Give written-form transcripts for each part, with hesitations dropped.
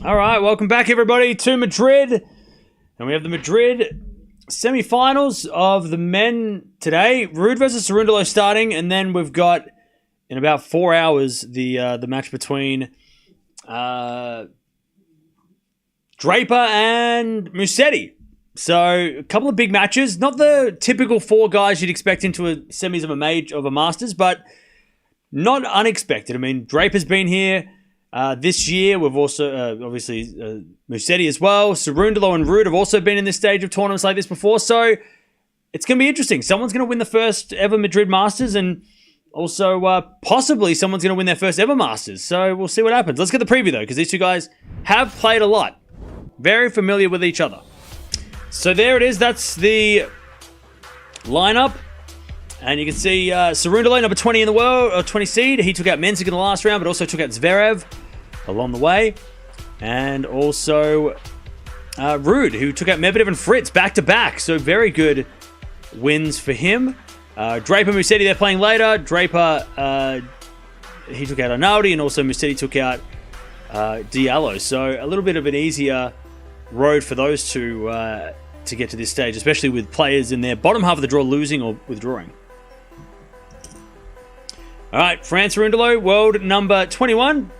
All right, welcome back, everybody, to Madrid. And we have the Madrid semi-finals of the men today. Ruud versus Cerundolo starting, and then we've got, in about 4 hours, the match between Draper and Musetti. So, a couple of big matches. Not the typical 4 guys you'd expect into a semis of a Masters, but not unexpected. I mean, Draper's been here this year. We've also, obviously, Musetti as well. Cerundolo and Ruud have also been in this stage of tournaments like this before. So, it's going to be interesting. Someone's going to win the first ever Madrid Masters, and also possibly someone's going to win their first ever Masters. So, we'll see what happens. Let's get the preview, though, because these two guys have played a lot. Very familiar with each other. So, there it is. That's the lineup. And you can see Cerundolo, number 20 in the world, or 20 seed. He took out Mensik in the last round, but also took out Zverev along the way. And also Ruud, who took out Medvedev and Fritz back-to-back. So very good wins for him. Draper, Musetti, they're playing later. Draper, he took out Arnaldi, and also Musetti took out Diallo. So a little bit of an easier road for those two to get to this stage, especially with players in their bottom half of the draw losing or withdrawing. All right, Fran Cerundolo, world number 21.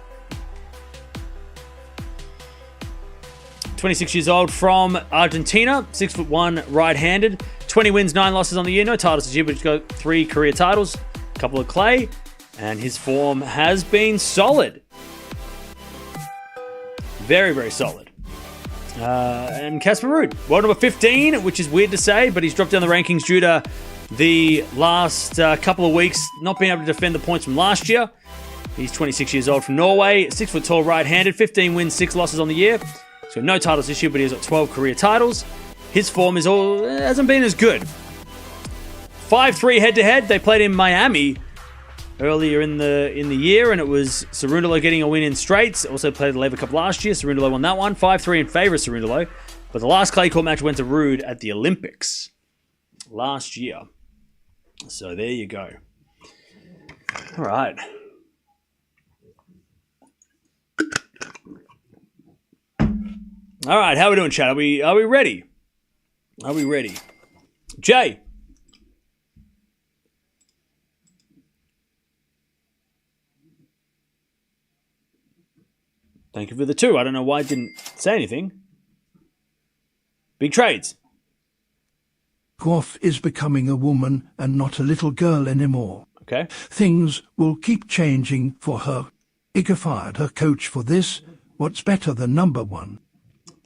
26 years old from Argentina, 6'1", right-handed. 20 wins, 9 losses on the year. No titles this year, but he's got 3 career titles, a couple of clay, and his form has been solid. Very, very solid. And Casper Ruud, world number 15, which is weird to say, but he's dropped down the rankings due to the last couple of weeks not being able to defend the points from last year. He's 26 years old from Norway, 6 foot tall, right-handed, 15 wins, 6 losses on the year. He's got no titles this year, but he's got 12 career titles. His form hasn't been as good. 5-3 head-to-head. They played in Miami earlier in the year, and it was Cerundolo getting a win in straights. Also played the Laver Cup last year. Cerundolo won that one. 5-3 in favour of Cerundolo. But the last clay court match went to Ruud at the Olympics last year. So there you go. All right. All right, how are we doing, chat? Are we ready? Are we ready? Jay. Thank you for the 2. I don't know why I didn't say anything. Big trades. Gauff is becoming a woman and not a little girl anymore. Okay. Things will keep changing for her. Iga fired her coach for this. What's better than number 1?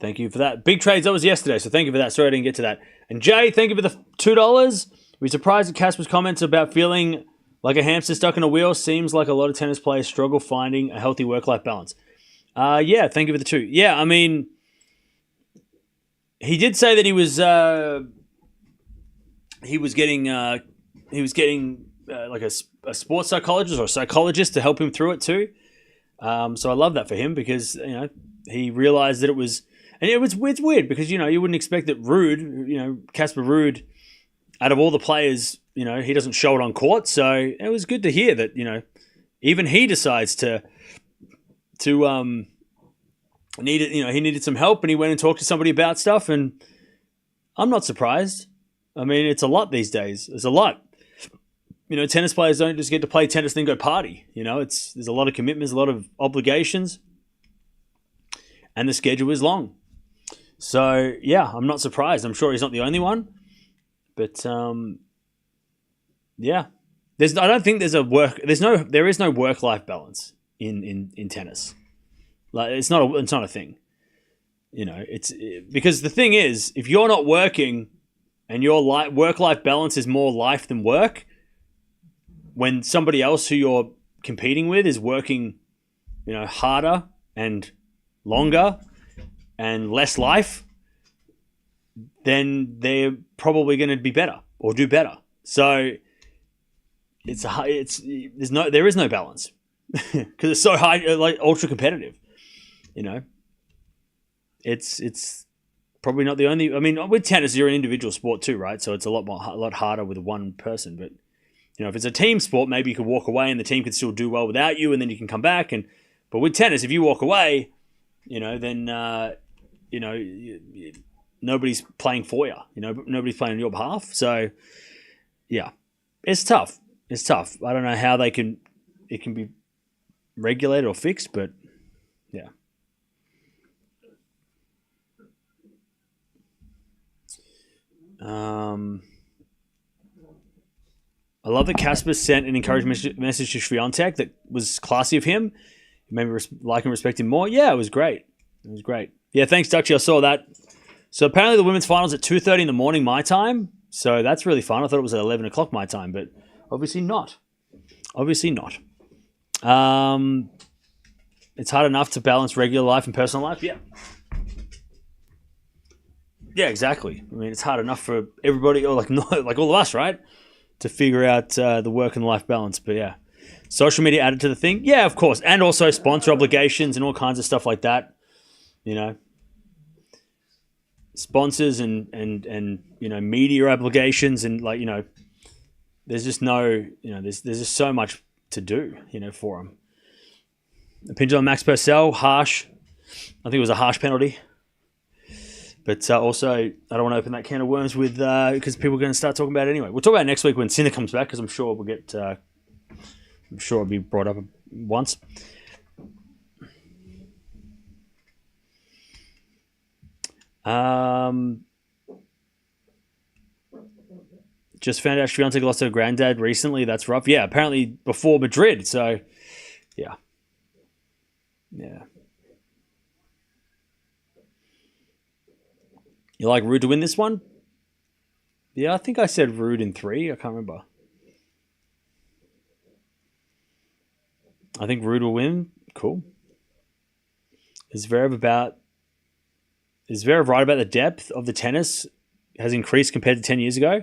Thank you for that. Big trades, that was yesterday, so thank you for that. Sorry I didn't get to that. And Jay, thank you for the $2. We're surprised at Casper's comments about feeling like a hamster stuck in a wheel. Seems like a lot of tennis players struggle finding a healthy work-life balance. Yeah, thank you for the 2. Yeah, I mean, he did say that he was getting like a sports psychologist or a psychologist to help him through it too. So I love that for him because he realized that it was, and it's weird because you wouldn't expect that Ruud, Casper Ruud, out of all the players, he doesn't show it on court. So it was good to hear that even he decides to needed he needed some help, and he went and talked to somebody about stuff, and I'm not surprised. I mean, it's a lot these days. It's a lot. Tennis players don't just get to play tennis and then go party. There's a lot of commitments, a lot of obligations, and the schedule is long. So yeah, I'm not surprised. I'm sure he's not the only one, but yeah, I don't think there is no work-life balance in tennis. Like it's not a thing. It's because the thing is, if you're not working and your work-life balance is more life than work, when somebody else who you're competing with is working, harder and longer and less life, then they're probably going to be better or do better. So there is no balance because it's so high, like ultra competitive. It's probably not the only. I mean, with tennis, you're an individual sport too, right? So it's a lot harder with one person. But if it's a team sport, maybe you could walk away and the team could still do well without you, and then you can come back. But with tennis, if you walk away, then nobody's playing for you. Nobody's playing on your behalf. So yeah, it's tough. I don't know how it can be regulated or fixed, but yeah. I love that Casper sent an encouragement message to Swiatek that was classy of him. Maybe like and respect him more. Yeah, it was great. Yeah, thanks, Dutchy. I saw that. So apparently the women's finals at 2:30 in the morning my time. So that's really fun. I thought it was at 11 o'clock my time, but obviously not. It's hard enough to balance regular life and personal life. Yeah. Yeah, exactly. I mean, it's hard enough for everybody, or like all of us, right? To figure out the work and life balance. But yeah, social media added to the thing. Yeah, of course. And also sponsor obligations and all kinds of stuff like that. Sponsors and media obligations and there's just no, there's just so much to do, for them. Opinion on Max Purcell, harsh. I think it was a harsh penalty. But also, I don't want to open that can of worms with because people are going to start talking about it anyway. We'll talk about it next week when Sinner comes back because I'm sure we'll get. I'm sure it'll be brought up once. Just found out Swiatek lost her granddad recently. That's rough. Yeah, apparently before Madrid. So, yeah. You like Ruud to win this one? Yeah, I think I said Ruud in 3. I can't remember. I think Ruud will win. Cool. Is Zverev right about the depth of the tennis has increased compared to 10 years ago?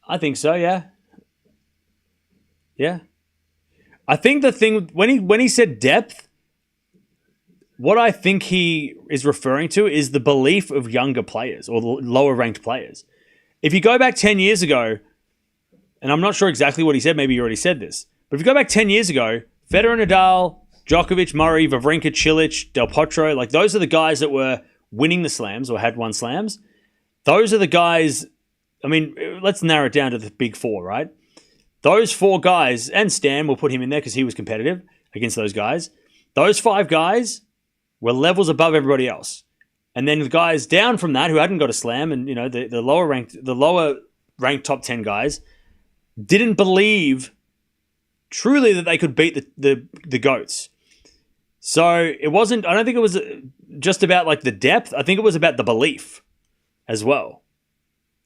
I think so, yeah. Yeah. I think the thing, when he said depth, what I think he is referring to is the belief of younger players or lower ranked players. If you go back 10 years ago, and I'm not sure exactly what he said, maybe you already said this, but if you go back 10 years ago, Federer, Nadal, Djokovic, Murray, Wawrinka, Cilic, Del Potro, like those are the guys that were winning the slams or had won slams. Those are the guys, I mean, let's narrow it down to the big 4, right? Those 4 guys, and Stan, we'll put him in there because he was competitive against those guys. Those 5 guys were levels above everybody else. And then the guys down from that who hadn't got a slam and, the lower ranked top 10 guys didn't believe truly that they could beat the GOATs. So it wasn't, I don't think it was just about like the depth. I think it was about the belief as well.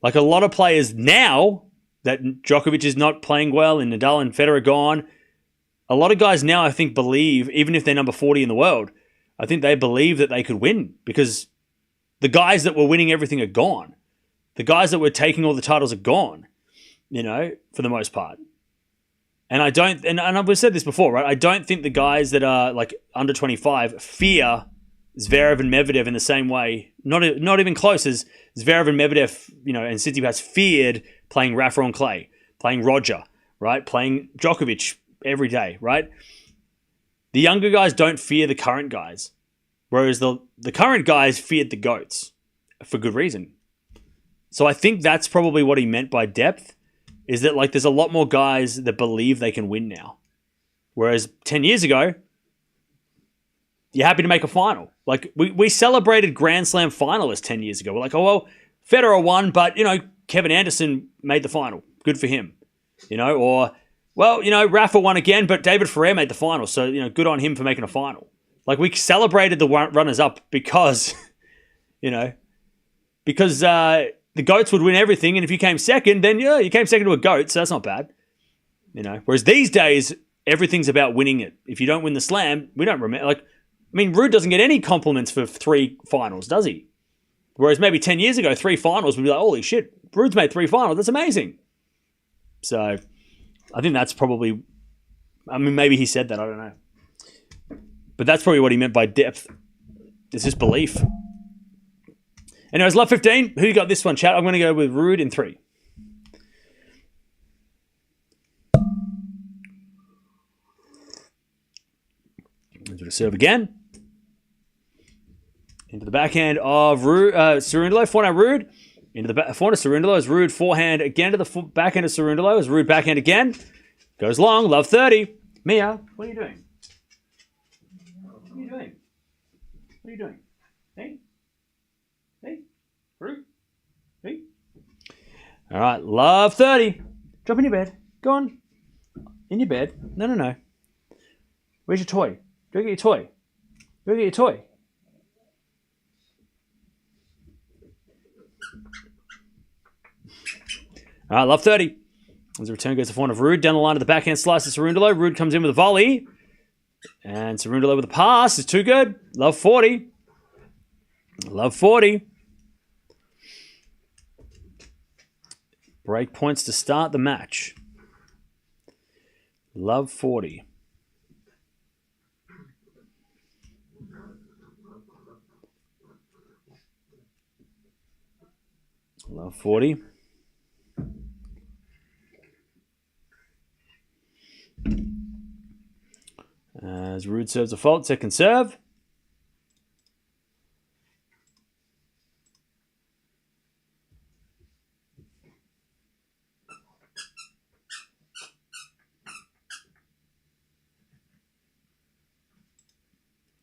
Like a lot of players now that Djokovic is not playing well and Nadal and Federer are gone, a lot of guys now I think believe, even if they're number 40 in the world, I think they believe that they could win because the guys that were winning everything are gone. The guys that were taking all the titles are gone, for the most part. And I don't, and I've said this before, right? I don't think the guys that are like under 25 fear Zverev and Medvedev in the same way, not even close as Zverev and Medvedev, and Tsitsipas feared playing Rafa on clay, playing Roger, right? Playing Djokovic every day, right? The younger guys don't fear the current guys, whereas the current guys feared the GOATs for good reason. So I think that's probably what he meant by depth, is that like there's a lot more guys that believe they can win now. Whereas 10 years ago, you're happy to make a final. Like we celebrated Grand Slam finalists 10 years ago. We're like, oh, well, Federer won, but, Kevin Anderson made the final. Good for him. Or, well, Rafa won again, but David Ferrer made the final. So, good on him for making a final. Like we celebrated the runners-up because, because the GOATs would win everything. And if you came second, then, you came second to a GOAT. So that's not bad. Whereas these days, everything's about winning it. If you don't win the slam, we don't remember. Ruud doesn't get any compliments for 3 finals, does he? Whereas maybe 10 years ago, 3 finals would be like, holy shit, Ruud's made 3 finals. That's amazing. So I think that's probably, maybe he said that. I don't know. But that's probably what he meant by depth. It's just belief. Anyways, love 15. Who you got this one, chat? I'm going to go with Ruud in 3. to serve again. Into the backhand of Cerundolo. Forehand Ruud. Into the forehand of Cerundolo as Ruud forehand again to the backhand of Cerundolo as Ruud backhand again. Goes long. Love 30. Mia, what are you doing? What are you doing? What are you doing? Hey? Hey? Ruud? Hey? All right. Love 30. Drop in your bed. Go on. In your bed. No. Where's your toy? Go get your toy. Go get your toy. All right, love 30. As the return goes to forehand of Ruud. Down the line of the backhand slice to Cerundolo. Ruud comes in with a volley. And Cerundolo with a pass is too good. Love 40. Love 40. Break points to start the match. Love 40. Love 40. As Ruud serves a fault, second serve.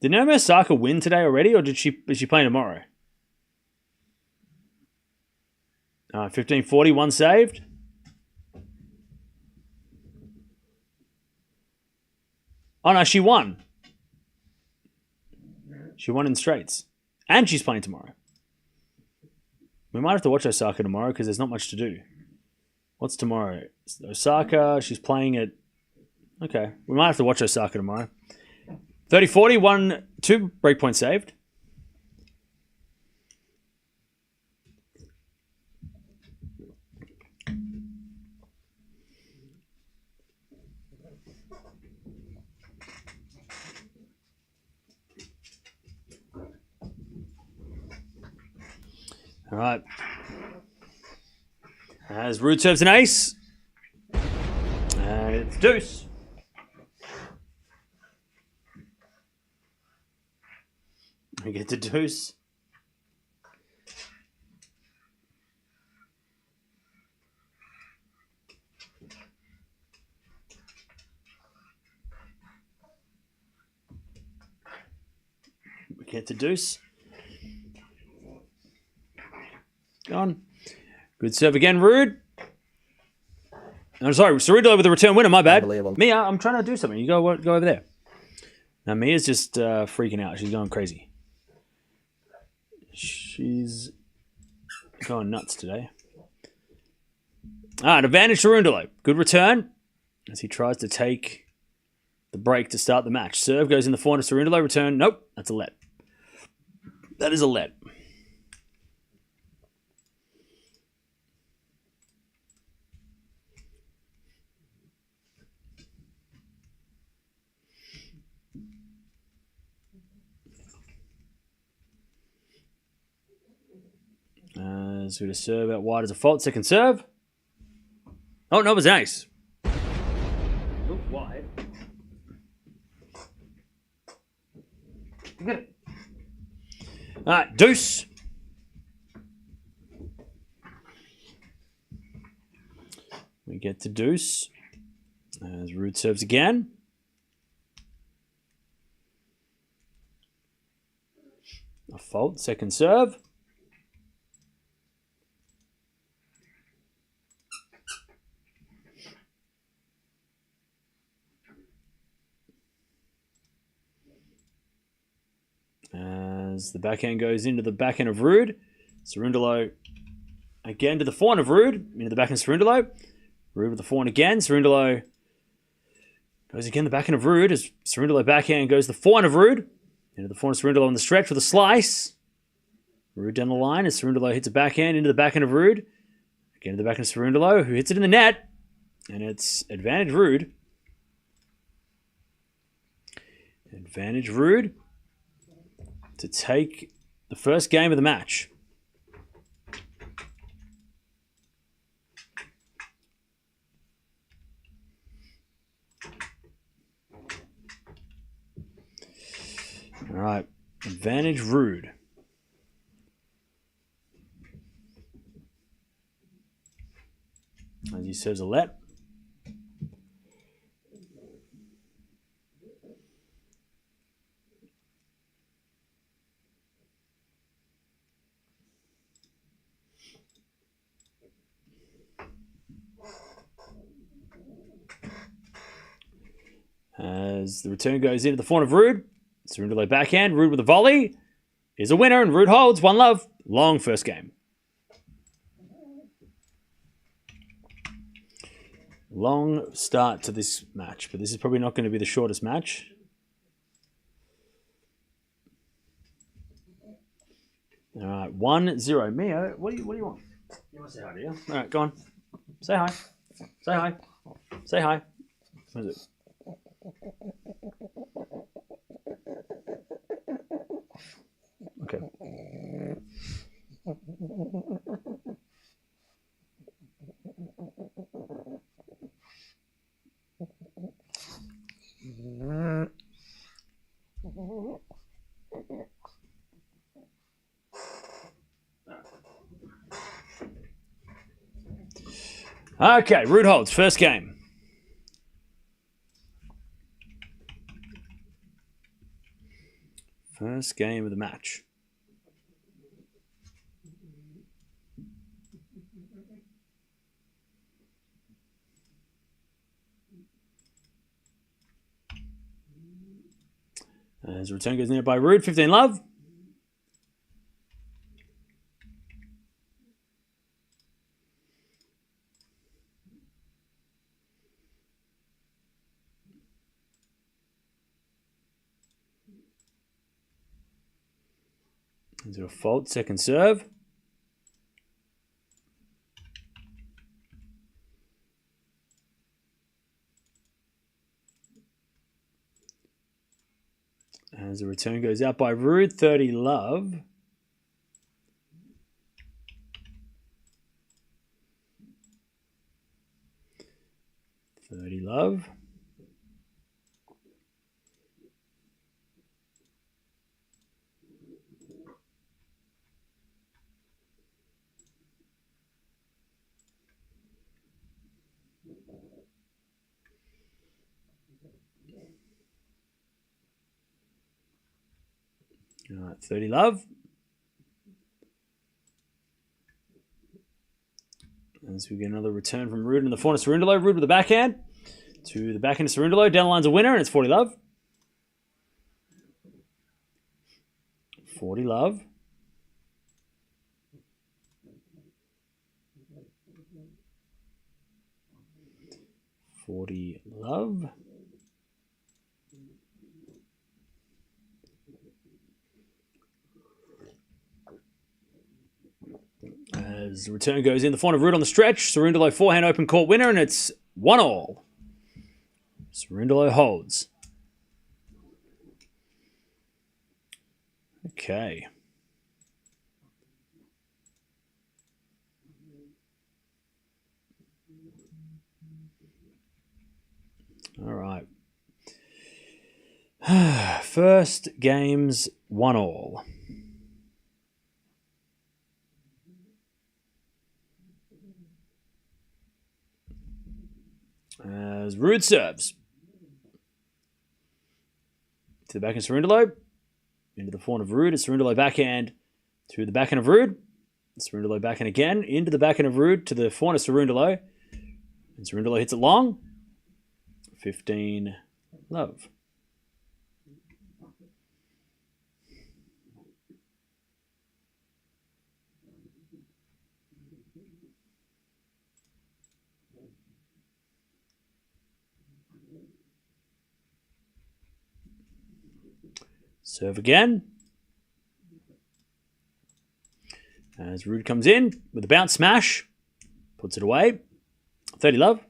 Did Naomi Osaka win today already, or is she playing tomorrow? 15-40, one saved. Oh no, she won. She won in straights. And she's playing tomorrow. We might have to watch Osaka tomorrow because there's not much to do. What's tomorrow? Osaka, she's playing at... Okay, we might have to watch Osaka tomorrow. 30-40, 1-2 breakpoint saved. All right. As Ruud serves an ace. And it's deuce. We get to deuce. We get to deuce. Gone. Good serve again, Ruud. I'm sorry, Cerundolo with the return winner, my bad. Mia, I'm trying to do something. You go over there. Now, Mia's just freaking out. She's going crazy. She's going nuts today. Advantage Cerundolo. Good return as he tries to take the break to start the match. Serve goes in the forehand of Cerundolo. Return. Nope, that's a let. That is a let. As we serve out wide as a fault. Second serve. Oh, no, it was nice. Look wide. Get it. All right, deuce. We get to deuce. As Ruud serves again. A fault. Second serve. As the backhand goes into the backhand of Ruud. Cerundolo again to the forehand of Ruud. Into the backhand of Cerundolo. Ruud with the forehand again. Cerundolo goes again the backhand of Ruud. As Cerundolo backhand goes the forehand of Ruud. Into the forehand of Cerundolo on the stretch with a slice. Ruud down the line as Cerundolo hits a backhand into the backhand of Ruud. Again to the backhand of Cerundolo, who hits it in the net. And it's advantage Ruud. Advantage Ruud to take the first game of the match. All right. Advantage Ruud. As he serves a let. As the return goes into the form of Ruud. Cerundolo backhand. Ruud with a volley. Is a winner, and Ruud holds. 1-love. Long first game. Long start to this match, but this is probably not going to be the shortest match. All right, 1-0. Mia, what do you want? You want to say hi, do you? All right, go on. Say hi. Say hi. Say hi. What is it? Okay. Okay, Ruud holds. First game. First game of the match. As the return goes in by Ruud. 15-love. Is it a fault? Second serve. As the return goes out by Ruud. 30-love. Love. All right, 30-love. As we get another return from Ruud in the form of Cerundolo. Ruud with the backhand. To the backhand of Cerundolo. Down the line's a winner, and it's 40-love. 40-love. As the return goes in the form of Ruud on the stretch. Cerundolo forehand open court winner, and it's 1-all. Cerundolo holds. Okay. All right. First game's 1-all. As Ruud serves. To the backhand Cerundolo. Into the forehand of Ruud. It's Cerundolo backhand to the backhand of Ruud. Cerundolo backhand again. Into the backhand of Ruud to the forehand of Cerundolo. And Cerundolo hits it long. 15-love. Serve again. As Ruud comes in with a bounce smash. Puts it away. 30-love.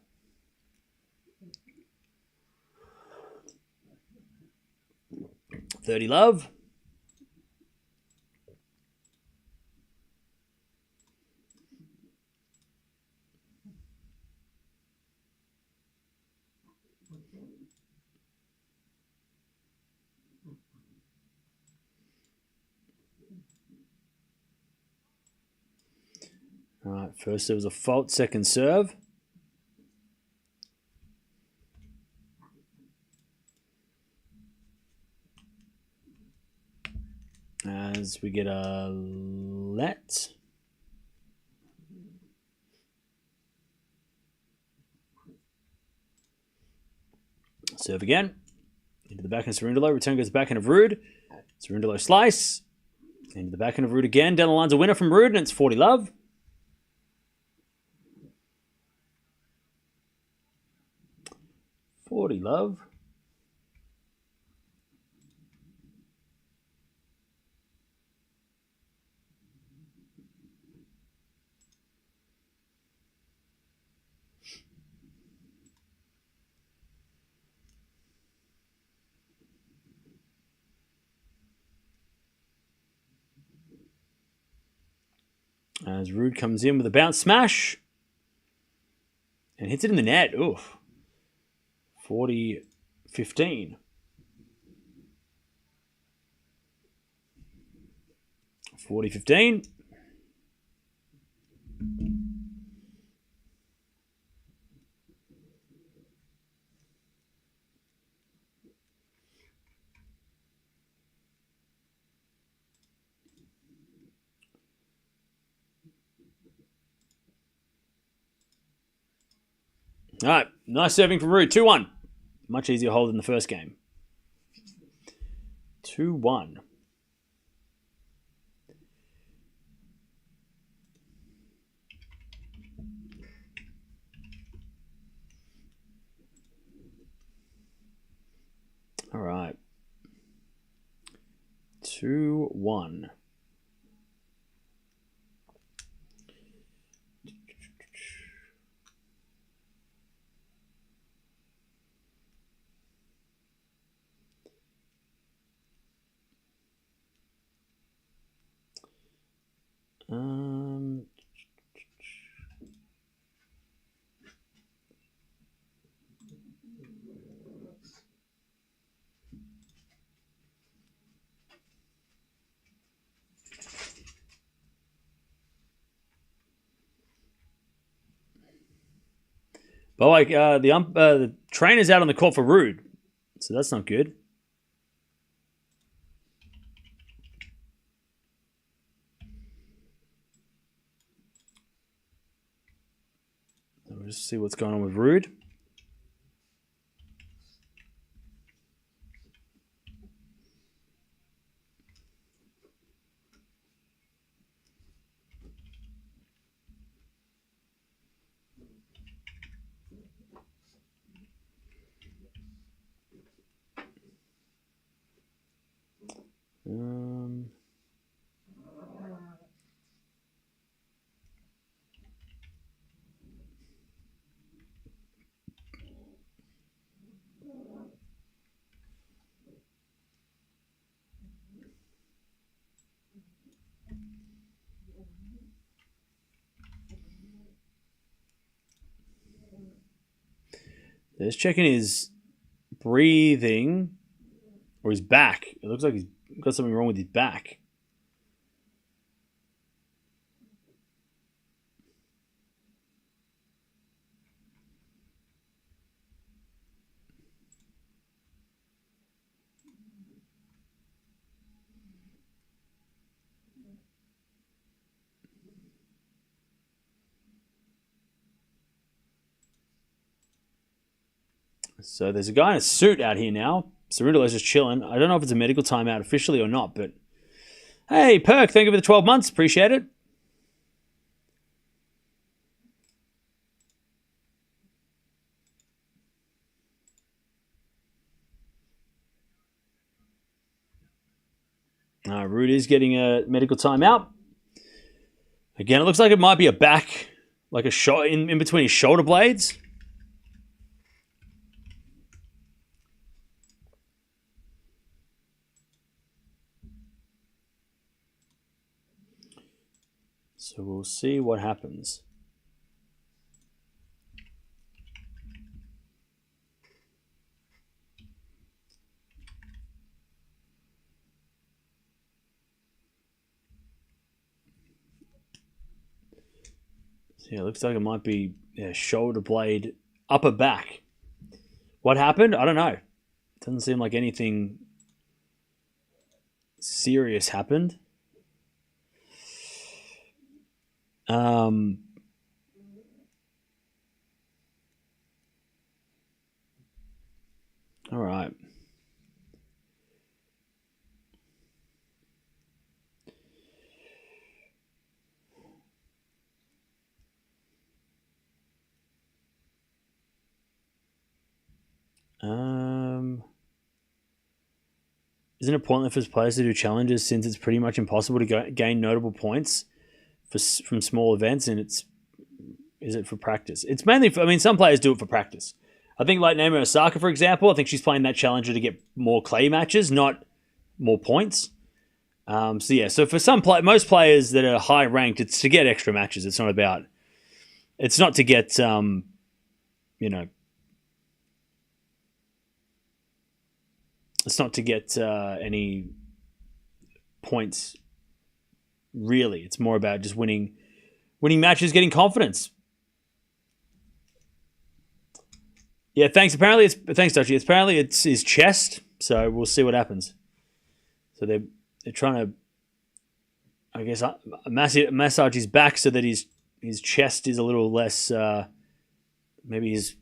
Love. All right, first there was a fault, second serve. As we get a let. Serve again. Into the backhand of Cerundolo. Return goes backhand of Ruud. Cerundolo slice. Into the backhand of Ruud again. Down the line's a winner from Ruud, and it's 40-love. Love. As Ruud comes in with a bounce smash. And hits it in the net. Oof. 40-15. 40-15. All right, nice serving from Ruud. 2-1. Much easier hold than the first game. 2-1. All right. 2-1. But like the trainer's out on the court for Ruud, so that's not good. We'll just see what's going on with Ruud. Just checking his breathing or his back. It looks like he's got something wrong with his back. So there's a guy in a suit out here now. Cerundolo's just chilling. I don't know if it's a medical timeout officially or not, but hey, Perk, thank you for the 12 months. Appreciate it. Ruud is getting a medical timeout. Again, it looks like it might be a back, like a shot in between his shoulder blades. So we'll see what happens. Yeah, it looks like it might be shoulder blade, upper back. What happened? I don't know. Doesn't seem like anything serious happened. All right. Isn't it pointless for players to do challenges since it's pretty much impossible to gain notable points from small events? And is it for practice? It's mainly for, I mean, some players do it for practice. I think like Naomi Osaka, for example, I think she's playing that challenger to get more clay matches, not more points. So for most players that are high ranked, it's to get extra matches. It's not to get, it's not to get any points, really. It's more about just winning matches, getting confidence. Yeah, thanks. Thanks, Dutchie. Apparently it's his chest, so we'll see what happens. So they're trying to, I guess, massage his back so that his chest is a little less, maybe he's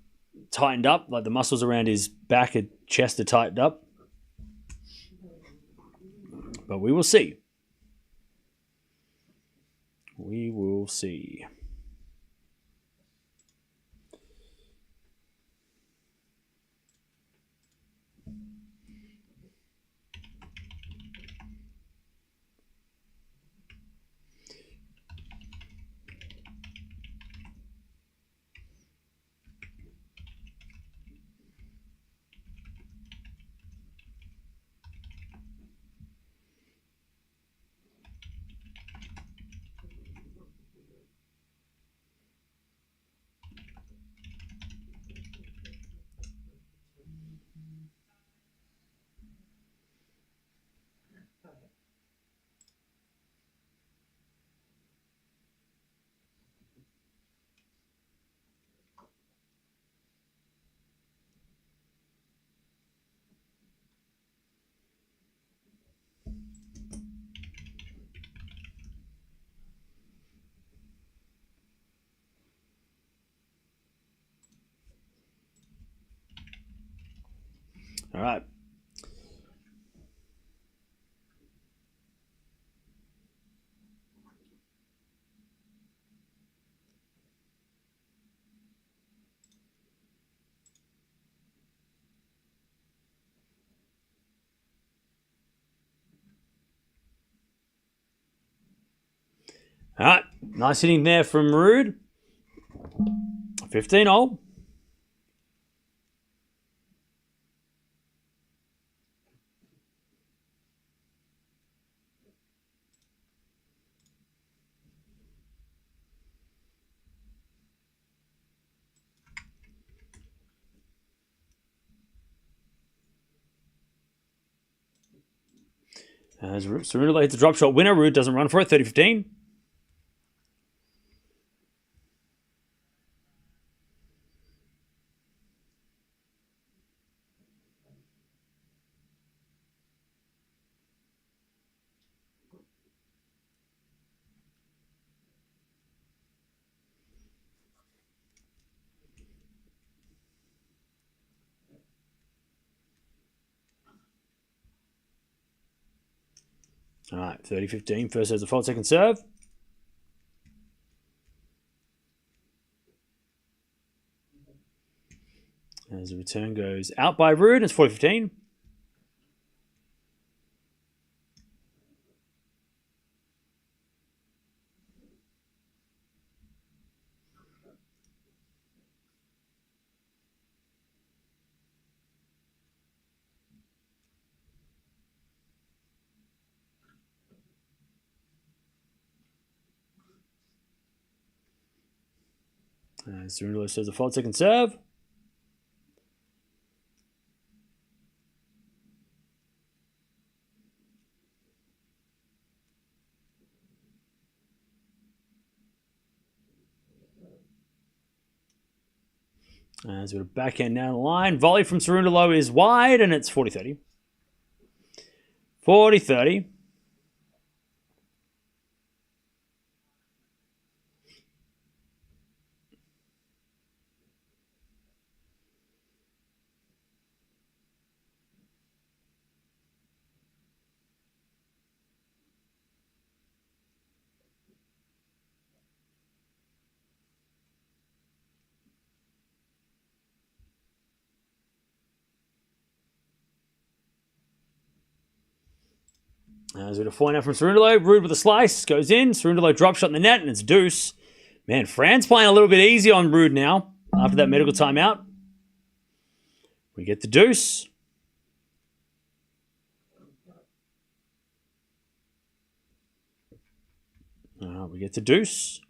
tightened up, like the muscles around his back and chest are tightened up. But we will see. We will see. All right. All right. Nice hitting there from Ruud. 15-all. As Cerundolo hits the drop shot winner, Ruud doesn't run for it. 30-15. All right, 30-15. First has a fault, second serve. As the return goes out by Ruud, it's 40-15. Cerundolo serves a fault, second serve. As we're backhand down the line. Volley from Cerundolo is wide, and it's 40-30. 40-30. As we find out from Cerundolo, Ruud with a slice, goes in, Cerundolo drop shot in the net, and it's deuce. Man, Fran's playing a little bit easy on Ruud now, after that medical timeout. We get the deuce. We get the deuce.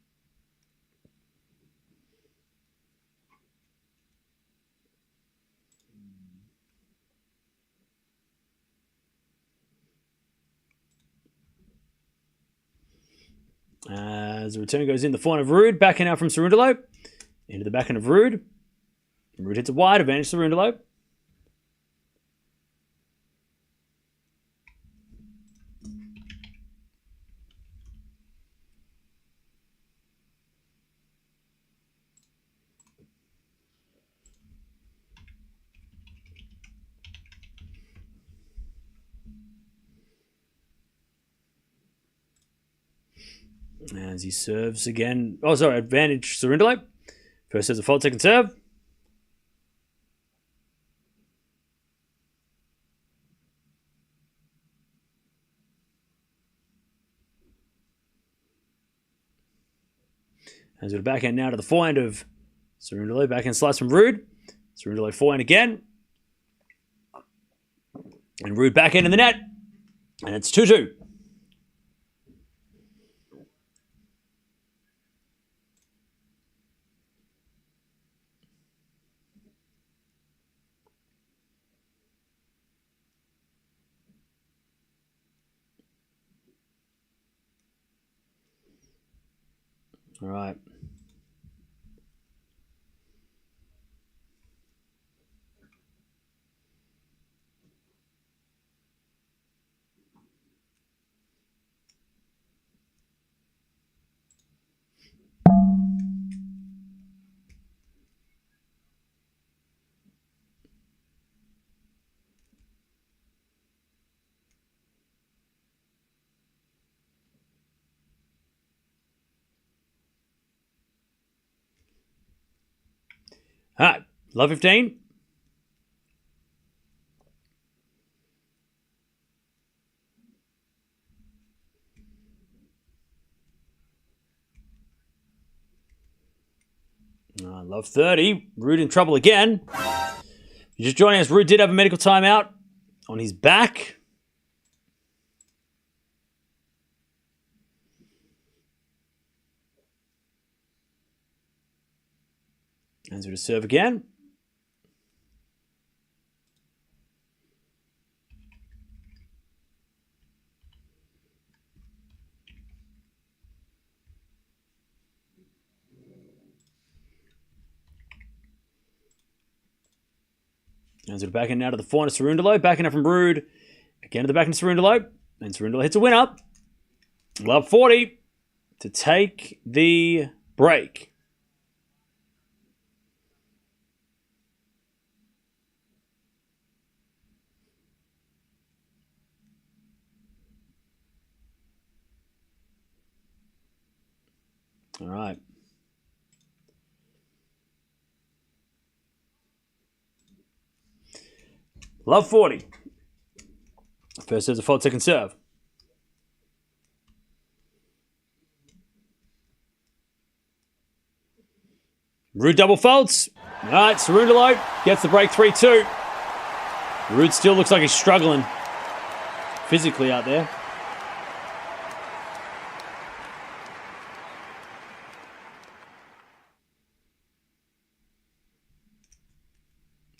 As the return goes in, the forehand of Ruud, backhand out from Cerundolo. Into the backhand of Ruud. Ruud hits it wide, advantage Cerundolo. As he serves again. Oh, sorry, advantage Cerundolo. First serves a fault, second serve. As we're backhand now to the forehand of Cerundolo. Backhand slice from Ruud. Cerundolo forehand again. And Ruud backhand in the net. And it's 2-2. All right. All right, love 15. Love 30. Ruud in trouble again. You're just joining us. Ruud did have a medical timeout on his back. As we serve again. As we're backing now to the forehand of Cerundolo. Backing up from Ruud. Again to the backhand of Cerundolo. And Cerundolo hits a winner. Love 40 to take the break. All right. Love 40. First serve's a fault, second serve. Ruud double faults. All right, Cerundolo gets the break 3-2. Ruud still looks like he's struggling physically out there.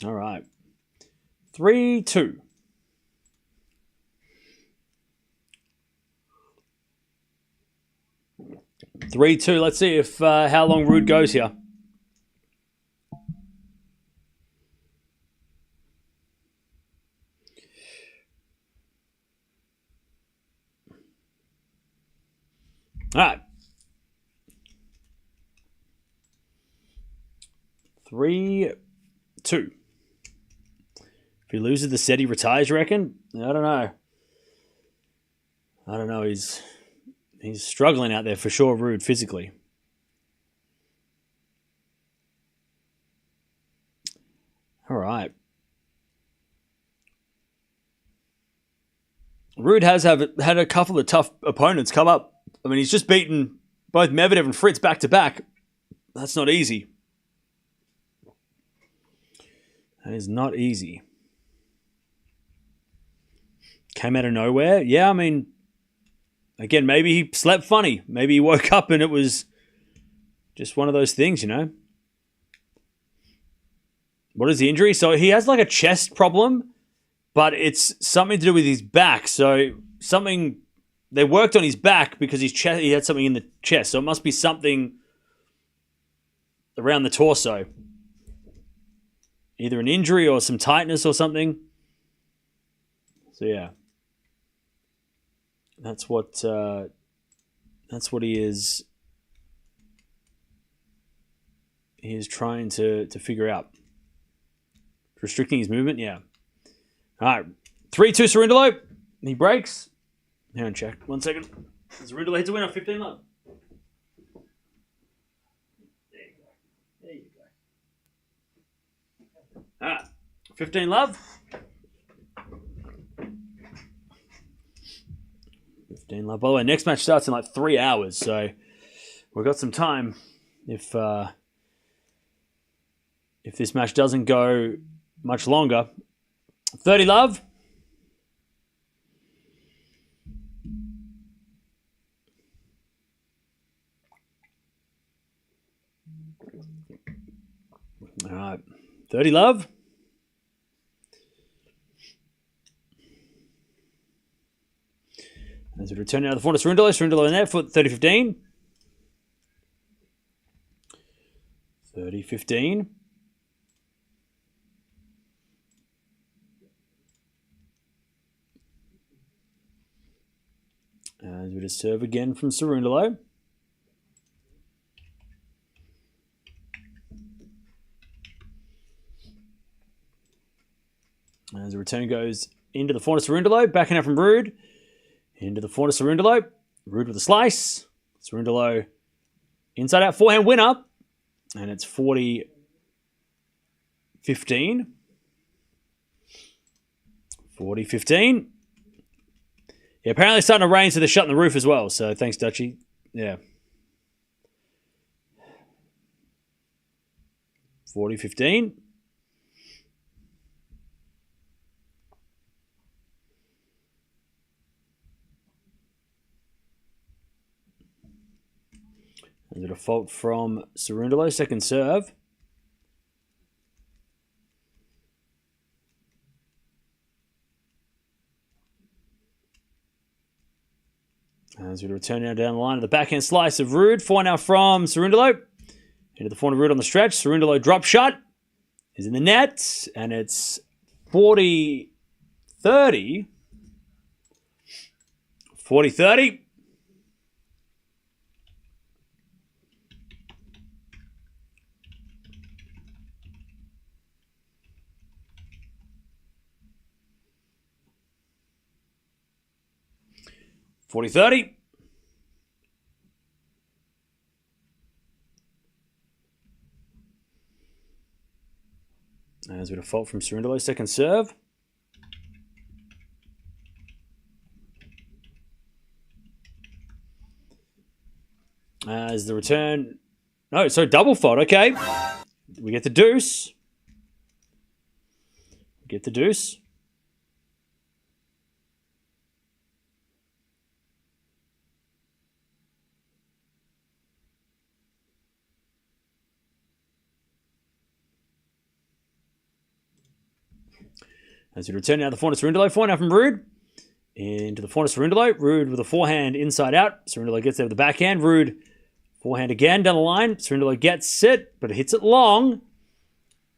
All right. 3-2. Let's see if how long Ruud goes here. 3-2. If he loses the set, he retires, you reckon? I don't know. He's struggling out there for sure, Ruud, physically. All right. Ruud has had a couple of tough opponents come up. I mean, he's just beaten both Medvedev and Fritz back-to-back. That's not easy. That is not easy. Came out of nowhere. Yeah, I mean, again, maybe he slept funny. Maybe he woke up and it was just one of those things, you know. What is the injury? So he has like a chest problem, but it's something to do with his back. So they worked on his back because he had something in the chest. So it must be something around the torso. Either an injury or some tightness or something. So yeah. That's what he is trying to figure out. Restricting his movement, yeah. All right. 3-2 Cerundolo. He breaks. Hang on, check. 1 second. Cerundolo hits a winner, 15 love. There you go. All right. 15 love. 15 love. By the way, next match starts in like 3 hours, so we've got some time if this match doesn't go much longer. 30 love. All right. 30 love. As we return now to the front of Cerundolo. Cerundolo in there for 30-15. 30-15. As we just serve again from Cerundolo. As the return goes into the forehand of Cerundolo, backing out from Ruud. Into the forehand of Cerundolo. Ruud with a slice. Cerundolo inside out forehand winner. And it's 40-15. Yeah, apparently it's starting to rain, so they're shutting the roof as well. So thanks, Dutchie. Yeah. 40-15. There's a default from Cerundolo, second serve. As we return now down the line of the backhand slice of Ruud. 4 now from Cerundolo. Into the forehand of Ruud on the stretch. Cerundolo drop shot is in the net. And it's 40-30. 40-30. As we default from Cerundolo, second serve. As the return... No, so double fault, okay. We get the deuce. As we return now to the forehand of Cerundolo. Forehand out from Ruud. Into the forehand of Cerundolo. Ruud with a forehand inside out. Cerundolo gets there with the backhand. Ruud forehand again down the line. Cerundolo gets it, but it hits it long.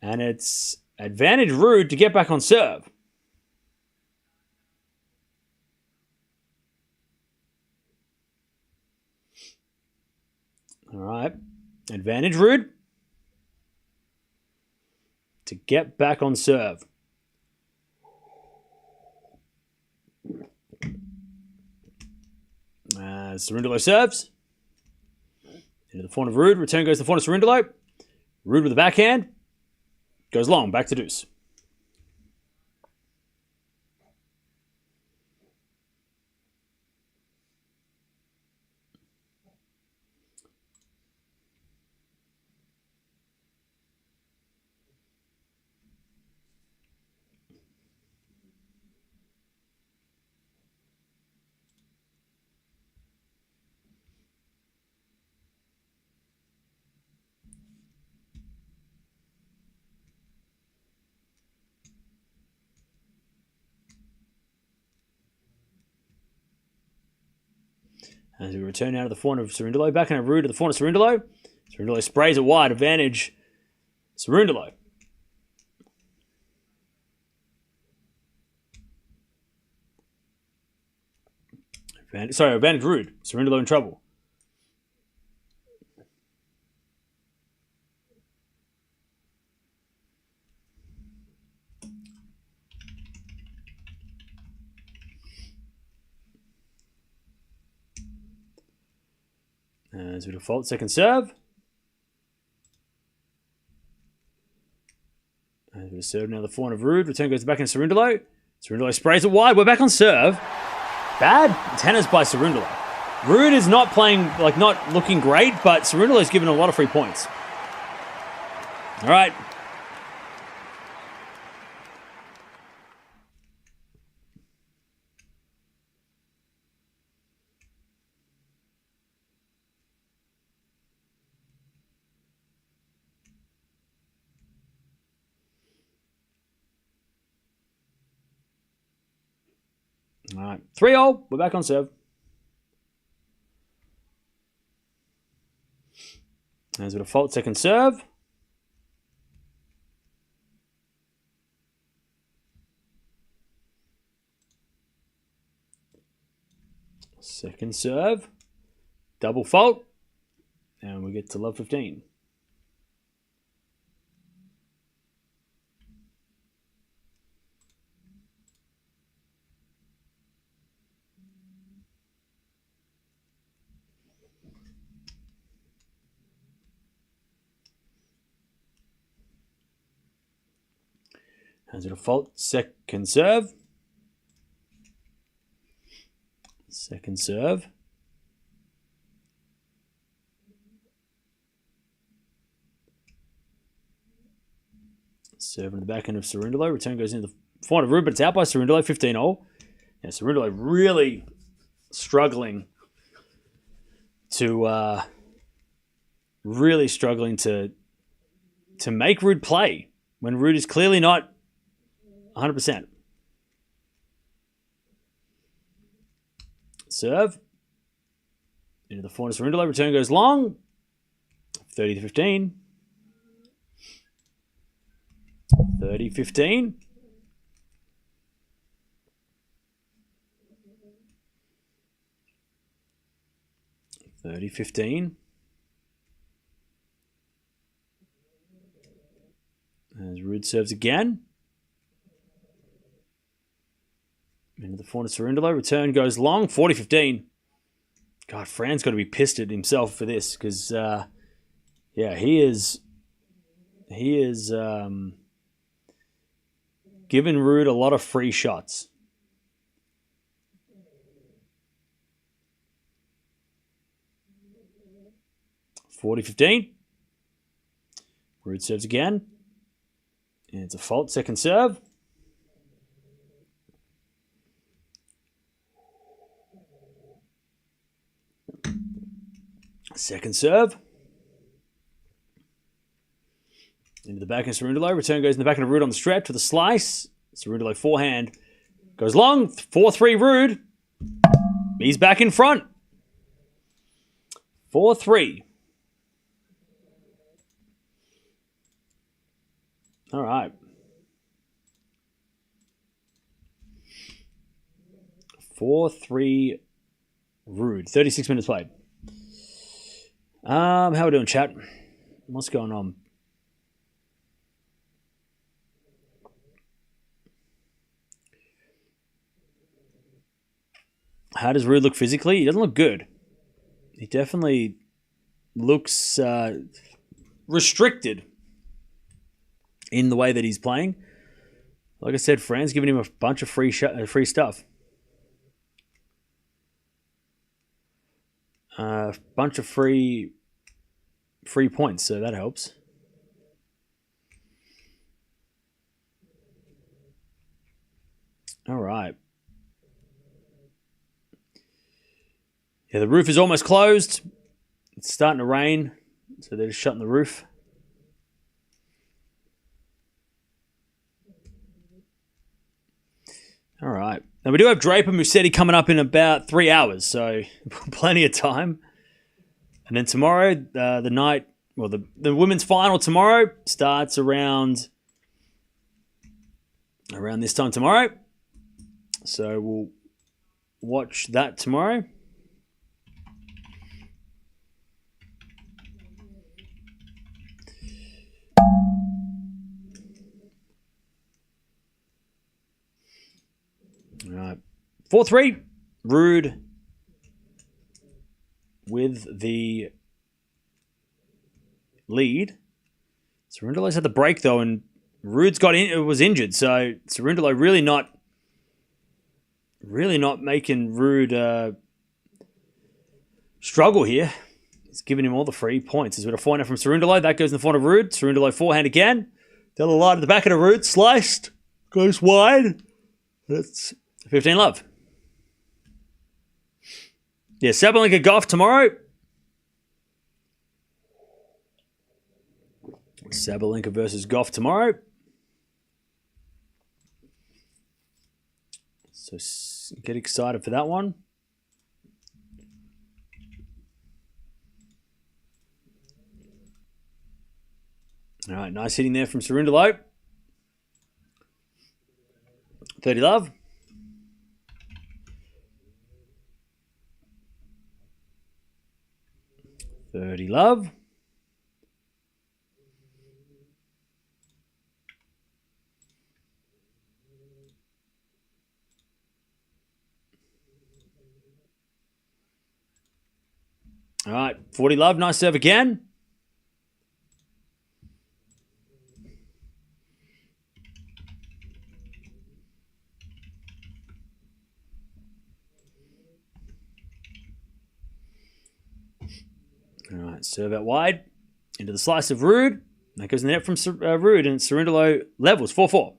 And it's advantage Ruud to get back on serve. All right. Advantage Ruud. to get back on serve. Cerundolo serves. Into the forehand of Ruud. Return goes to the forehand of Cerundolo. Ruud with the backhand. Goes long. Back to deuce. As we return now to the forehand of Cerundolo. Back in a Ruud to the forehand of Cerundolo. Cerundolo sprays it wide. Advantage. Cerundolo. Advantage Ruud. Cerundolo in trouble. As we default, second serve. As we serve now the forehand of Ruud. Return goes back in Cerundolo. Cerundolo sprays it wide. We're back on serve. Bad tennis by Cerundolo. Ruud is not playing, not looking great, but Cerundolo's given a lot of free points. All right. All right, 3-0. We're back on serve. As a default, second serve. Second serve. Double fault. And we get to love 15. As a default, second serve. Second serve. Serve in the back end of Cerundolo. Return goes into the forehand of Ruud, but it's out by Cerundolo, 15-0. Yeah, Cerundolo really struggling to make Ruud play when Ruud is clearly not 100%. Serve. Into the forehand of Cerundolo. Return goes long. 30-15. 30-15. As Ruud serves again. Into the forehand of Cerundolo. Return goes long. 40-15. God, Fran's got to be pissed at himself for this because, he is giving Ruud a lot of free shots. (40-15). Ruud serves again. And it's a fault. Second serve. Second serve. Into the back of Cerundolo. Return goes in the back of Ruud on the stretch with a slice. Cerundolo forehand goes long. 4-3 Ruud. He's back in front. 4-3. All right. 4-3 Ruud. 36 minutes played. How are we doing, chat? What's going on? How does Ruud look physically? He doesn't look good. He definitely looks restricted in the way that he's playing. Like I said, Fran's giving him a bunch of free stuff. A bunch of free points, so that helps. All right. Yeah, the roof is almost closed. It's starting to rain, so they're just shutting the roof. All right. Now, we do have Draper Musetti coming up in about 3 hours, so plenty of time. And then tomorrow, the women's final tomorrow starts around this time tomorrow. So we'll watch that tomorrow. All right. 4-3. Ruud with the lead. Cerundolo's had the break, though, and Ruud's was injured. So Cerundolo really not making Ruud struggle here. He's giving him all the free points. He's got a forehand from Cerundolo. That goes in the front of Ruud. Cerundolo forehand again. Down the line at the back of the Ruud. Sliced. Goes wide. That's 15 love. Yeah, Sabalenka Gauff tomorrow. Sabalenka versus Gauff tomorrow. So get excited for that one. All right, nice hitting there from Cerundolo. 30 love. $30 love. All right, 40 love. Nice serve again. All right, serve out wide. Into the slice of Ruud. That goes in the net from Ruud, and Cerundolo levels 4-4.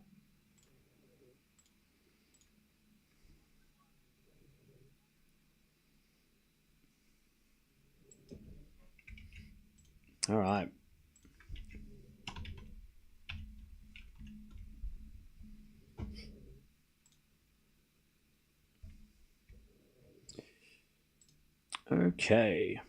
All right. Okay.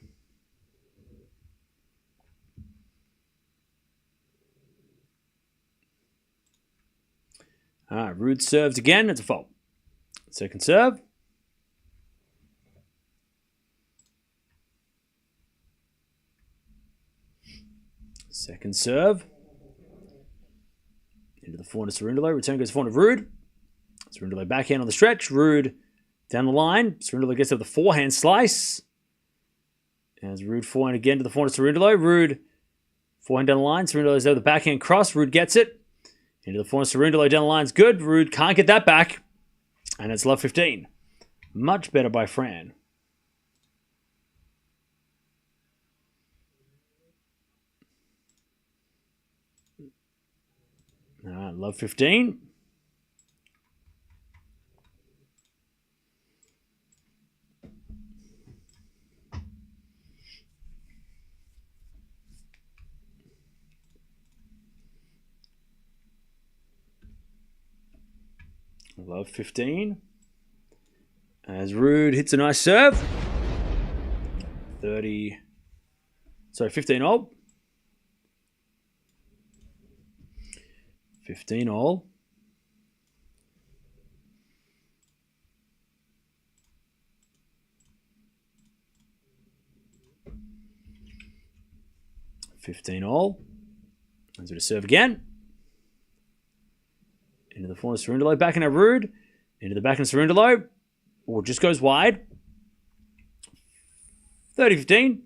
All right, Ruud serves again. It's a fault. Second serve. Second serve. Into the forehand of Cerundolo. Return goes forehand of Ruud. Cerundolo backhand on the stretch. Ruud down the line. Cerundolo gets up the forehand slice. As Ruud forehand again to the forehand of Cerundolo. Ruud forehand down the line. Cerundolo's over the backhand cross. Ruud gets it. Into the forehand of Cerundolo down the line's good. Ruud can't get that back. And it's love 15. Much better by Fran. All right, love 15. Love 15. As Ruud hits a nice serve. 15 all. 15 all. Let's do a serve again. Into the forehand of Cerundolo. Back in a Ruud. Into the back of Cerundolo. or just goes wide. 30-15.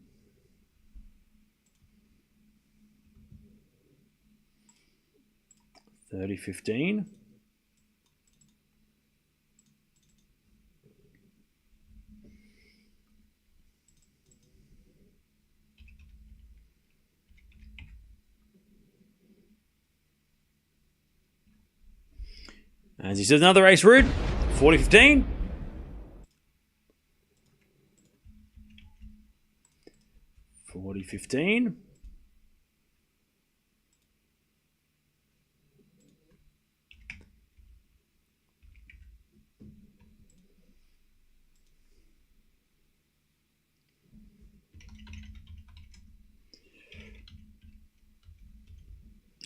As he says, another ace Ruud. 40-15.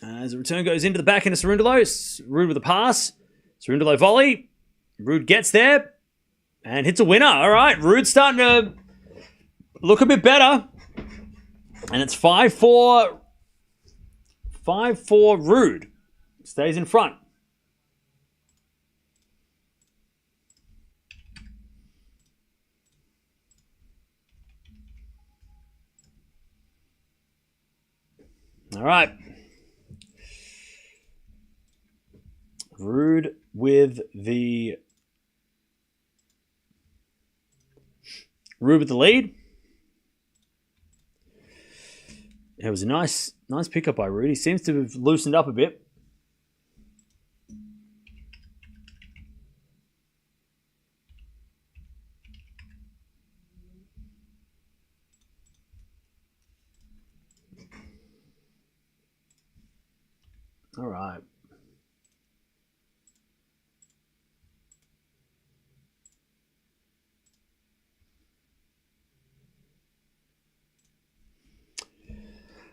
As the return goes into the back end of Cerundolo. Ruud with a pass. Cerundolo volley. Ruud gets there and hits a winner. All right, Ruud's starting to look a bit better. And it's 5-4. 5-4 Ruud. Stays in front. All right. Ruud with the lead. It was a nice pickup by Ruud. He seems to have loosened up a bit. All right.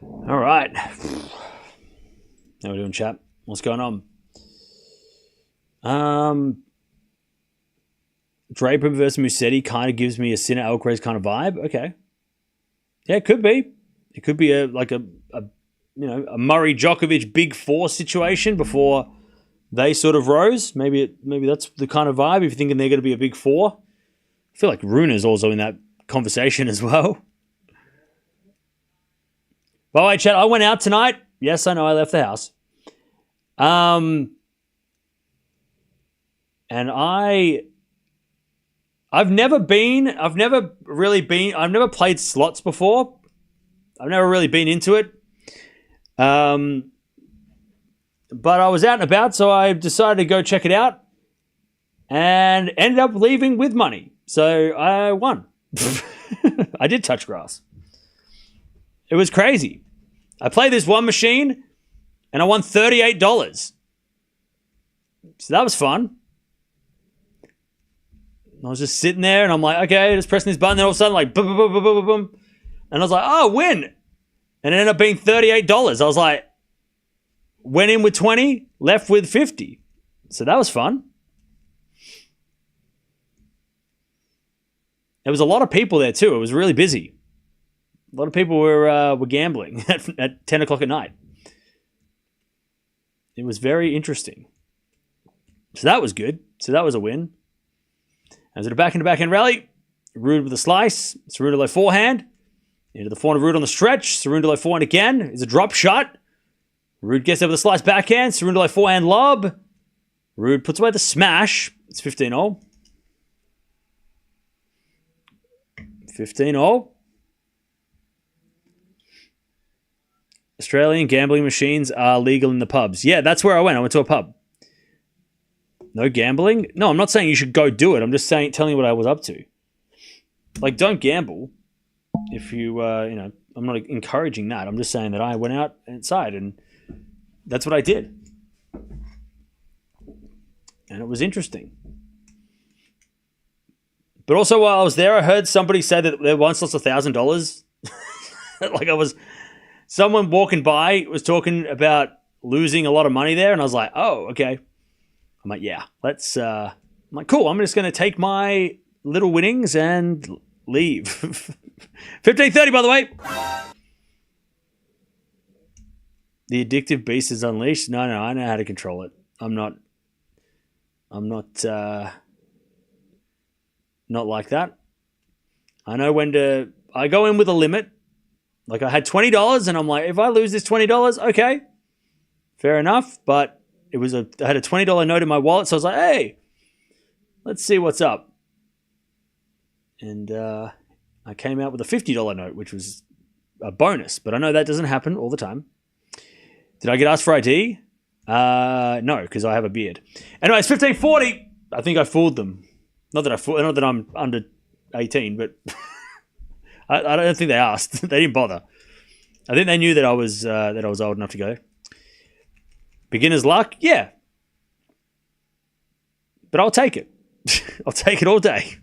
All right. How we doing, chap? What's going on? Draper versus Musetti kind of gives me a Sinner Alcaraz kind of vibe. Okay. Yeah, it could be. It could be a Murray Djokovic Big Four situation before they sort of rose. Maybe that's the kind of vibe if you're thinking they're going to be a Big Four. I feel like Runer's also in that conversation as well. By the way, chat, I went out tonight. Yes, I know I left the house. And I've never played slots before. I've never really been into it. But I was out and about, so I decided to go check it out and ended up leaving with money. So I won. I did touch grass. It was crazy. I played this one machine and I won $38. So that was fun. I was just sitting there and I'm like, okay, just pressing this button. Then all of a sudden, like, boom, boom, boom, boom, boom, boom. And I was like, oh, win. And it ended up being $38. I was like, went in with 20, left with 50. So that was fun. There was a lot of people there too. It was really busy. A lot of people were gambling at 10 o'clock at night. It was very interesting. So that was good. So that was a win. As at a back-end rally, Ruud with a slice. Cerundolo forehand. Into the forehand of Ruud on the stretch. Cerundolo forehand again. Is a drop shot. Ruud gets over the slice backhand. Cerundolo forehand lob. Ruud puts away the smash. It's 15-0. 15-0. Australian gambling machines are legal in the pubs. Yeah, that's where I went. I went to a pub. No gambling? No, I'm not saying you should go do it. I'm just telling you what I was up to. Like, don't gamble if you, I'm not encouraging that. I'm just saying that I went out inside and that's what I did. And it was interesting. But also while I was there, I heard somebody say that they once lost $1,000. Someone walking by was talking about losing a lot of money there. And I was like, oh, okay. I'm like, yeah, I'm like, cool. I'm just going to take my little winnings and leave. 15:30, by the way. The addictive beast is unleashed. No, I know how to control it. I'm not not like that. I know when to... I go in with a limit. Like, I had $20, and I'm like, if I lose this $20, okay, fair enough. But I had a $20 note in my wallet, so I was like, hey, let's see what's up. And I came out with a $50 note, which was a bonus. But I know that doesn't happen all the time. Did I get asked for ID? No, because I have a beard. Anyway, it's 15:40. I think I fooled them. Not that I'm under 18, but I don't think they asked. They didn't bother. I think they knew that I was old enough to go. Beginner's luck, yeah. But I'll take it. I'll take it all day.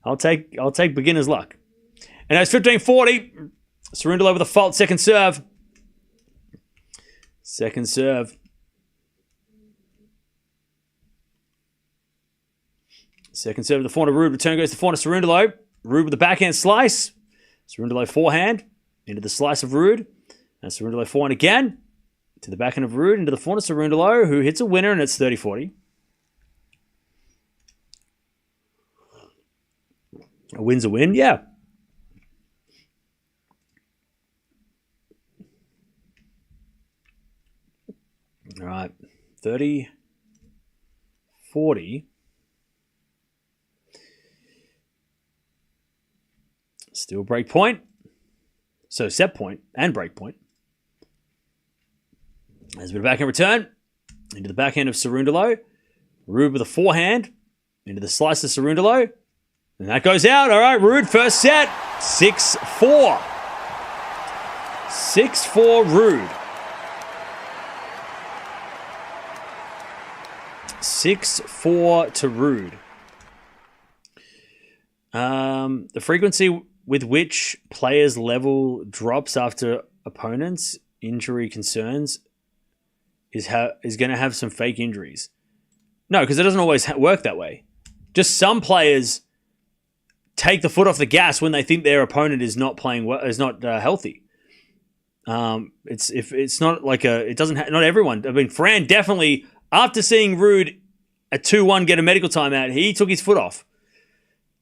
I'll take beginner's luck. And it's 15:40. Cerundolo with a fault, second serve. Second serve. Second serve to the forehand of Ruud. Return goes to forehand of Cerundolo. Ruud with the backhand slice. Cerundolo forehand. Into the slice of Ruud. And Cerundolo forehand again. To the backhand of Ruud. Into the forehand of Cerundolo, who hits a winner, and it's 30-40. A win's a win, yeah. All right. 30-40. Still break point. So set point and break point. There's a bit of backhand return. Into the backhand of Cerundolo. Ruud with a forehand. Into the slice of Cerundolo. And that goes out. All right, Ruud, first set. 6-4. 6-4 Ruud. 6-4 to Ruud. The frequency with which players' level drops after opponents' injury concerns is going to have some fake injuries. No, because it doesn't always work that way. Just some players take the foot off the gas when they think their opponent is not playing well, is not healthy. It's not like not everyone. I mean, Fran definitely, after seeing Ruud at 2-1 get a medical timeout, he took his foot off.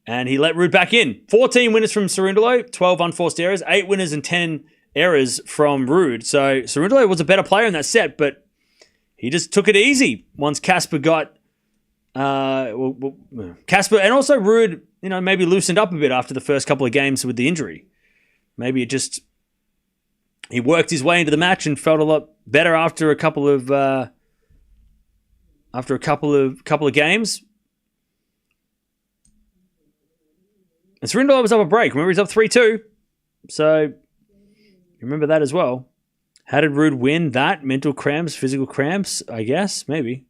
And he let Ruud back in. 14 winners from Cerundolo, 12 unforced errors, 8 winners and 10 errors from Ruud. So Cerundolo was a better player in that set, but he just took it easy once Casper got... Casper and also Ruud, maybe loosened up a bit after the first couple of games with the injury. Maybe he worked his way into the match and felt a lot better after a couple of games. And Cerundolo was up a break. Remember, he's up 3-2. So, remember that as well. How did Ruud win that? Mental cramps, physical cramps, I guess? Maybe.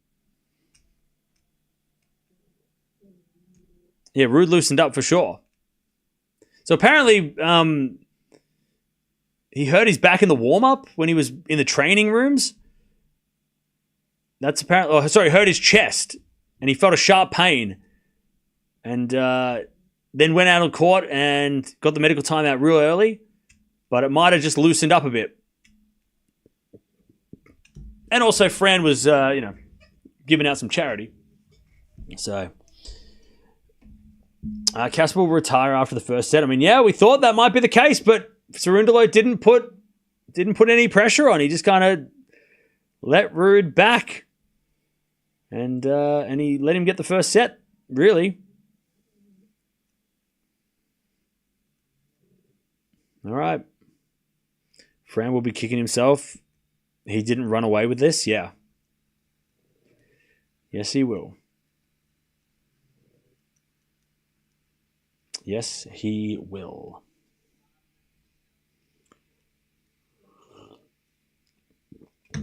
Yeah, Ruud loosened up for sure. So, apparently, he hurt his back in the warm-up when he was in the training rooms. That's apparently... hurt his chest. And he felt a sharp pain. And... then went out on court and got the medical timeout real early, but it might have just loosened up a bit. And also, Fran was, giving out some charity. So, Casper will retire after the first set. I mean, yeah, we thought that might be the case, but Cerundolo didn't put any pressure on. He just kind of let Ruud back, and he let him get the first set. Really. All right. Fran will be kicking himself. He didn't run away with this. Yeah. Yes, he will. Yes, he will.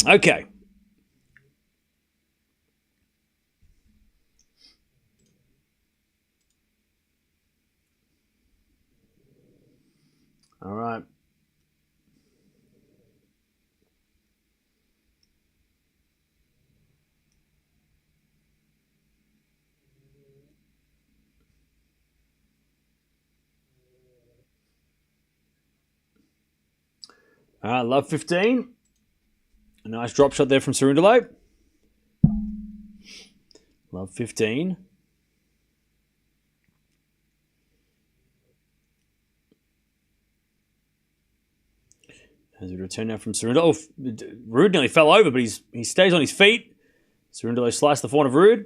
Okay. All right. All right, love 15. A nice drop shot there from Cerundolo. Love 15. As we return now from Cerundolo. Ruud nearly fell over, but he stays on his feet. Cerundolo sliced the forehand of Ruud.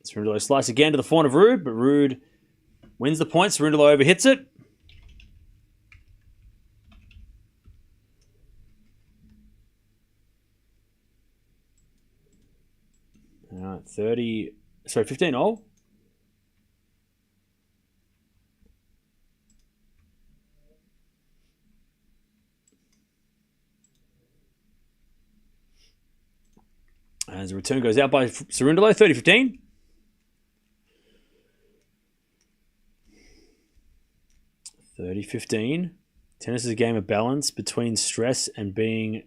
Cerundolo slice again to the forehand of Ruud, but Ruud wins the point. Cerundolo overhits it. All right, 15 all. As the return goes out by Cerundolo, 30-15. Tennis is a game of balance between stress and being...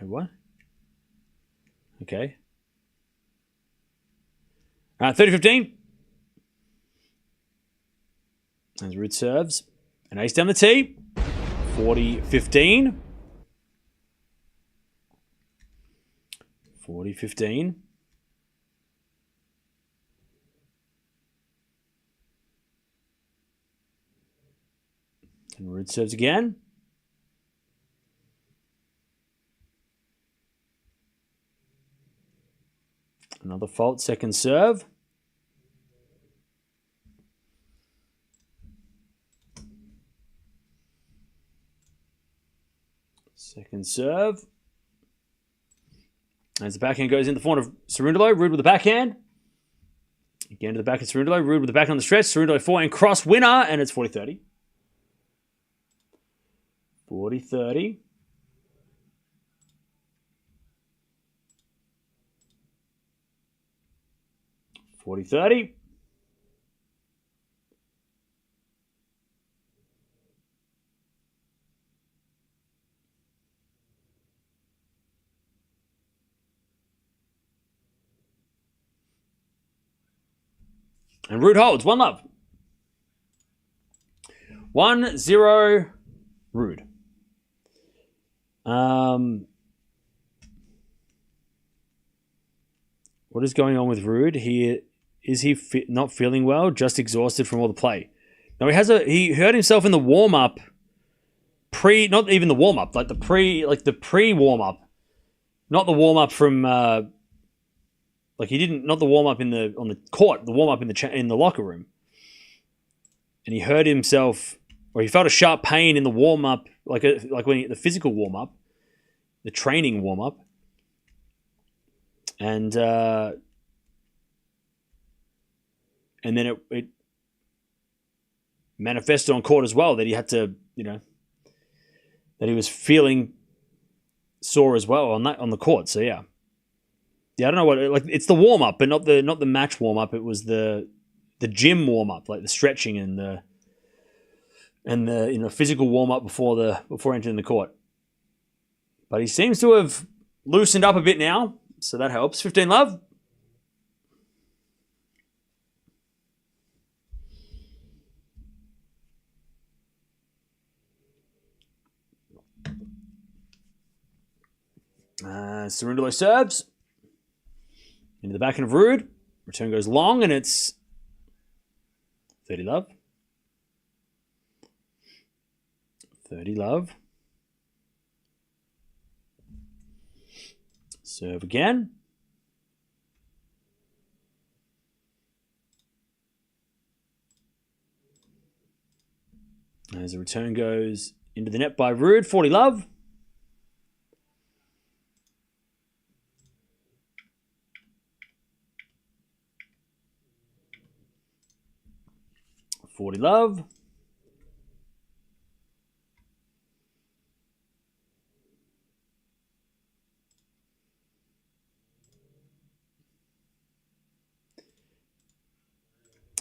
Wait, what? Okay. All right, 30-15. As Ruud serves. An ace down the tee. 40-15. 40-15. And Ruud serves again. Another fault, second serve. Second serve. As the backhand goes in the forehand of Cerundolo, Ruud with the backhand. Again to the back of Cerundolo, Ruud with the backhand on the stretch. Cerundolo forehand cross winner, and it's 40-30. 40-30. And Ruud holds. 1-love. 1-0 Ruud. What is going on with Ruud? Is he not feeling well? Just exhausted from all the play? No, he hurt himself in the warm up. Not even the warm up, like the pre warm up, not the warm up from not the warm up on the court, the warm up in the locker room. And he hurt himself, or he felt a sharp pain in the warm up, the physical warm up, the training warm up, and then it manifested on court as well, that he had to, that he was feeling sore as well on the court. So yeah, I don't know what, it's the warm up, but not the match warm up. It was the gym warm up, like the stretching and the physical warm up before entering the court. But he seems to have loosened up a bit now, so that helps. 15-love. Cerundolo serves into the backhand of Ruud. Return goes long, and it's 30-love. 30-love. Serve again. As the return goes into the net by Ruud, 40-love. 40-love.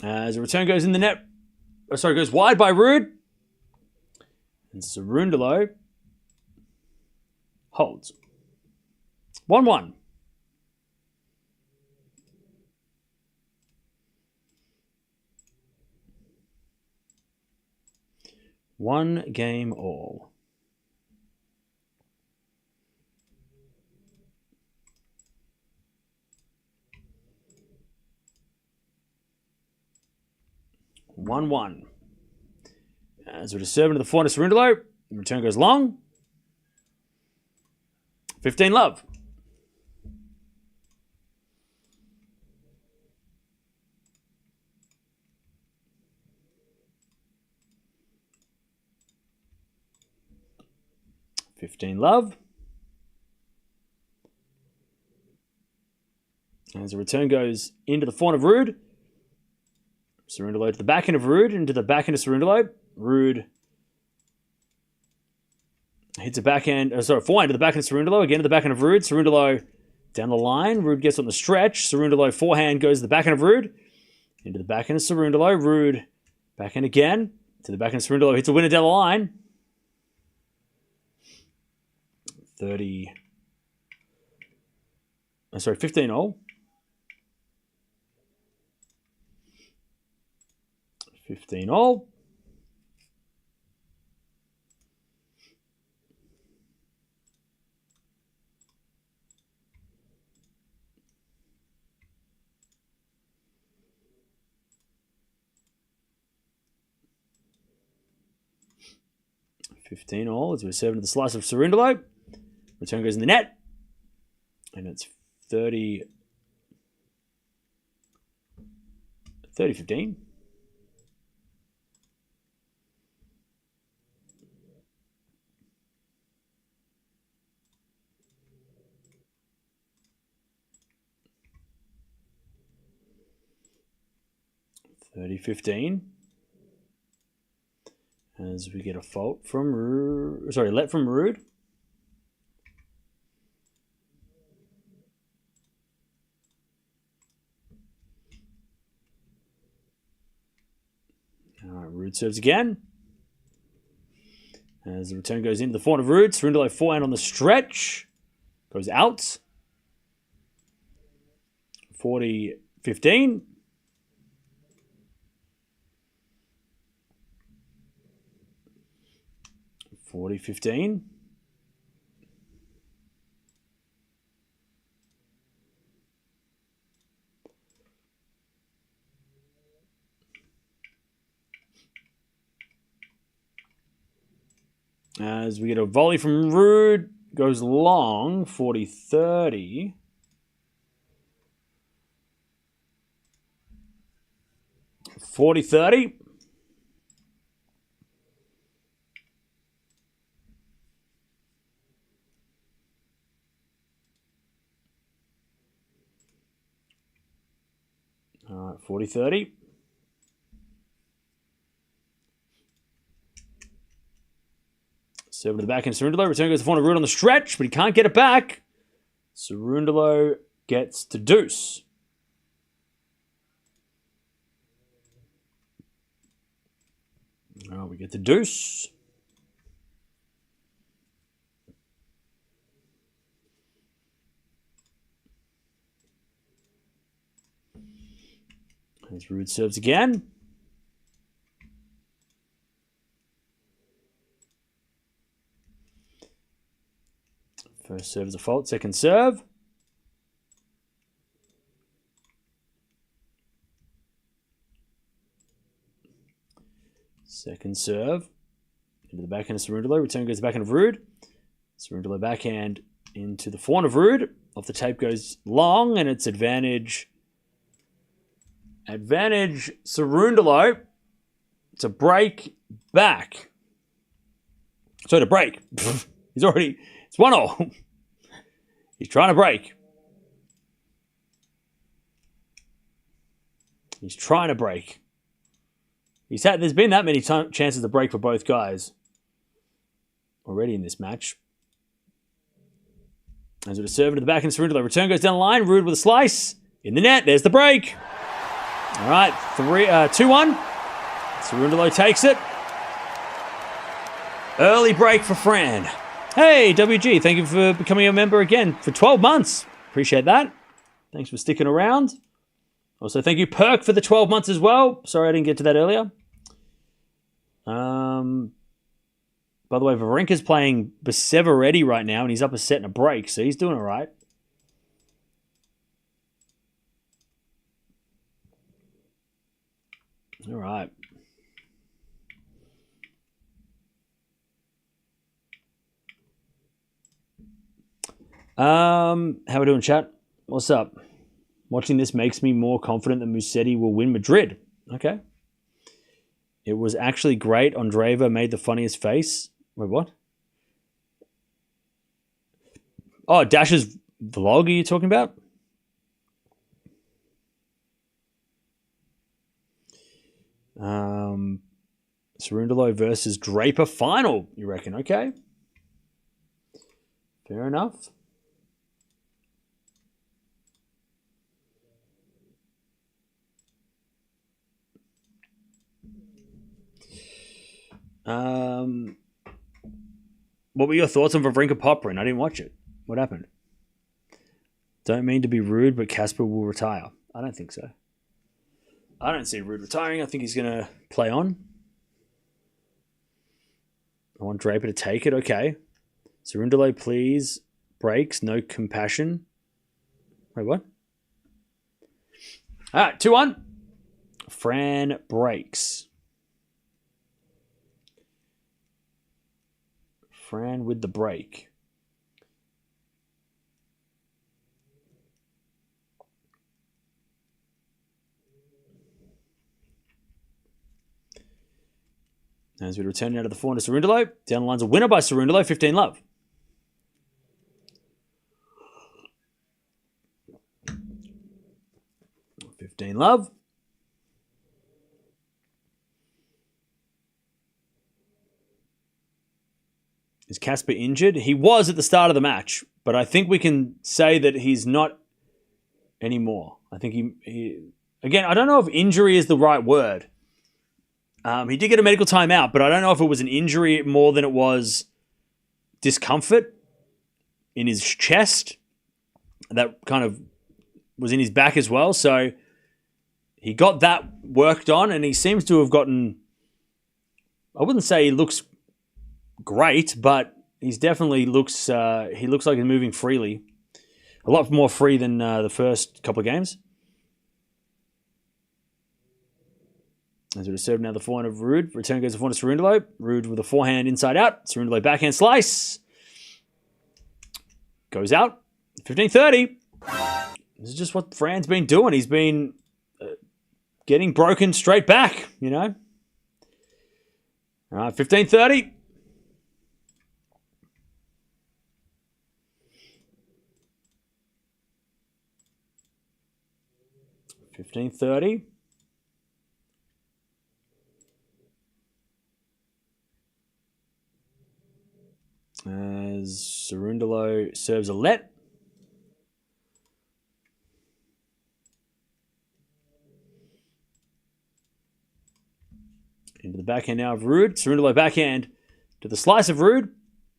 As the return goes in the net, goes wide by Ruud. And Cerundolo holds. 1-1. One game all. One. As we just serve into the forehand of Cerundolo. The return goes long. 15 love. As the return goes into the forehand of Ruud. Cerundolo to the backhand of Ruud, into the backhand of Cerundolo. Ruud hits a backhand, forehand to the backhand of Cerundolo, again to the backhand of Ruud. Cerundolo down the line. Ruud gets on the stretch. Cerundolo forehand goes to the backhand of Ruud, into the backhand of Cerundolo. Ruud backhand again to the backhand of Cerundolo. Hits a winner down the line. 15 all. 15 all. As we're serving to the slice of Cerundolo. Return goes in the net. And it's 30-15. 30-15. As we get a fault from Ruud. Sorry, let from Ruud. All right, Ruud serves again. As the return goes into the forehand of Ruud. Cerundolo forehand on the stretch. Goes out. 40-15. 40-15. As we get a volley from Ruud, goes long, 40-30. 40-30. All right, 40-30. Serving to the backhand, Cerundolo. Return goes to the forehand of Ruud on the stretch, but he can't get it back. Cerundolo gets to deuce. Oh, we get the deuce. As Ruud serves again. First serve is a fault. Second serve. Second serve. Into the backhand of Cerundolo. Return goes to the backhand of Ruud. Cerundolo backhand into the forehand of Ruud. Off the tape goes long, and it's advantage. Advantage Cerundolo to break back. So to break. He's already... It's 1-0. He's trying to break. He's trying to break. There's been that many chances to break for both guys already in this match. As with a serve into the back and Cerundolo. Return goes down the line. Ruud with a slice. In the net. There's the break. All right. 2-1. Cerundolo takes it. Early break for Fran. Hey, WG, thank you for becoming a member again for 12 months. Appreciate that. Thanks for sticking around. Also, thank you, Perk, for the 12 months as well. Sorry I didn't get to that earlier. By the way, Wawrinka's playing Basevaretti right now, and he's up a set and a break, so he's doing all right. All right. How we doing, chat? What's up? Watching this makes me more confident that Musetti will win Madrid. Okay. It was actually great. Andreeva made the funniest face. Wait, what? Oh, Dash's vlog are you talking about? Cerundolo versus Draper final, you reckon? Okay. Fair enough. What were your thoughts on Wawrinka Popyrin? I didn't watch it. What happened? Don't mean to be rude, but Casper will retire. I don't think so. I don't see Ruud retiring. I think he's going to play on. I want Draper to take it. Okay. Cerundolo, please. Breaks. No compassion. Wait, what? All right, 2-1. Fran breaks. Fran with the break. As we return out of the 400 Cerundolo. Down the line's a winner by Cerundolo, 15 love. Love. Is Casper injured? He was at the start of the match, but I think we can say that he's not anymore. I think he again, I don't know if injury is the right word. He did get a medical timeout, but I don't know if it was an injury more than it was discomfort in his chest. That kind of was in his back as well. So he got that worked on, and he seems to have gotten, I wouldn't say he looks great, but he's definitely looks, he looks like he's moving freely. A lot more free than the first couple of games. As we serve now the forehand of Ruud. Return goes to forehand of Cerundolo. Ruud with a forehand inside out. Cerundolo backhand slice. Goes out. 15-30. This is just what Fran's been doing. He's been getting broken straight back, you know. All right, 15-30. As Cerundolo serves a let. Into the backhand now of Ruud. Cerundolo backhand to the slice of Ruud.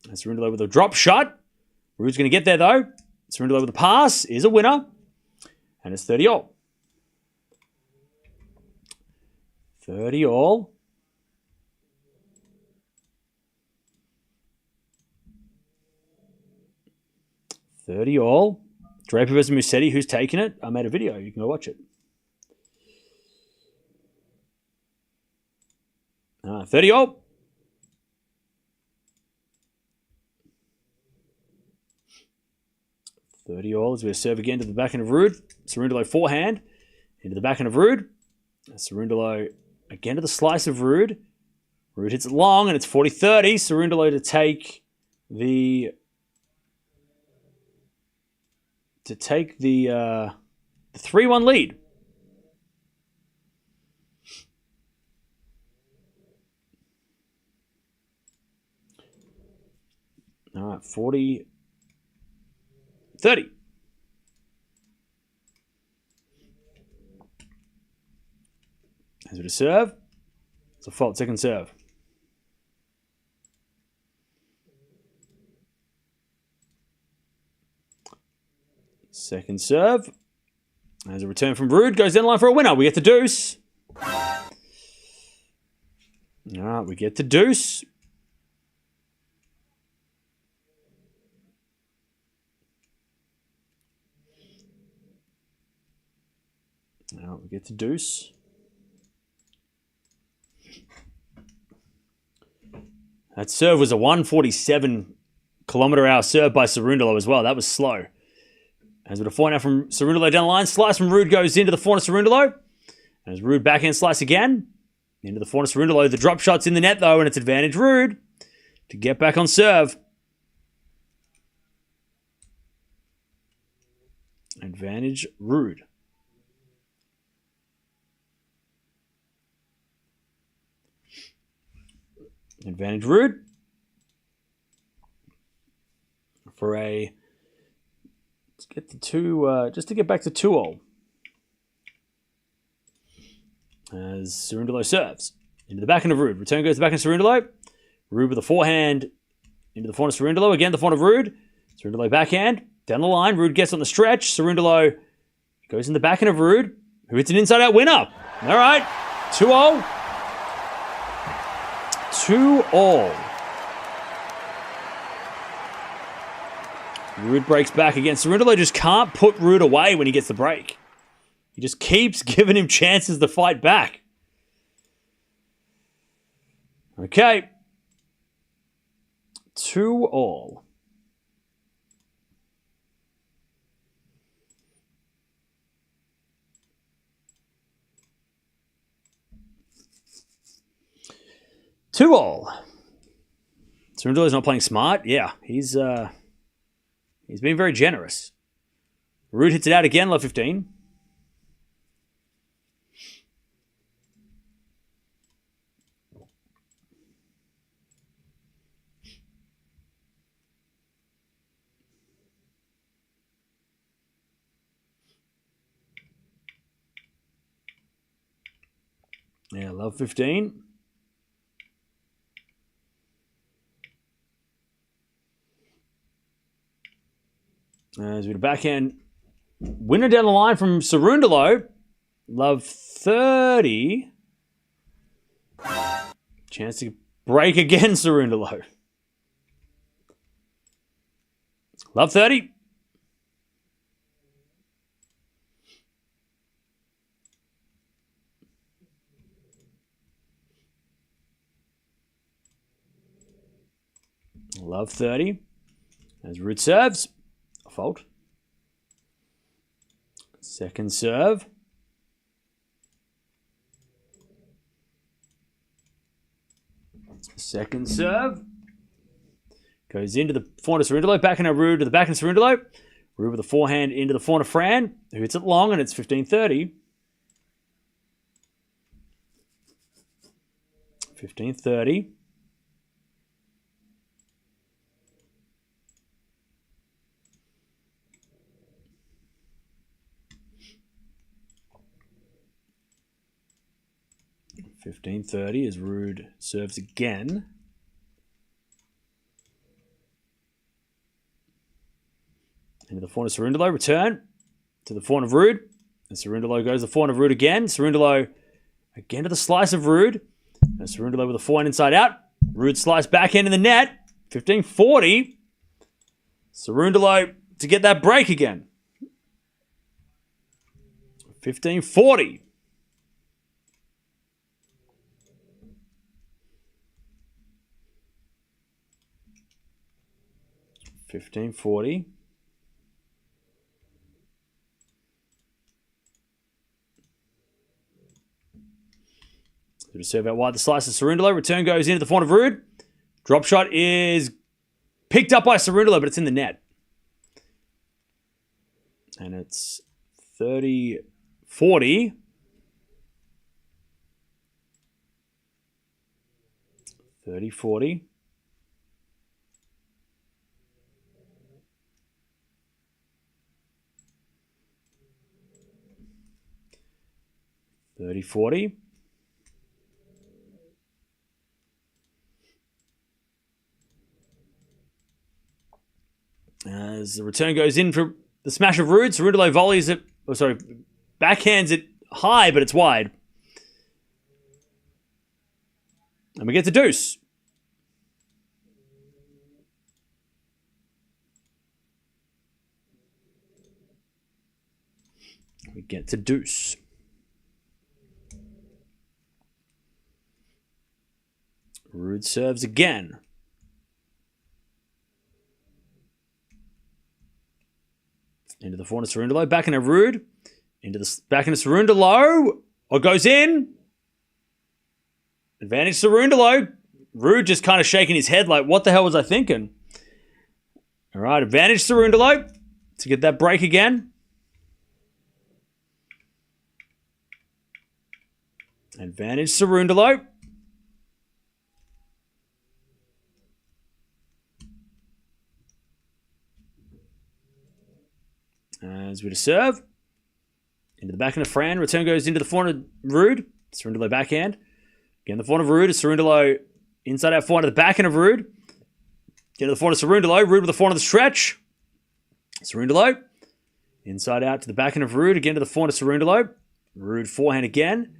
And Cerundolo with a drop shot. Ruud's going to get there though. Cerundolo with a pass is a winner. And it's 30 all. 30 all. Draper versus Musetti. Who's taking it? I made a video. You can go watch it. 30 all. As we serve again to the backhand of Ruud. Cerundolo forehand. Into the backhand of Ruud. Cerundolo again to the slice of Ruud. Ruud hits it long and it's 40-30. Cerundolo to take the 3-1 lead. All right, 40-30. As we to serve. It's a fault, second serve. Second serve. As a return from Ruud, goes down the line for a winner. We get the deuce. All right, we get the deuce. Now we get the deuce. That serve was a 147 km/h serve by Cerundolo as well. That was slow. As with a forehand now from Cerundolo down the line. Slice from Ruud goes into the forehand of Cerundolo. As Ruud backhand slice again. Into the forehand of Cerundolo. The drop shot's in the net though, and it's advantage Ruud to get back on serve. Advantage Ruud. Advantage Ruud. For a... Let's get to two... just to get back to 2-all. As Cerundolo serves. Into the backhand of Ruud. Return goes to the backhand of Cerundolo. Ruud with a forehand. Into the forehand of Cerundolo. Again, the forehand of Ruud. Cerundolo backhand. Down the line. Ruud gets on the stretch. Cerundolo goes in the backhand of Ruud, who hits an inside-out winner. All right. 2-all. 2-all. Ruud breaks back again. Cerundolo just can't put Ruud away when he gets the break. He just keeps giving him chances to fight back. Okay. 2-all. Cerundolo's not playing smart. Yeah, he's being very generous. Ruud hits it out again, love 15. Yeah, love 15. As we backhand winner down the line from Cerundolo. Love 30. Chance to break again, Cerundolo. Love 30. Love 30. As Ruud serves. Fault. Second serve. Second serve. Goes into the forehand of Cerundolo. Backhand of Ruud to the backhand of Cerundolo. Ruud with the forehand into the forehand of Fran, who hits it long, and it's 15-30. 15-30. As Ruud serves again. Into the forehand of Cerundolo. Return to the forehand of Ruud. And Cerundolo goes to the forehand of Ruud again. Cerundolo again to the slice of Ruud. And Cerundolo with a forehand inside out. Ruud slice backhand in the net. 15-40. Cerundolo to get that break again. 15-40. 15-40. To serve out wide the slice of Cerundolo. Return goes into the forehand of Ruud. Drop shot is picked up by Cerundolo, but it's in the net. And it's 30-40. 30-40. 30-40. As the return goes in for the smash of Ruud, Cerundolo volleys it, backhands it high, but it's wide. And we get to deuce. We get to deuce. Ruud serves again. Into the forehand of Cerundolo. Back into Ruud. Back into Cerundolo. Oh, goes in. Advantage Cerundolo. Ruud just kind of shaking his head like, what the hell was I thinking? All right, advantage Cerundolo to get that break again. Advantage Cerundolo. As we to serve. Into the backhand of Fran. Return goes into the forehand of Ruud. Cerundolo backhand. Again, the forehand of Ruud. Cerundolo inside out forehand of the backhand of Ruud. Into the forehand of Cerundolo. Ruud with the forehand of the stretch. Cerundolo. Inside out to the backhand of Ruud. Again to the forehand of Cerundolo. Ruud forehand again.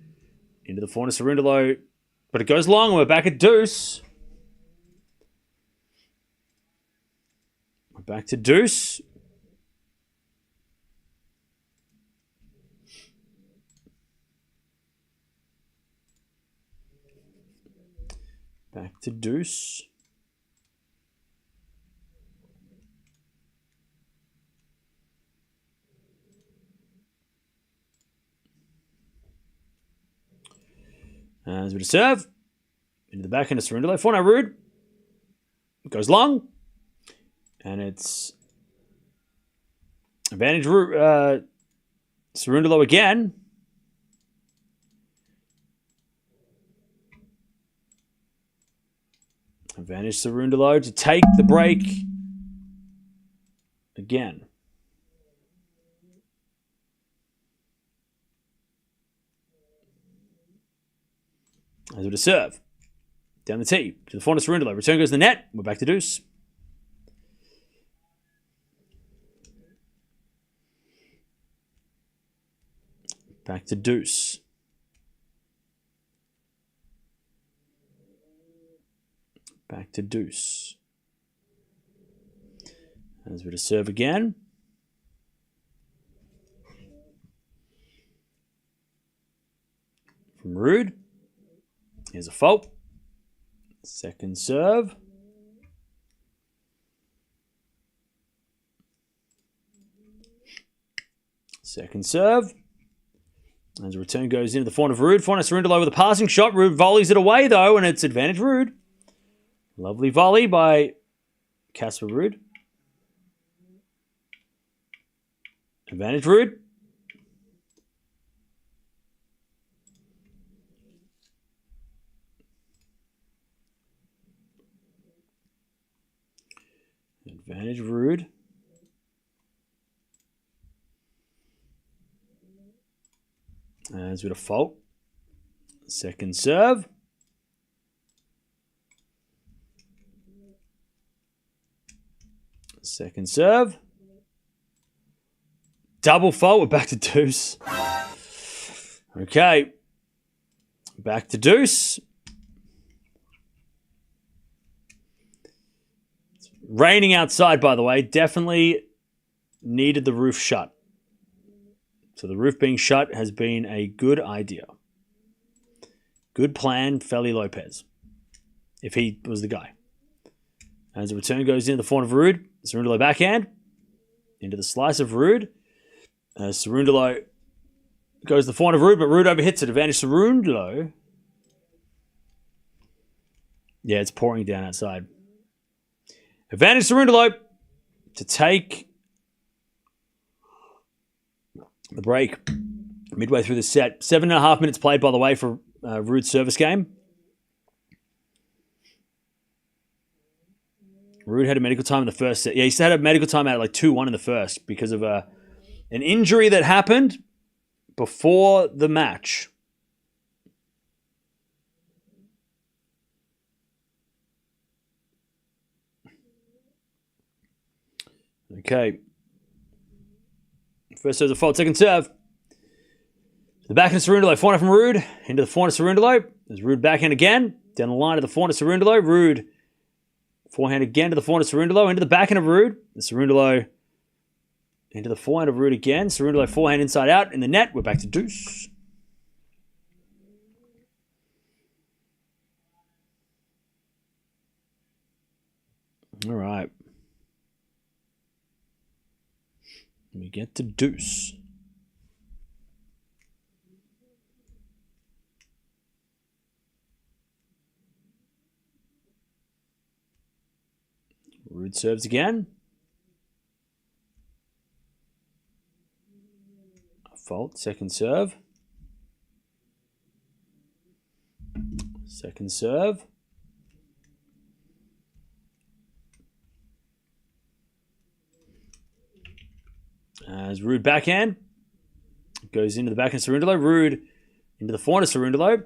Into the forehand of Cerundolo. But it goes long and we're back at deuce. We're back to deuce. Back to deuce. As we to serve. Into the backhand of Cerundolo. Forehand Ruud. It goes long. And it's advantage Cerundolo again. Advantage Cerundolo to take the break again. As we to serve. Down the tee. To the forehand of Cerundolo. Return goes to the net. We're back to deuce. Back to deuce. Back to deuce. As we to serve again. From Ruud. Here's a fault. Second serve. Second serve. As a return goes into the forehand of Ruud. Forehand of Cerundolo with a passing shot. Ruud volleys it away though, and it's advantage Ruud. Lovely volley by Casper Ruud. Advantage Ruud. Advantage Ruud. As with a fault. Second serve. Second serve. Double fault. We're back to deuce. Okay. Back to deuce. It's raining outside, by the way. Definitely needed the roof shut. So the roof being shut has been a good idea. Good plan, Feli Lopez. If he was the guy. As the return goes into the forehand of Ruud. Cerundolo backhand. Into the slice of Ruud. Cerundolo goes to the forehand of Ruud, but Ruud overhits it. Advantage Cerundolo. Yeah, it's pouring down outside. Advantage Cerundolo to take the break midway through the set. 7.5 minutes played, by the way, for Ruud's service game. Ruud had a medical time in the first set. Yeah, he had a medical time out at like 2-1 in the first because of an injury that happened before the match. Okay. First serve's a fault. Second serve. The backhand of Cerundolo. Forehand from Ruud. Into the forehand of Cerundolo. There's Ruud backhand again. Down the line to the forehand of Cerundolo. Ruud forehand again to the forehand of Cerundolo. Into the backhand of Ruud. The Cerundolo into the forehand of Ruud again. Cerundolo forehand inside out. In the net. We're back to deuce. All right. We get to deuce. Ruud serves again. A fault. Second serve. Second serve. As Ruud backhand. Goes into the backhand of Cerundolo. Ruud into the forehand of Cerundolo.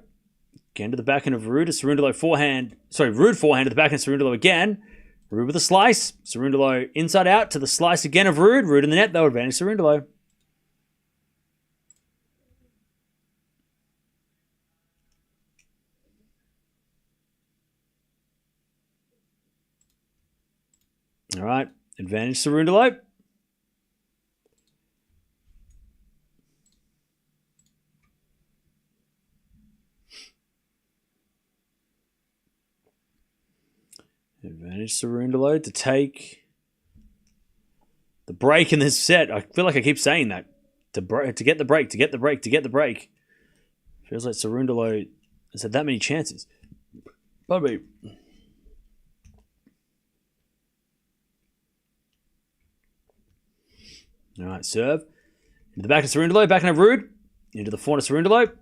Again to the backhand of Ruud. Cerundolo forehand. Sorry, Ruud forehand to the backhand of Cerundolo again. Ruud with a slice. Cerundolo inside out to the slice again of Ruud. Ruud in the net though. Advantage Cerundolo. All right. Advantage Cerundolo. Advantage Cerundolo to take the break in this set. I feel like I keep saying that. To get the break, to get the break, to get the break. Feels like Cerundolo has had that many chances. Bobby. All right, serve. Into the back of Cerundolo, back of Ruud. Into the forehand of Cerundolo.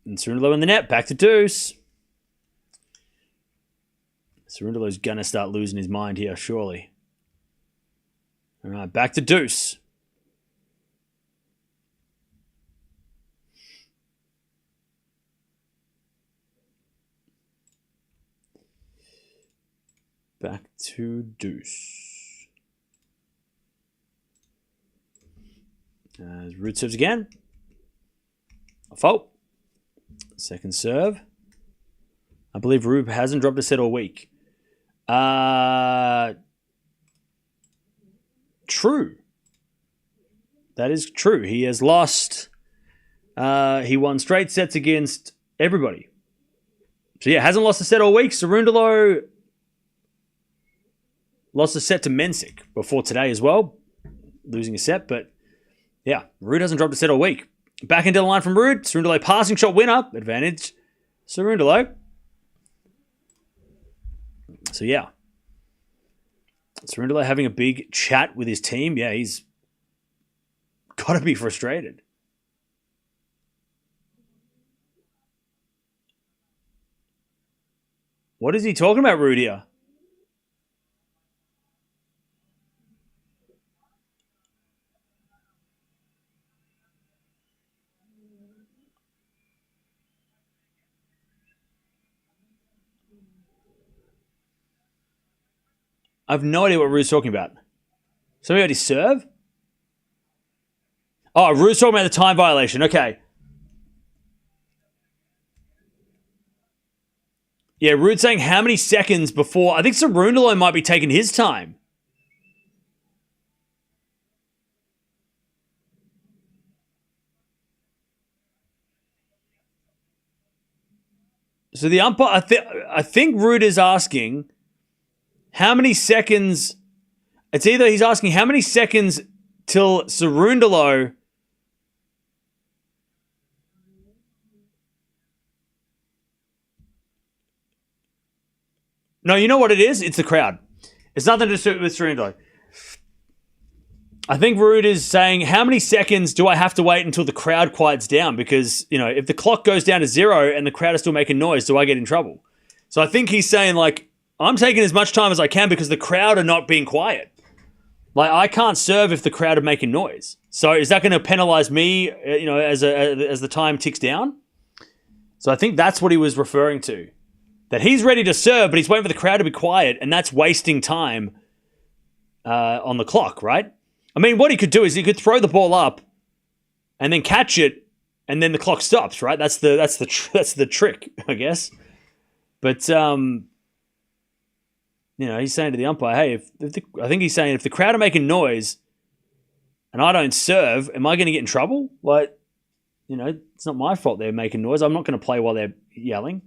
And Cerundolo in the net, back to deuce. Cerundolo's going to start losing his mind here, surely. All right, back to deuce. Back to deuce. As Ruud serves again. A fault. Second serve. I believe Ruud hasn't dropped a set all week. True. That is true. He has lost. He won straight sets against everybody. So yeah, hasn't lost a set all week. Cerundolo lost a set to Mensik before today as well, losing a set. But yeah, Ruud hasn't dropped a set all week. Back into the line from Ruud. Cerundolo passing shot winner. Advantage Cerundolo. So yeah, Cerundolo having a big chat with his team. Yeah, he's got to be frustrated. What is he talking about, Ruud, here? I have no idea what Ruud's talking about. Somebody already serve? Oh, Ruud's talking about the time violation. Okay. Yeah, Ruud's saying how many seconds before... I think Cerundolo might be taking his time. So the umpire... I think Ruud is asking... How many seconds... It's either he's asking how many seconds till Cerundolo... No, you know what it is? It's the crowd. It's nothing to do with Cerundolo. I think Ruud is saying, how many seconds do I have to wait until the crowd quiets down? Because, you know, if the clock goes down to 0 and the crowd is still making noise, do I get in trouble? So I think he's saying, like, I'm taking as much time as I can because the crowd are not being quiet. Like, I can't serve if the crowd are making noise. So is that going to penalize me, you know, as the time ticks down? So I think that's what he was referring to. That he's ready to serve, but he's waiting for the crowd to be quiet, and that's wasting time on the clock, right? I mean, what he could do is he could throw the ball up and then catch it, and then the clock stops, right? That's the trick, I guess. But you know, he's saying to the umpire, hey, I think he's saying if the crowd are making noise and I don't serve, am I going to get in trouble? Like, you know, it's not my fault they're making noise. I'm not going to play while they're yelling.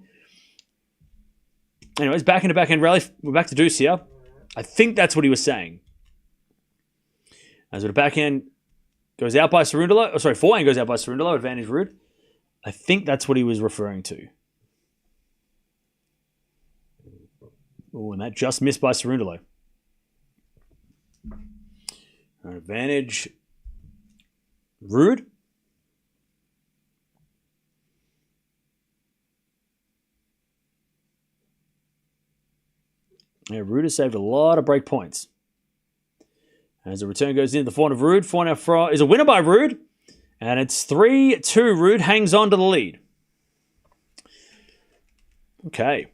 Anyways, back into backhand rally. We're back to deuce here. I think that's what he was saying. As with a backhand goes out by Cerundolo. Oh, sorry, forehand goes out by Cerundolo. Advantage Ruud. I think that's what he was referring to. Oh, and that just missed by Cerundolo. Advantage Ruud. Yeah, Ruud has saved a lot of break points. As the return goes in, the forehand of Ruud. Forehand is a winner by Ruud. And it's 3-2. Ruud hangs on to the lead. Okay.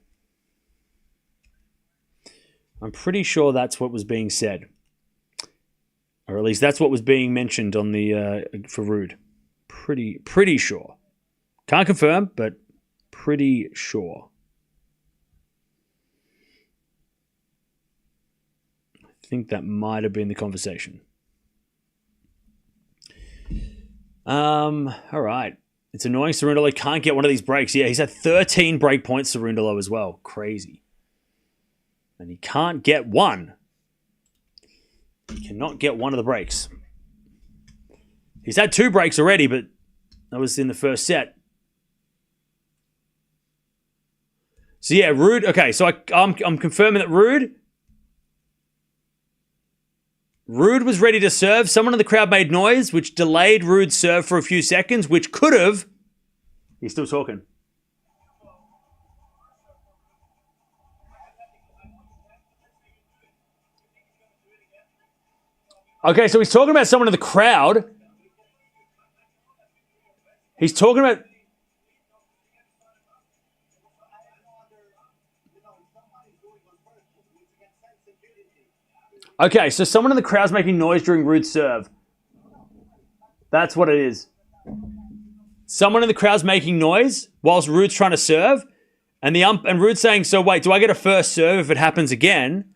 I'm pretty sure that's what was being said. Or at least that's what was being mentioned on the for Ruud. Pretty sure. Can't confirm, but pretty sure. I think that might have been the conversation. All right. It's annoying Cerundolo can't get one of these breaks. Yeah, he's had 13 break points, Cerundolo, as well. Crazy. And he can't get one. He cannot get one of the breaks. He's had 2 breaks already, but that was in the first set. So yeah, Ruud. Okay, so I'm confirming that Ruud was ready to serve. Someone in the crowd made noise, which delayed Ruud's serve for a few seconds, which could have... He's still talking. Okay, so he's talking about someone in the crowd. He's talking about... Okay, so someone in the crowd's making noise during Ruud's serve. That's what it is. Someone in the crowd's making noise whilst Ruud's trying to serve, and Ruud's saying, so wait, do I get a first serve if it happens again?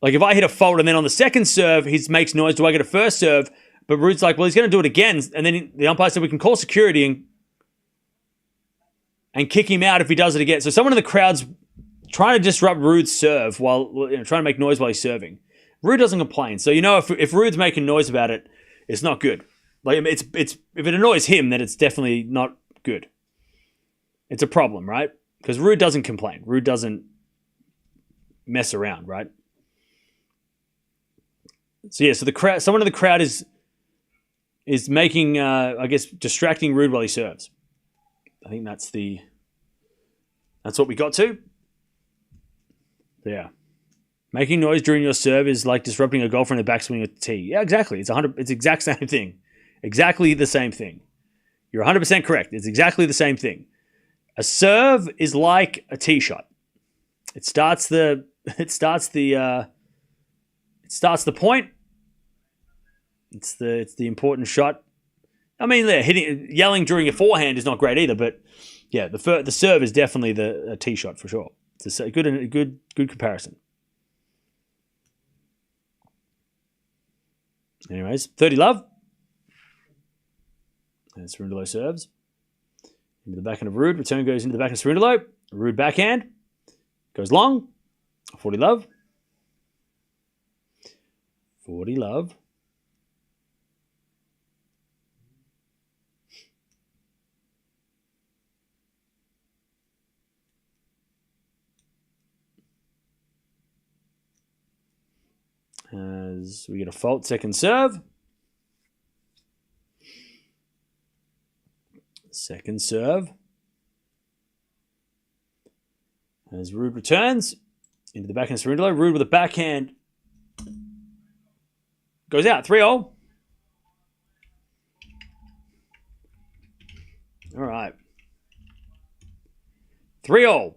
Like if I hit a fault and then on the second serve he makes noise, do I get a first serve? But Ruud's like, well, he's going to do it again. And then the umpire said we can call security and kick him out if he does it again. So someone in the crowd's trying to disrupt Ruud's serve while trying to make noise while he's serving. Ruud doesn't complain. So, if Ruud's making noise about it, it's not good. Like, it's if it annoys him, then it's definitely not good. It's a problem, right? Because Ruud doesn't complain. Ruud doesn't mess around, right? So, yeah, so someone in the crowd is making, distracting Ruud while he serves. I think that's what we got to. Yeah. Making noise during your serve is like disrupting a golfer in the backswing at the tee. Yeah, exactly. It's the exact same thing. Exactly the same thing. You're 100% correct. It's exactly the same thing. A serve is like a tee shot. It starts the point. It's the important shot. I mean, yelling during a forehand is not great either, but yeah, the serve is definitely the tee shot for sure. It's a good comparison. Anyways, 30 love. And Cerundolo serves. Into the backhand of Ruud. Return goes into the backhand of Cerundolo. Ruud backhand. Goes long. 40 love. 40 love. As we get a fault, second serve. Second serve. As Ruud returns into the backhand of Cerundolo. Ruud with a backhand. Goes out. 3-0. All right. 3-0.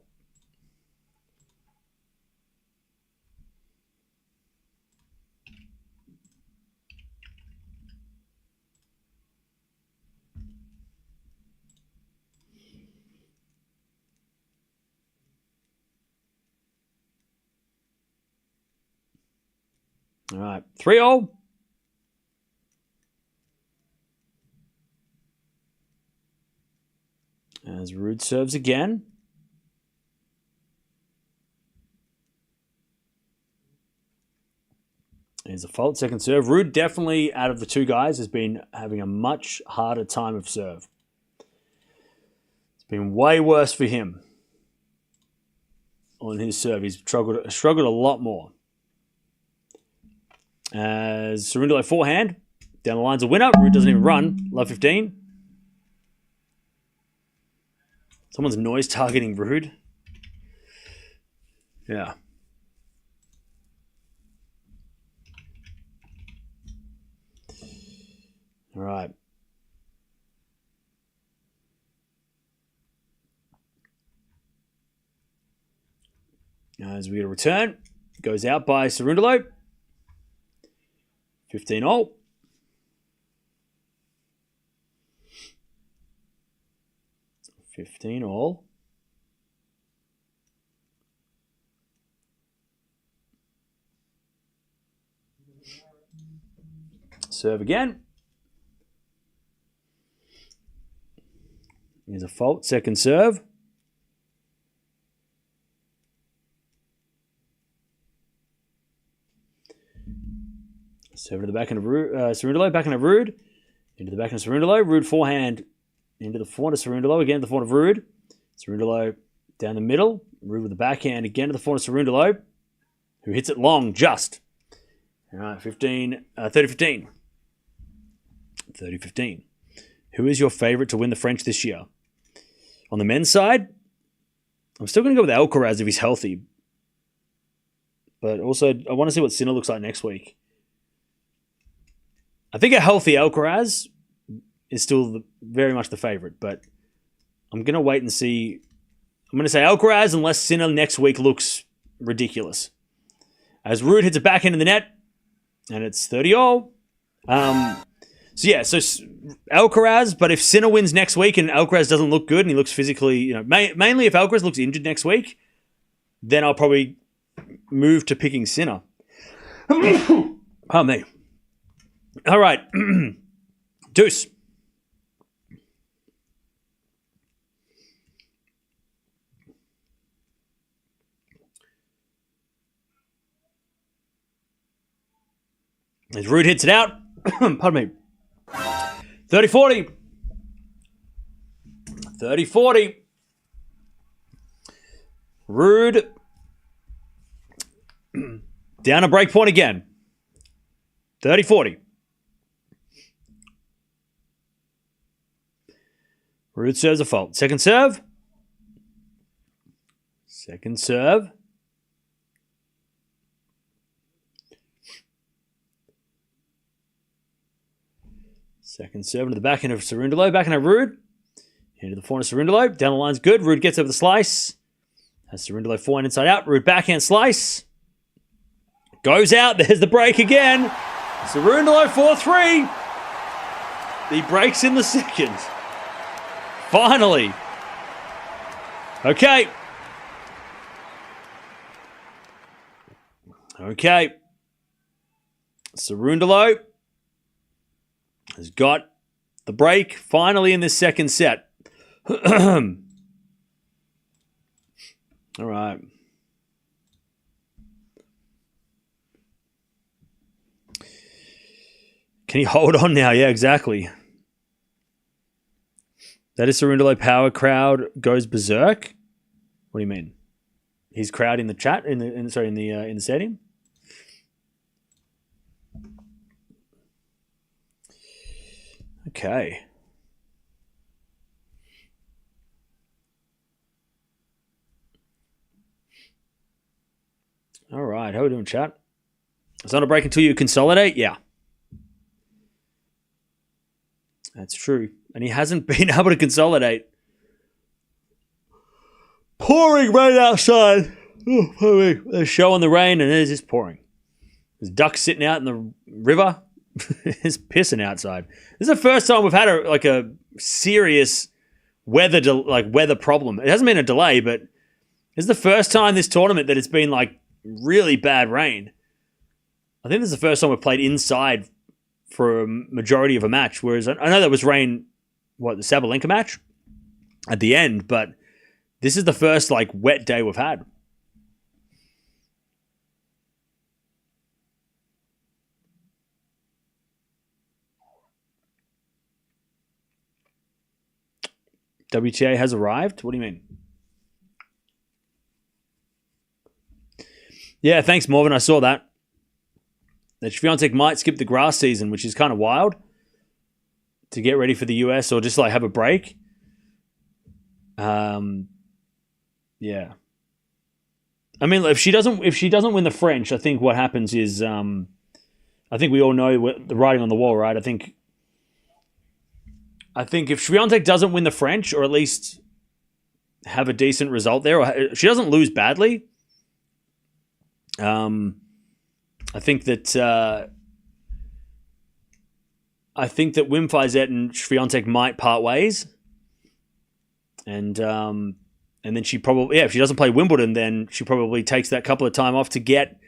All right, 3-0. As Ruud serves again. Here's a fault. Second serve. Ruud definitely, out of the two guys, has been having a much harder time of serve. It's been way worse for him on his serve. He's struggled a lot more. As Cerundolo forehand. Down the line's a winner. Ruud doesn't even run. Love 15. Someone's noise targeting Ruud. Yeah. All right. As we get a return, goes out by Cerundolo. 15 all. Serve again. Here's a fault. Second serve. Serve to the back end of Cerundolo. Back end of Ruud. Into the back end of Cerundolo. Ruud forehand. Into the forehand of Cerundolo. Again to the forehand of Ruud. Cerundolo down the middle. Ruud with the backhand. Again to the forehand of Cerundolo. Who hits it long just. All right, 30-15. 30-15. Who is your favourite to win the French this year? On the men's side, I'm still going to go with Alcaraz if he's healthy. But also, I want to see what Sinner looks like next week. I think a healthy Alcaraz is still very much the favourite, but I'm going to wait and see. I'm going to say Alcaraz unless Sinner next week looks ridiculous. As Ruud hits a backhand in the net, and it's 30 all. So Alcaraz, but if Sinner wins next week and Alcaraz doesn't look good and he looks physically, mainly if Alcaraz looks injured next week, then I'll probably move to picking Sinner. Oh, me. All right. Deuce. As Ruud hits it out. Pardon me. 30-40. 30-40. Ruud. Down a break point again. 30-40. Ruud serves a fault. Second serve. Second serve. Second serve into the backhand of Cerundolo. Backhand of Ruud. Into the forehand of Cerundolo. Down the line's good. Ruud gets over the slice. Has Cerundolo forehand inside out. Ruud backhand slice. Goes out. There's the break again. Cerundolo 4-3. He breaks in the second. Finally. Okay. Okay. Cerundolo has got the break finally in this second set. All right. Can he hold on now? Yeah, exactly. That is Cerundolo power crowd goes berserk. What do you mean? His crowd in the chat in the stadium. Okay. All right. How are we doing, chat? It's not a break until you consolidate? Yeah. That's true. And he hasn't been able to consolidate. Pouring rain outside. Oh, there's show on the rain and it's just pouring. There's ducks sitting out in the river. It's pissing outside. This is the first time we've had a serious weather problem. It hasn't been a delay, but this is the first time this tournament that it's been like really bad rain. I think this is the first time we've played inside for a majority of a match. Whereas I know there was rain, the Sabalenka match at the end, but this is the first wet day we've had. WTA has arrived? What do you mean? Yeah, thanks, Morvan. I saw that. That Swiatek might skip the grass season, which is kind of wild, to get ready for the US or just like have a break. Yeah. I mean, if she doesn't win the French, I think what happens is, I think we all know the writing on the wall, right? I think if Swiatek doesn't win the French, or at least have a decent result there, or she doesn't lose badly, I think that Wim Fizet and Swiatek might part ways, and then she probably, if she doesn't play Wimbledon, then she probably takes that couple of time off to get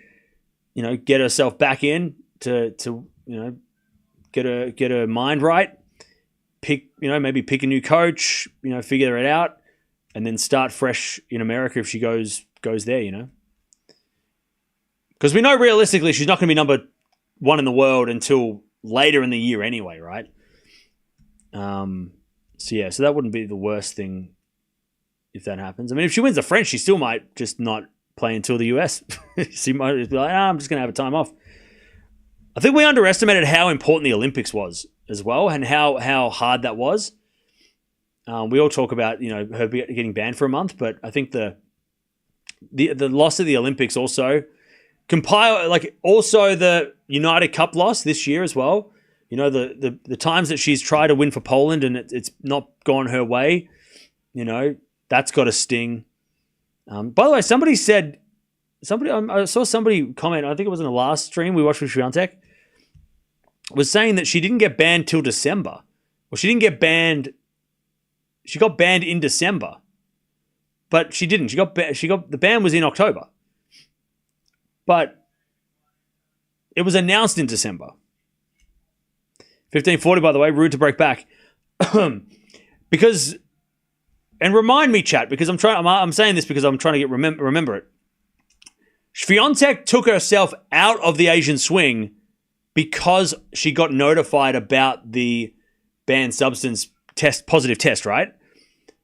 herself back in to get her mind right, maybe pick a new coach, figure it out, and then start fresh in America if she goes there, Because we know realistically she's not going to be number one in the world until later in the year anyway, right? So that wouldn't be the worst thing if that happens. I mean, if she wins the French, she still might just not play until the US. She might just be like, I'm just going to have a time off. I think we underestimated how important the Olympics was as well, and how hard that was. We all talk about her getting banned for a month, but I think the loss of the Olympics also also the United Cup loss this year as well. The times that she's tried to win for Poland and it's not gone her way. That's got to sting. By the way, I saw somebody comment, I think it was in the last stream we watched with Swiatek, was saying that she didn't get banned till December. Well, she didn't get banned. She got banned in December, but she didn't. The ban was in October, but it was announced in December. 15:40, by the way, Ruud to break back. Because, and remind me, chat, because I'm saying this because I'm trying to remember it. Swiatek took herself out of the Asian swing because she got notified about the banned substance positive test, right?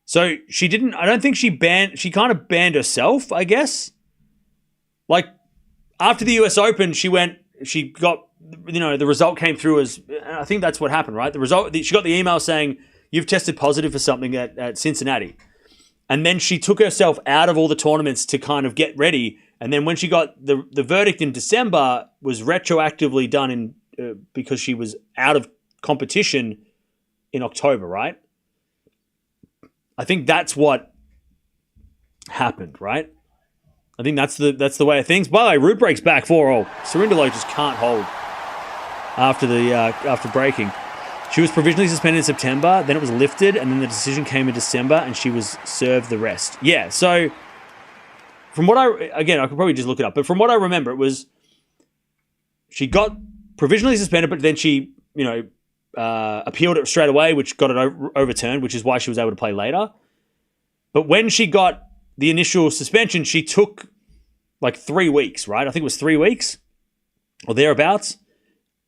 So she didn't, I don't think she kind of banned herself, I guess. Like, after the US Open, the result came through as, I think that's what happened, right? She got the email saying, you've tested positive for something at Cincinnati. And then she took herself out of all the tournaments to kind of get ready. And then when she got the verdict in December, was retroactively done because she was out of competition in October, right? I think that's what happened, right? I think that's the way of things. By the way, Ruud breaks back 4-0. Cerundolo just can't hold after breaking. She was provisionally suspended in September, then it was lifted, and then the decision came in December, and she was served the rest. Yeah, so from what I could probably just look it up, but from what I remember, it was she got provisionally suspended, but then she, appealed it straight away, which got it overturned, which is why she was able to play later. But when she got the initial suspension, she took like 3 weeks, right? I think it was 3 weeks or thereabouts,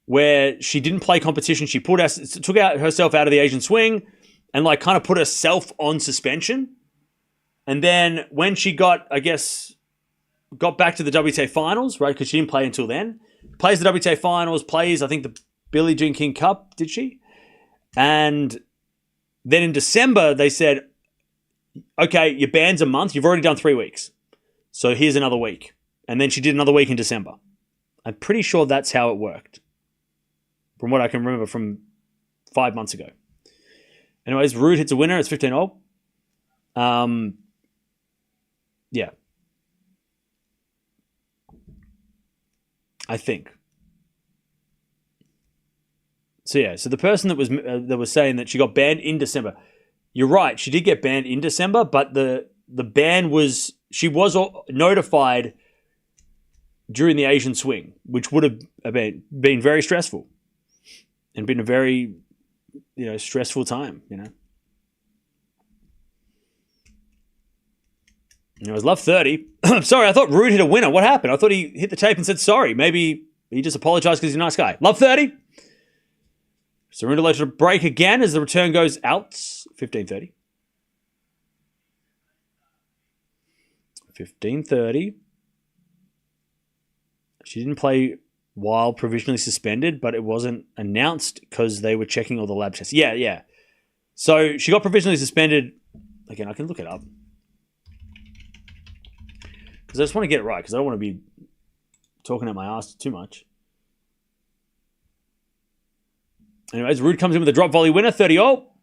where she didn't play competition. She took herself out of the Asian swing and like kind of put herself on suspension. And then when she got back to the WTA finals, right? Because she didn't play until then. Plays the WTA finals, plays, I think, the Billie Jean King Cup, did she? And then in December, they said, okay, your ban's a month. You've already done 3 weeks. So here's another week. And then she did another week in December. I'm pretty sure that's how it worked, from what I can remember from 5 months ago. Anyways, Ruud hits a winner. It's 15-0. Yeah. I think. So yeah, so the person that was saying that she got banned in December, you're right, she did get banned in December, but the ban was, she was notified during the Asian swing, which would have been very stressful and been a very, stressful time, It was love 30. Sorry, I thought Ruud hit a winner. What happened? I thought he hit the tape and said sorry. Maybe he just apologized because he's a nice guy. Love 30. Cerundolo to break again as the return goes out. 15-30. 15:30. She didn't play while provisionally suspended, but it wasn't announced because they were checking all the lab tests. Yeah. So she got provisionally suspended. Again, I can look it up. Because I just want to get it right, because I don't want to be talking at my ass too much. Anyways, Ruud comes in with a drop volley winner, 30-all.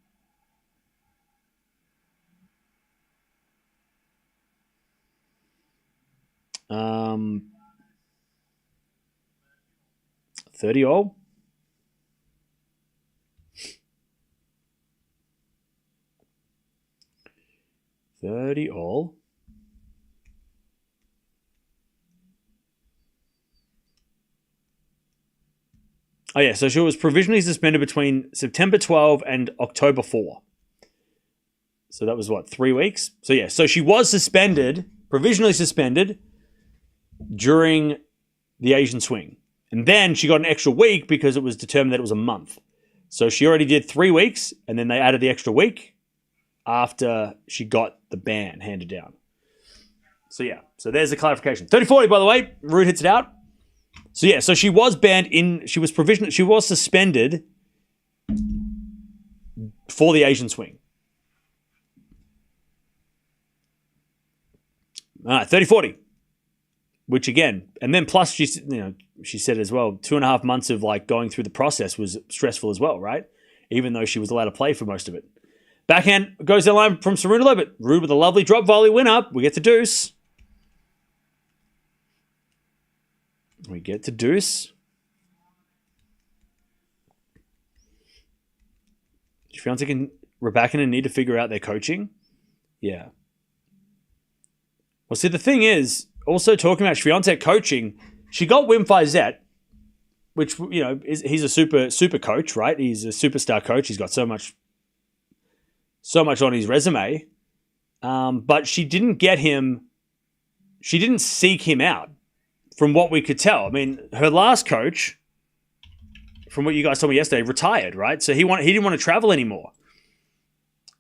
Um, 30-all. Oh, yeah, so she was provisionally suspended between September 12 and October 4. So that was, 3 weeks? So, yeah, so she was suspended, provisionally suspended, during the Asian swing. And then she got an extra week because it was determined that it was a month. So she already did 3 weeks, and then they added the extra week after she got the ban handed down. So, yeah, so there's the clarification. 30-40, by the way, Ruud hits it out. So yeah, so she was banned she was suspended for the Asian swing. All right, 30-40. Which again, and then plus she said as well, 2.5 months of going through the process was stressful as well, right? Even though she was allowed to play for most of it. Backhand goes down the line from Cerundolo, but Ruud with a lovely drop volley winner. We get to deuce. Swiatek and Raducanu need to figure out their coaching. Yeah. Well, see, the thing is, also talking about Swiatek coaching, she got Wim Fizet, which, he's a super coach, right? He's a superstar coach. He's got so much on his resume. But she didn't seek him out. From what we could tell. I mean, her last coach, from what you guys told me yesterday, retired, right? So he didn't want to travel anymore.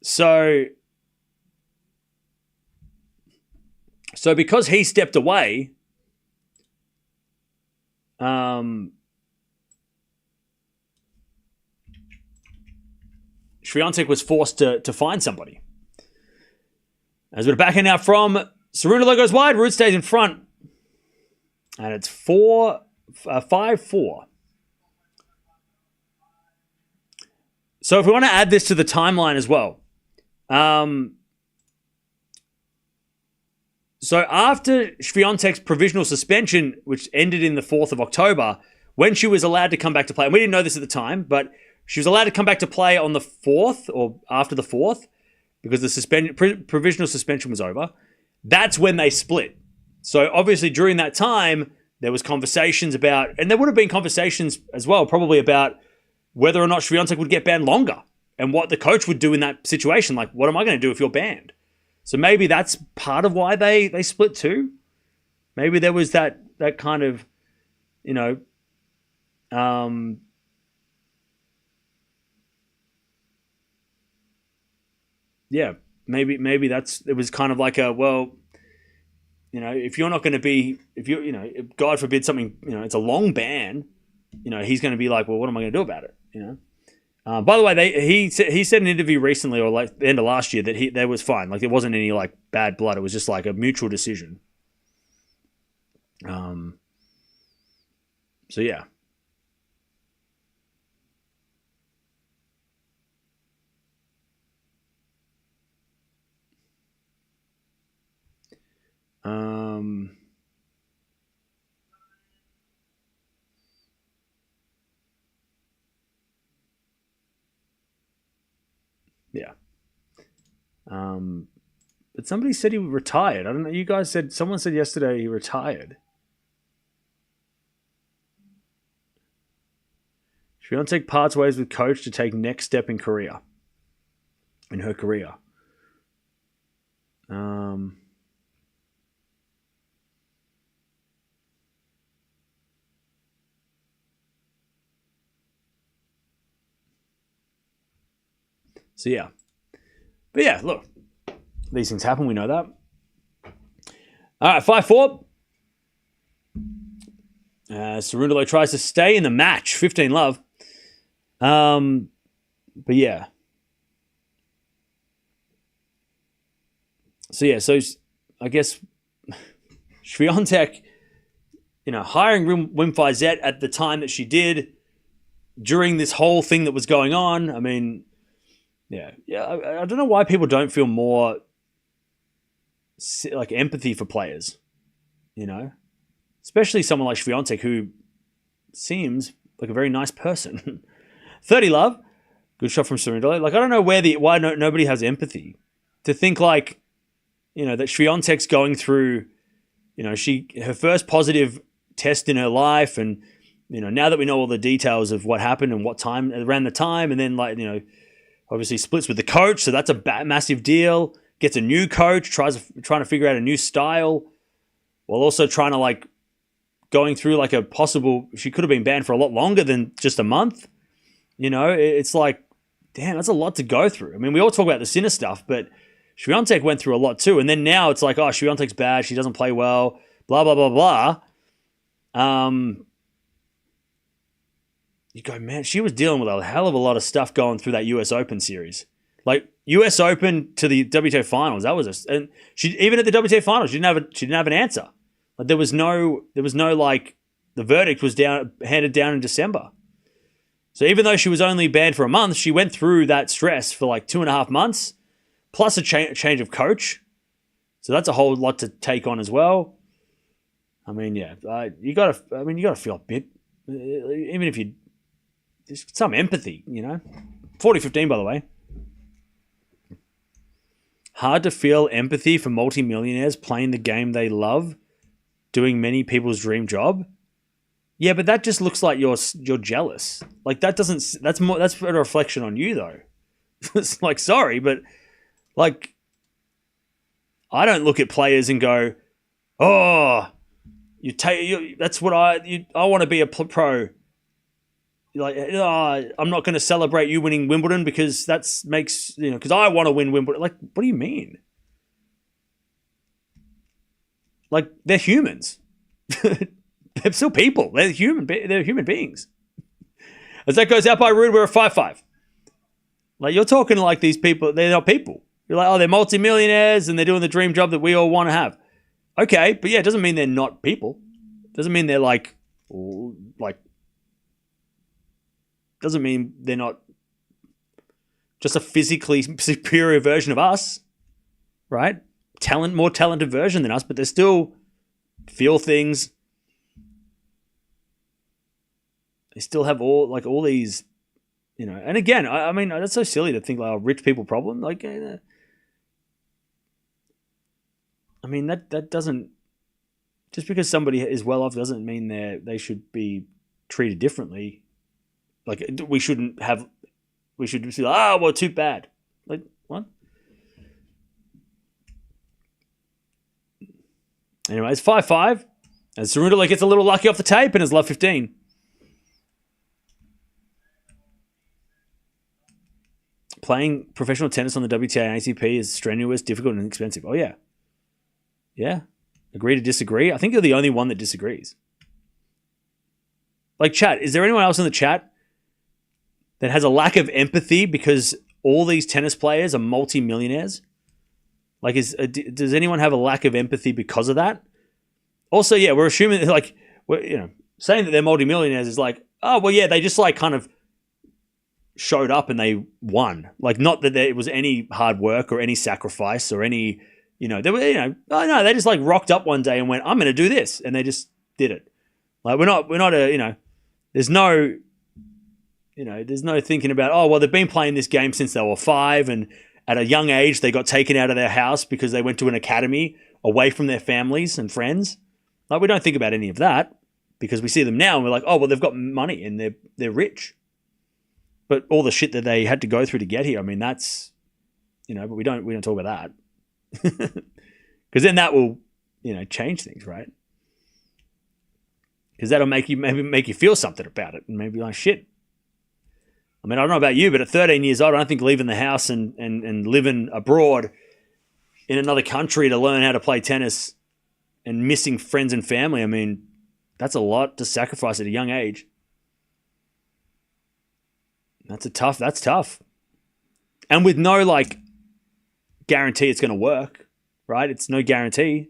So because he stepped away, Swiatek was forced to find somebody. As we're backing out from Cerundolo goes wide, Ruud stays in front. And it's 5-4. So if we want to add this to the timeline as well. So after Swiatek's provisional suspension, which ended in the 4th of October, when she was allowed to come back to play, and we didn't know this at the time, but she was allowed to come back to play on the 4th or after the 4th because the provisional suspension was over. That's when they split. So obviously during that time, there was conversations about, and there would have been conversations as well, probably about whether or not Swiatek would get banned longer and what the coach would do in that situation. Like, what am I going to do if you're banned? So maybe that's part of why they split too. Maybe there was that kind of, yeah, maybe it was kind of like if you're not going to be, if God forbid something, it's a long ban, he's going to be like, well, what am I going to do about it? By the way, he said in an interview recently, or like the end of last year, that there was fine. Like there wasn't any bad blood. It was just like a mutual decision. So yeah. Yeah. But somebody said he retired. I don't know. You guys someone said yesterday he retired. Swiatek parts ways with coach to take next step in her career. So yeah. But yeah, look. These things happen, we know that. All right, 5-4. Cerundolo tries to stay in the match. 15 love. But yeah. So I guess Swiatek, hiring Wim Fizette at the time that she did during this whole thing that was going on. I mean, yeah. I don't know why people don't feel more like empathy for players, especially someone like Swiatek who seems like a very nice person. 30 love. Good shot from Cerundolo. Like, I don't know why nobody has empathy to think like, that Swiatek's going through, her first positive test in her life, and now that we know all the details of what happened and what time around the time, and then obviously splits with the coach, so that's a massive deal. Gets a new coach, trying to figure out a new style, while also trying to going through a possible. She could have been banned for a lot longer than just a month. It's like, damn, that's a lot to go through. I mean, we all talk about the Sinner stuff, but Swiatek went through a lot too. And then now it's like, oh, Swiatek's bad. She doesn't play well. Blah, blah, blah, blah. You go, man, she was dealing with a hell of a lot of stuff going through that US Open series. Like US Open to the WTA finals. And she, even at the WTA finals, she didn't have an answer. Like there was no the verdict was handed down in December. So even though she was only banned for a month, she went through that stress for 2.5 months, plus a change of coach. So that's a whole lot to take on as well. I mean, yeah, you gotta feel a bit, even if there's some empathy, 40-15, by the way. Hard to feel empathy for multimillionaires playing the game they love, doing many people's dream job. Yeah, but that just looks like you're jealous. Like that's a reflection on you though. It's like, sorry, but I don't look at players and go, "Oh, that's what I want to be a pro." Like, oh, I'm not going to celebrate you winning Wimbledon because because I want to win Wimbledon. Like, what do you mean? Like, they're humans. They're still people. They're human beings. As that goes out by Ruud, we're a 5-5. Like, you're talking like these people, they're not people. You're like, oh, they're multimillionaires and they're doing the dream job that we all want to have. Okay, but yeah, it doesn't mean they're not people. It doesn't mean they're doesn't mean they're not just a physically superior version of us, right? More talented version than us, but they still feel things. They still have all these, and again, I mean, that's so silly to think rich people problem. I mean, that doesn't, just because somebody is well off doesn't mean they should be treated differently. Like, we should just be like, well, too bad. Like, what? Anyway, it's 5-5. And Cerundolo gets a little lucky off the tape and is love 15. Playing professional tennis on the WTA and ATP is strenuous, difficult, and expensive. Oh, yeah. Yeah. Agree to disagree? I think you're the only one that disagrees. Like, chat, is there anyone else in the chat that has a lack of empathy because all these tennis players are multi-millionaires? Like, does anyone have a lack of empathy because of that? Also, yeah, we're assuming saying that they're multi-millionaires is like, oh, well, yeah, they just kind of showed up and they won. Like, not that there was any hard work or any sacrifice or any, they were, oh no, they just rocked up one day and went, I'm going to do this, and they just did it. Like, we're not there's no thinking about, oh, well, they've been playing this game since they were 5, and at a young age they got taken out of their house because they went to an academy away from their families and friends. Like, we don't think about any of that because we see them now and we're like, oh, well, they've got money and they're rich. But all the shit that they had to go through to get here, I mean, that's, but we don't talk about that. Because then that will, change things, right? Because that'll make you feel something about it and maybe like, shit. I mean, I don't know about you, but at 13 years old, I don't think leaving the house and living abroad in another country to learn how to play tennis and missing friends and family. I mean, that's a lot to sacrifice at a young age. That's tough. And with no, like, guarantee it's going to work, right? It's no guarantee.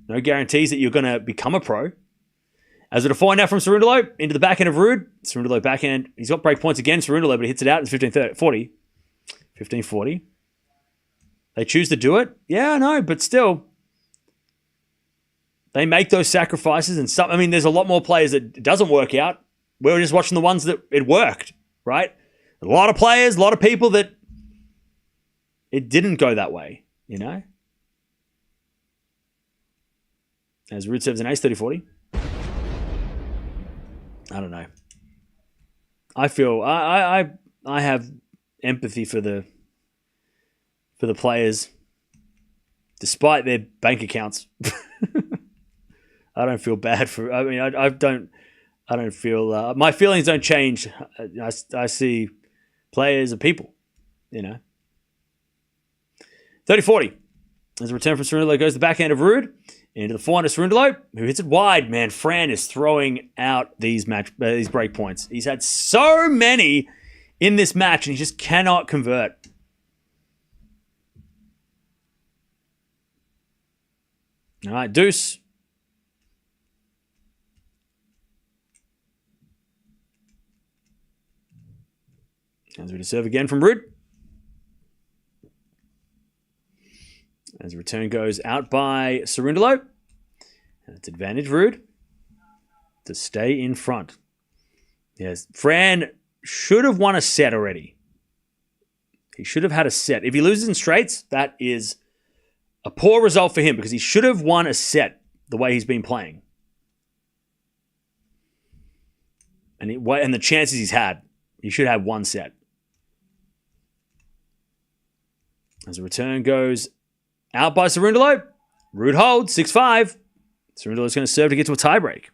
No guarantees that you're going to become a pro. As a find out from Cerundolo into the backhand of Ruud. Cerundolo backhand. He's got break points again, Cerundolo, but he hits it out. It's 15-40. 15-40. They choose to do it. Yeah, I know, but still. They make those sacrifices. And some. I mean, there's a lot more players that it doesn't work out. We're just watching the ones that it worked, right? A lot of players, a lot of people that it didn't go that way, you know? As Ruud serves an ace, 30-40. I don't know. I feel I have empathy for the players, despite their bank accounts. I don't feel bad for. I mean, I don't feel. My feelings don't change. I see players as people, you know. 30-40. As a return from Cerundolo goes the backhand of Ruud into the forehand of Cerundolo, who hits it wide. Man, Fran is throwing out these break points. He's had so many in this match, and he just cannot convert. All right, deuce. As we serve again from Ruud. As the return goes out by Cerundolo. And it's advantage Ruud to stay in front. Yes, Fran should have won a set already. He should have had a set. If he loses in straights, that is a poor result for him because he should have won a set the way he's been playing. And the chances he's had, he should have one set. As the return goes out by Cerundolo, Ruud holds 6-5. Cerundolo's going to serve to get to a tiebreak.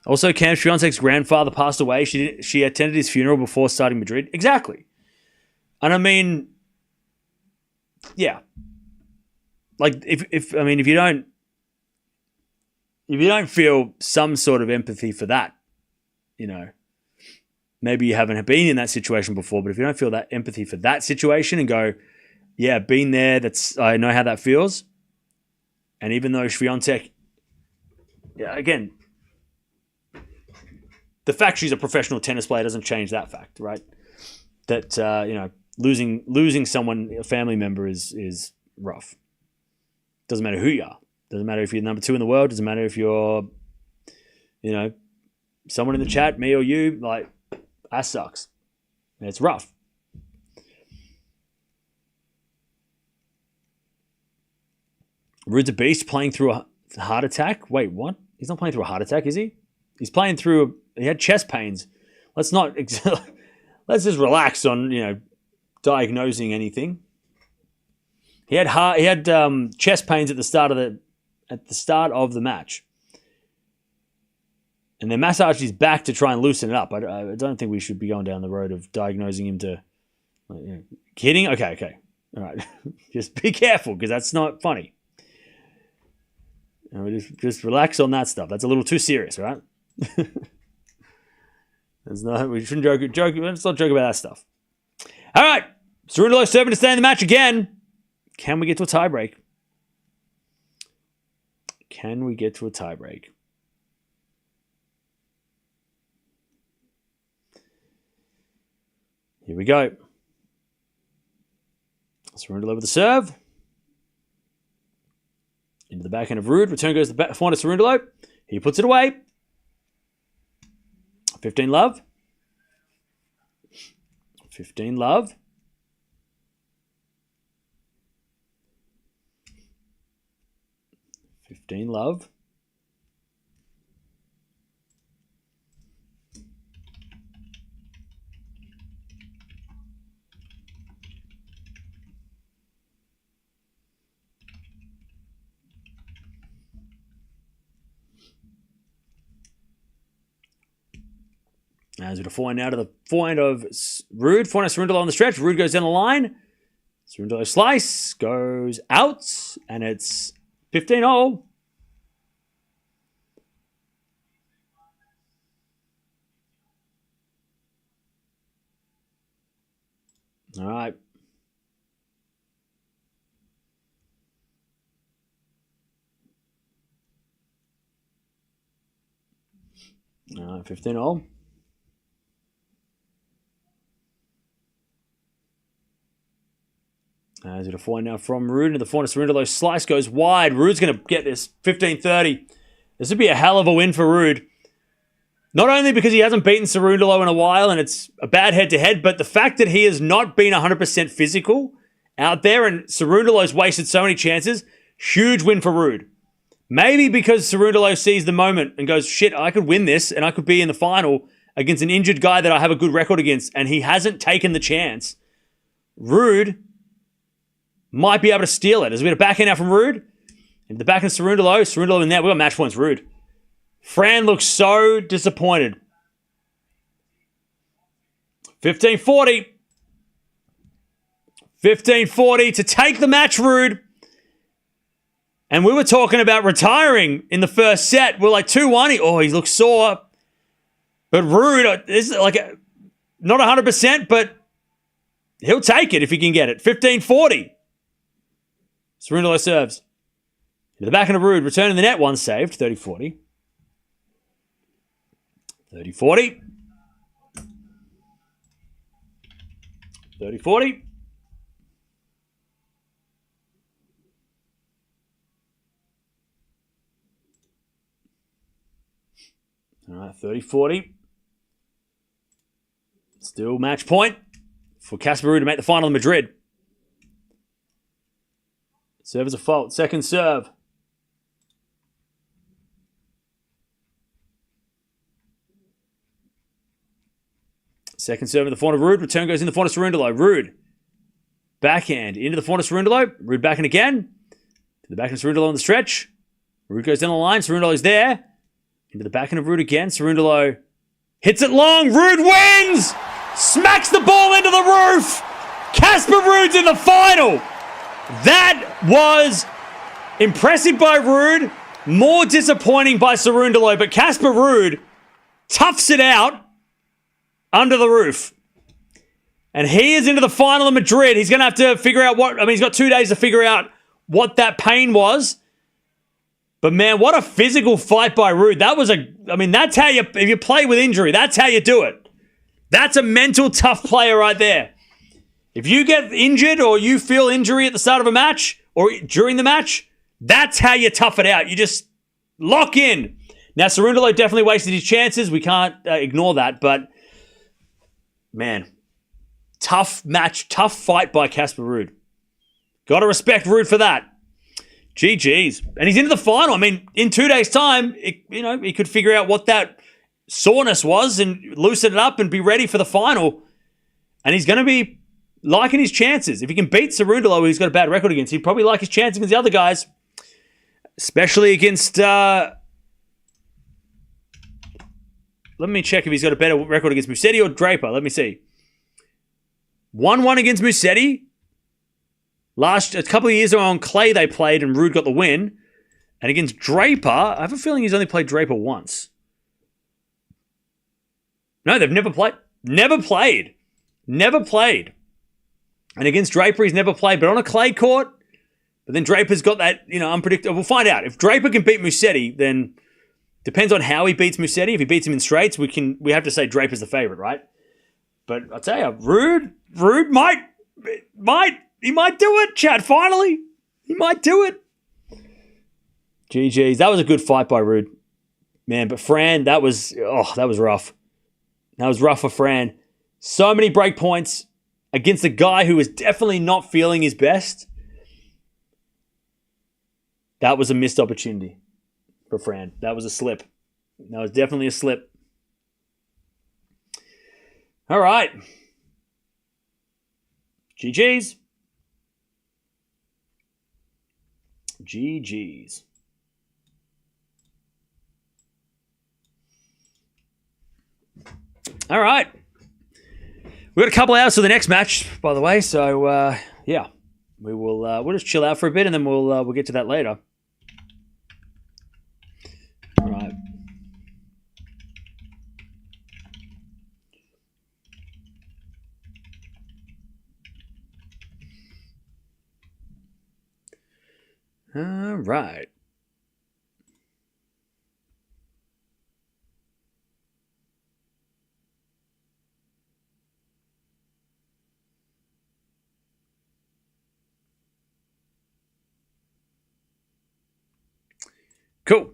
Also, Cam Swiatek's grandfather passed away. She attended his funeral before starting Madrid. Exactly. And I mean, yeah. Like if you don't feel some sort of empathy for that, you know, maybe you haven't been in that situation before. But if you don't feel that empathy for that situation and go, yeah, been there. I know how that feels. And even though Swiatek, yeah, again, the fact she's a professional tennis player doesn't change that fact, right? That losing someone, a family member, is rough. Doesn't matter who you are. Doesn't matter if you're number 2 in the world. Doesn't matter if you're, you know, someone in the chat, me or you. Like, that sucks. It's rough. Ruud's a beast playing through a heart attack. Wait, what? He's not playing through a heart attack, is he? He's playing through. He had chest pains. Let's just relax on, you know, diagnosing anything. He had chest pains at the start of the match, and they massaged his back to try and loosen it up. I don't think we should be going down the road of diagnosing him to. Like, you know, kidding? Okay, all right. Just be careful because that's not funny. You know, just relax on that stuff. That's a little too serious, right? We shouldn't joke. Let's not joke about that stuff. All right. Cerundolo serving to stay in the match again. Can we get to a tiebreak? Here we go. Cerundolo with the serve. Into the backhand of Ruud. Return goes to the forehand of Cerundolo. He puts it away. 15 love. 15 love. As we forehand now to the forehand of Ruud. Forehand of Cerundolo on the stretch. Ruud goes down the line. Cerundolo slice goes out. And it's 15-0. All right. All right, 15 all. As it a point now from Ruud into the forehand. Cerundolo slice goes wide. Ruud's going to get this 15-30. This would be a hell of a win for Ruud. Not only because he hasn't beaten Cerundolo in a while and it's a bad head-to-head, but the fact that he has not been 100% physical out there and Cerundolo's wasted so many chances, huge win for Ruud. Maybe because Cerundolo sees the moment and goes, shit, I could win this and I could be in the final against an injured guy that I have a good record against, and he hasn't taken the chance. Ruud might be able to steal it. There's a bit of backhand out from Ruud. And the backhand Cerundolo. Cerundolo in there. We've got match points, Ruud. Fran looks so disappointed. 15-40. 15-40 to take the match, Ruud. And we were talking about retiring in the first set. We're like 2-1. Oh, he looks sore. But Ruud is like not 100%, but he'll take it if he can get it. 15-40. Cerundolo serves. To the backhand of Ruud. Return in the net. One saved. 30-40. 30-40. 30-40. All right, 30-40. Still match point for Casper Ruud to make the final in Madrid. Serve is a fault. Second serve. Second serve in the forehand of Ruud. Return goes in the forehand of Cerundolo. Ruud. Backhand into the forehand of Cerundolo. Ruud backhand again. To the backhand of Cerundolo on the stretch. Ruud goes down the line. Cerundolo's there. Into the backhand of Ruud again. Cerundolo hits it long. Ruud wins! Smacks the ball into the roof! Casper Ruud's in the final! That was impressive by Ruud. More disappointing by Cerundolo. But Casper Ruud toughs it out under the roof. And he is into the final of Madrid. He's going to have to figure out he's got 2 days to figure out what that pain was. But man, what a physical fight by Ruud. That's how if you play with injury, that's how you do it. That's a mental tough player right there. If you get injured or you feel injury at the start of a match or during the match, that's how you tough it out. You just lock in. Now, Cerundolo definitely wasted his chances. We can't ignore that. But man, tough match, tough fight by Casper Ruud. Got to respect Ruud for that. GG's. And he's into the final. I mean, in 2 days' time, he could figure out what that soreness was and loosen it up and be ready for the final. And he's going to be liking his chances. If he can beat Cerundolo, who he's got a bad record against, he'd probably like his chances against the other guys. Especially against... let me check if he's got a better record against Musetti or Draper. Let me see. 1-1 against Musetti. A couple of years ago on clay they played and Ruud got the win. And against Draper, I have a feeling he's only played Draper once. No, they've never played. Never played. And against Draper, he's never played, but on a clay court. But then Draper's got that, unpredictable. We'll find out. If Draper can beat Musetti, then depends on how he beats Musetti. If he beats him in straights, we have to say Draper's the favorite, right? But I'll tell you, Ruud might do it, Chad, finally. He might do it. GG's. That was a good fight by Ruud. Man, but Fran, that was rough. That was rough for Fran. So many break points against a guy who was definitely not feeling his best. That was a missed opportunity for Fran. That was a slip. That was definitely a slip. All right. GG's. GG's. All right. We've got a couple hours to the next match, by the way. So, yeah. We'll just chill out for a bit and then we'll get to that later. All right. All right. Cool.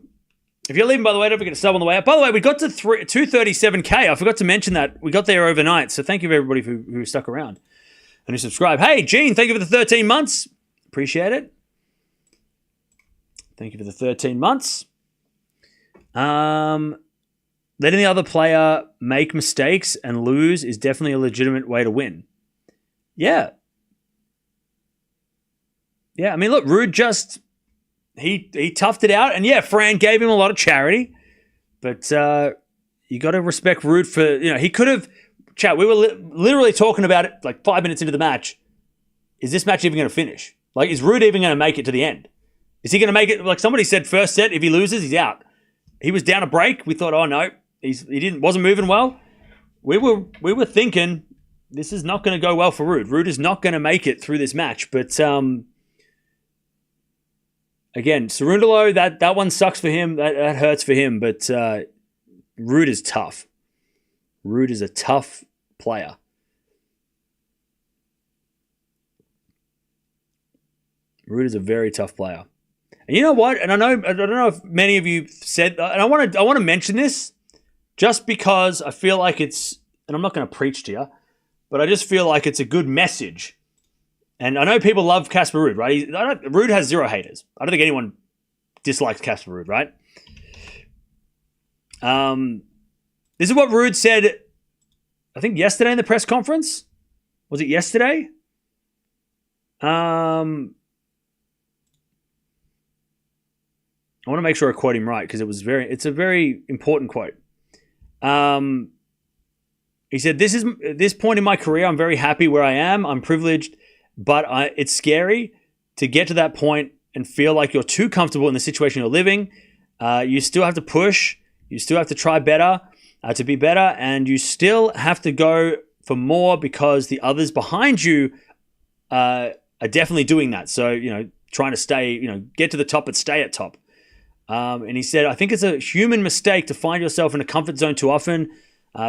If you're leaving, by the way, don't forget to sub on the way up. By the way, we got to 237K. I forgot to mention that. We got there overnight. So thank you, everybody, who stuck around and who subscribed. Hey, Gene, thank you for the 13 months. Appreciate it. Thank you for the 13 months. Letting the other player make mistakes and lose is definitely a legitimate way to win. Yeah. Yeah, I mean, look, Ruud just... He toughed it out. And yeah, Fran gave him a lot of charity. But you got to respect Ruud for... he could have... Chat, we were literally talking about it like 5 minutes into the match. Is this match even going to finish? Like, is Ruud even going to make it to the end? Is he going to make it? Like somebody said, first set, if he loses, he's out. He was down a break. We thought, oh no, wasn't moving well. We were thinking this is not going to go well for Ruud. Ruud is not going to make it through this match. But again, Cerundolo, that one sucks for him. That hurts for him. But Ruud is tough. Ruud is a tough player. Ruud is a very tough player. And you know what? And I don't know if many of you said, and I want to mention this just because I feel like it's, and I'm not going to preach to you, but I just feel like it's a good message. And I know people love Casper Ruud, right? Ruud has zero haters. I don't think anyone dislikes Casper Ruud, right? This is what Ruud said, I think yesterday in the press conference. Was it yesterday? I want to make sure I quote him right because it's a very important quote. He said, at this point in my career, I'm very happy where I am. I'm privileged, but it's scary to get to that point and feel like you're too comfortable in the situation you're living. You still have to push. You still have to try better, to be better. And you still have to go for more because the others behind you are definitely doing that. So, trying to stay, get to the top, but stay at top. And he said, I think it's a human mistake to find yourself in a comfort zone too often.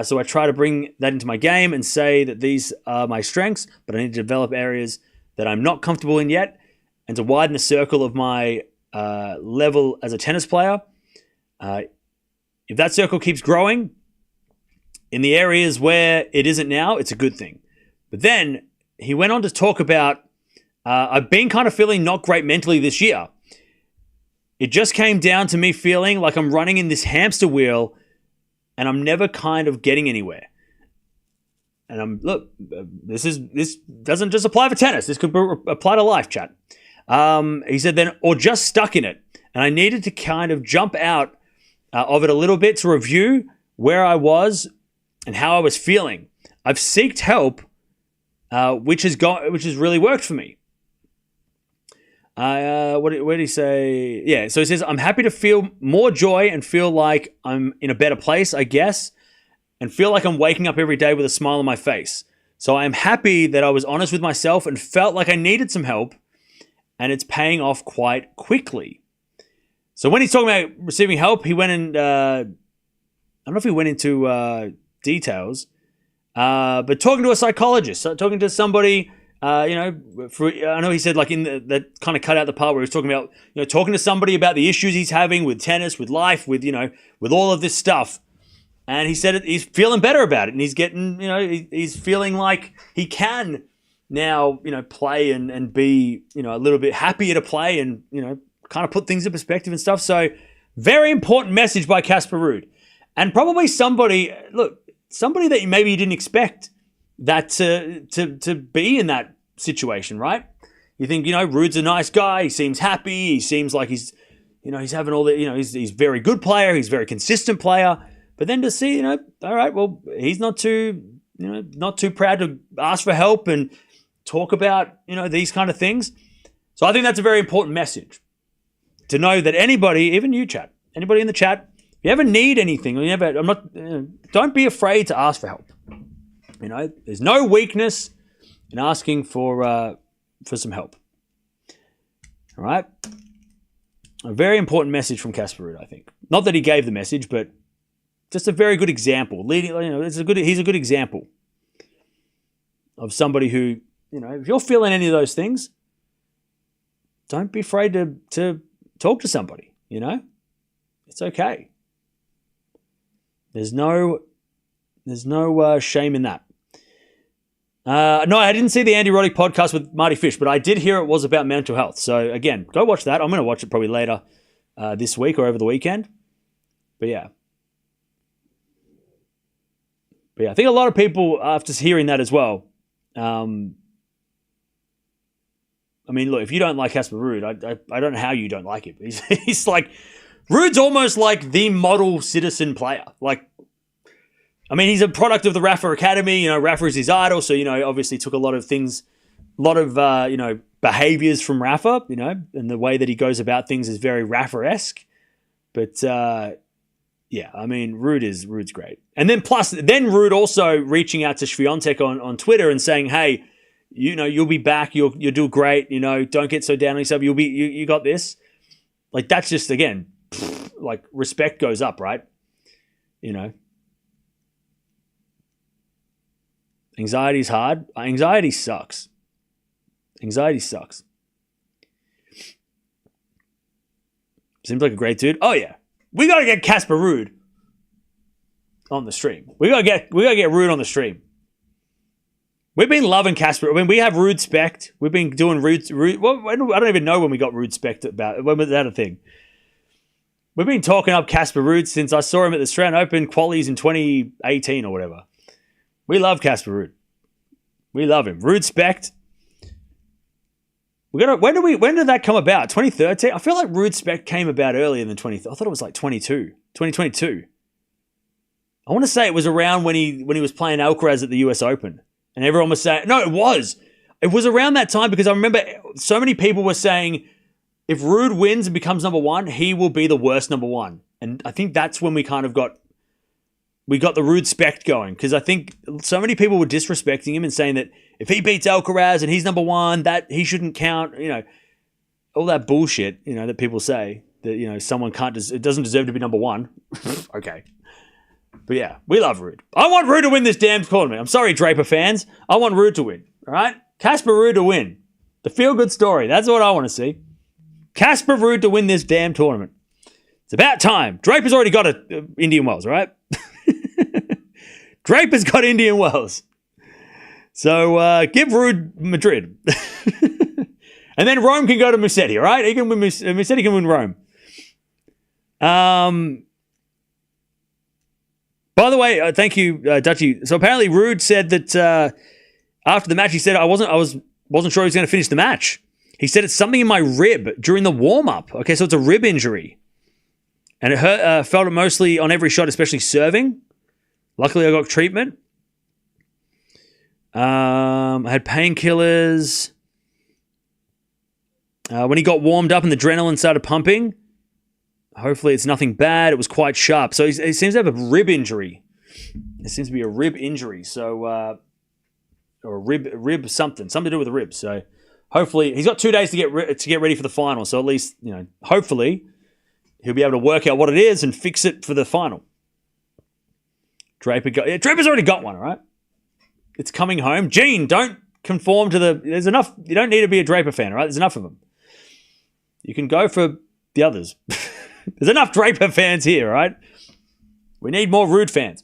So I try to bring that into my game and say that these are my strengths, but I need to develop areas that I'm not comfortable in yet and to widen the circle of my level as a tennis player. If that circle keeps growing in the areas where it isn't now, it's a good thing. But then he went on to talk about, I've been kind of feeling not great mentally this year. It just came down to me feeling like I'm running in this hamster wheel and I'm never kind of getting anywhere. And this doesn't just apply for tennis. This could apply to life, chat. He said then, or just stuck in it. And I needed to kind of jump out of it a little bit to review where I was and how I was feeling. I've sought help, which has really worked for me. What did he say? Yeah, so he says, I'm happy to feel more joy and feel like I'm in a better place, I guess, and feel like I'm waking up every day with a smile on my face. So I am happy that I was honest with myself and felt like I needed some help, and it's paying off quite quickly. So when he's talking about receiving help, he went in, I don't know if he went into details, but talking to a psychologist, talking to somebody... I know he said like that kind of cut out the part where he was talking about, talking to somebody about the issues he's having with tennis, with life, with all of this stuff. And he said he's feeling better about it and he's getting, he's feeling like he can now, play and be, a little bit happier to play and, kind of put things in perspective and stuff. So very important message by Casper Ruud. And probably somebody that maybe you didn't expect that to be in that situation, right? You think, Ruud's a nice guy. He seems happy. He seems like he's having all the, he's a very good player. He's a very consistent player. But then to see, all right, well, he's not too proud to ask for help and talk about, these kind of things. So I think that's a very important message to know that anybody, even you chat, anybody in the chat, if you ever need anything, don't be afraid to ask for help. There's no weakness in asking for some help. All right. A very important message from Casper Ruud, I think. Not that he gave the message, but just a very good example. He's a good example of somebody who, if you're feeling any of those things, don't be afraid to talk to somebody, It's okay. There's no shame in that. No, I didn't see the Andy Roddick podcast with Marty Fish, but I did hear it was about mental health. So again, go watch that. I'm going to watch it probably later this week or over the weekend. But yeah, I think a lot of people, after hearing that as well, look, if you don't like Casper Ruud, I don't know how you don't like him. He's like, Ruud's almost like the model citizen player. He's a product of the Rafa Academy. Rafa is his idol, so, obviously took a lot of things, behaviors from Rafa, and the way that he goes about things is very Rafa-esque. But, Ruud's great. And then Ruud also reaching out to Swiatek on Twitter and saying, hey, you'll be back, you'll do great, don't get so down on yourself, you got this. That's just, again, respect goes up, right? Anxiety's hard. Anxiety sucks. Seems like a great dude. Oh yeah, we gotta get Casper Ruud on the stream. We gotta get Ruud on the stream. We've been loving Casper. We have Ruud Spect. We've been doing Ruud. Well, I don't even know when we got Ruud Spect about. When was that a thing? We've been talking up Casper Ruud since I saw him at the Australian Open qualies in 2018 or whatever. We love Casper Ruud. We love him. Ruud Spect. When did that come about? 2013? I feel like Ruud Spect came about earlier than 20. I thought it was 2022. I want to say it was around when he was playing Alcaraz at the US Open. And everyone was saying, no, it was. It was around that time because I remember so many people were saying if Ruud wins and becomes number one, he will be the worst number one. And I think that's when we kind of got the Ruud Spect going, because I think so many people were disrespecting him and saying that if he beats Alcaraz and he's number one, that he shouldn't count, all that bullshit, that people say that, someone it doesn't deserve to be number one. Okay. But yeah, we love Ruud. I want Ruud to win this damn tournament. I'm sorry, Draper fans. I want Ruud to win, all right? Casper Ruud to win. The feel-good story. That's what I want to see. Casper Ruud to win this damn tournament. It's about time. Draper's already got Indian Wells, all right? Draper's got Indian Wells. So give Ruud Madrid. And then Rome can go to Musetti, all right? Musetti can win Rome. By the way, thank you, Dutchie. So apparently Ruud said that after the match, he said, I wasn't sure he was going to finish the match. He said it's something in my rib during the warm-up. Okay, so it's a rib injury. And it hurt, felt it mostly on every shot, especially serving. Luckily, I got treatment. I had painkillers. When he got warmed up and the adrenaline started pumping, hopefully it's nothing bad. It was quite sharp. So he seems to have a rib injury. It seems to be a rib injury. So, or a rib something to do with the ribs. So hopefully he's got 2 days to get ready for the final. So at least, hopefully he'll be able to work out what it is and fix it for the final. Draper's already got one, all right? It's coming home. Gene, don't conform to there's enough. You don't need to be a Draper fan, all right? There's enough of them. You can go for the others. There's enough Draper fans here, all right? We need more Ruud fans.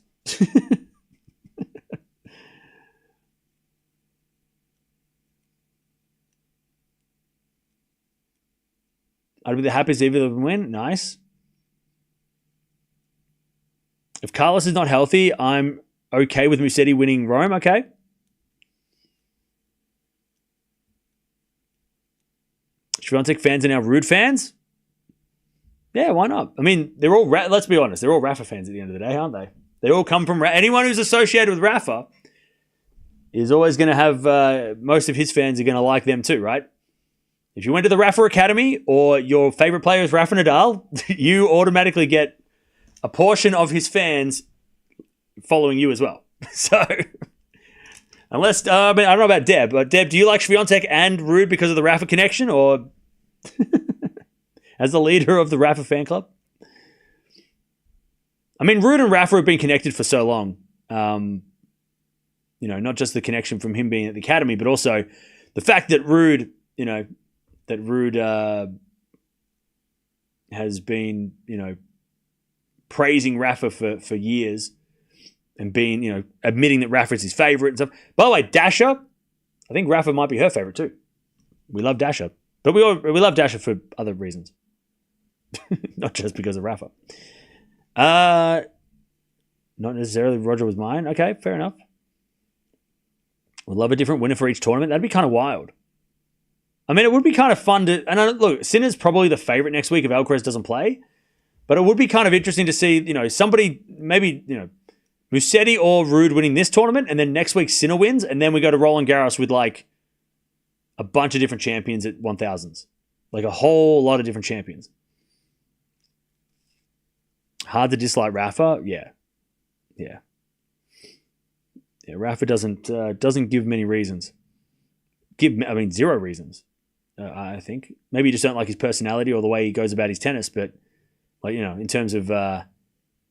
I'd be the happiest either of them win. Nice. If Carlos is not healthy, I'm okay with Musetti winning Rome. Okay. Swiatek fans are now Ruud fans. Yeah, why not? I mean, they're all, let's be honest, they're all Rafa fans at the end of the day, aren't they? They all come from, anyone who's associated with Rafa is always going to have, most of his fans are going to like them too, right? If you went to the Rafa Academy or your favorite player is Rafa Nadal, you automatically get a portion of his fans following you as well. So, unless, I don't know about Deb, but Deb, do you like Swiatek and Ruud because of the Rafa connection, or... as the leader of the Rafa fan club. I mean, Ruud and Rafa have been connected for so long. Not just the connection from him being at the academy, but also the fact that Ruud, has been, praising Rafa for years and being, admitting that Rafa is his favorite and stuff. By the way, Dasha, I think Rafa might be her favorite too. We love Dasha, but we love Dasha for other reasons, not just because of Rafa. Not necessarily Roger was mine. Okay, fair enough. We'd love a different winner for each tournament. That'd be kind of wild. I mean, it would be kind of fun to... And look, Sinner's probably the favorite next week if Alcaraz doesn't play. But it would be kind of interesting to see, somebody, maybe, Musetti or Ruud winning this tournament, and then next week Sinner wins, and then we go to Roland Garros with, like, a bunch of different champions at 1000s. Like, a whole lot of different champions. Hard to dislike Rafa? Yeah. Yeah, Rafa doesn't give many reasons. Zero reasons, I think. Maybe you just don't like his personality or the way he goes about his tennis, but, like, in terms of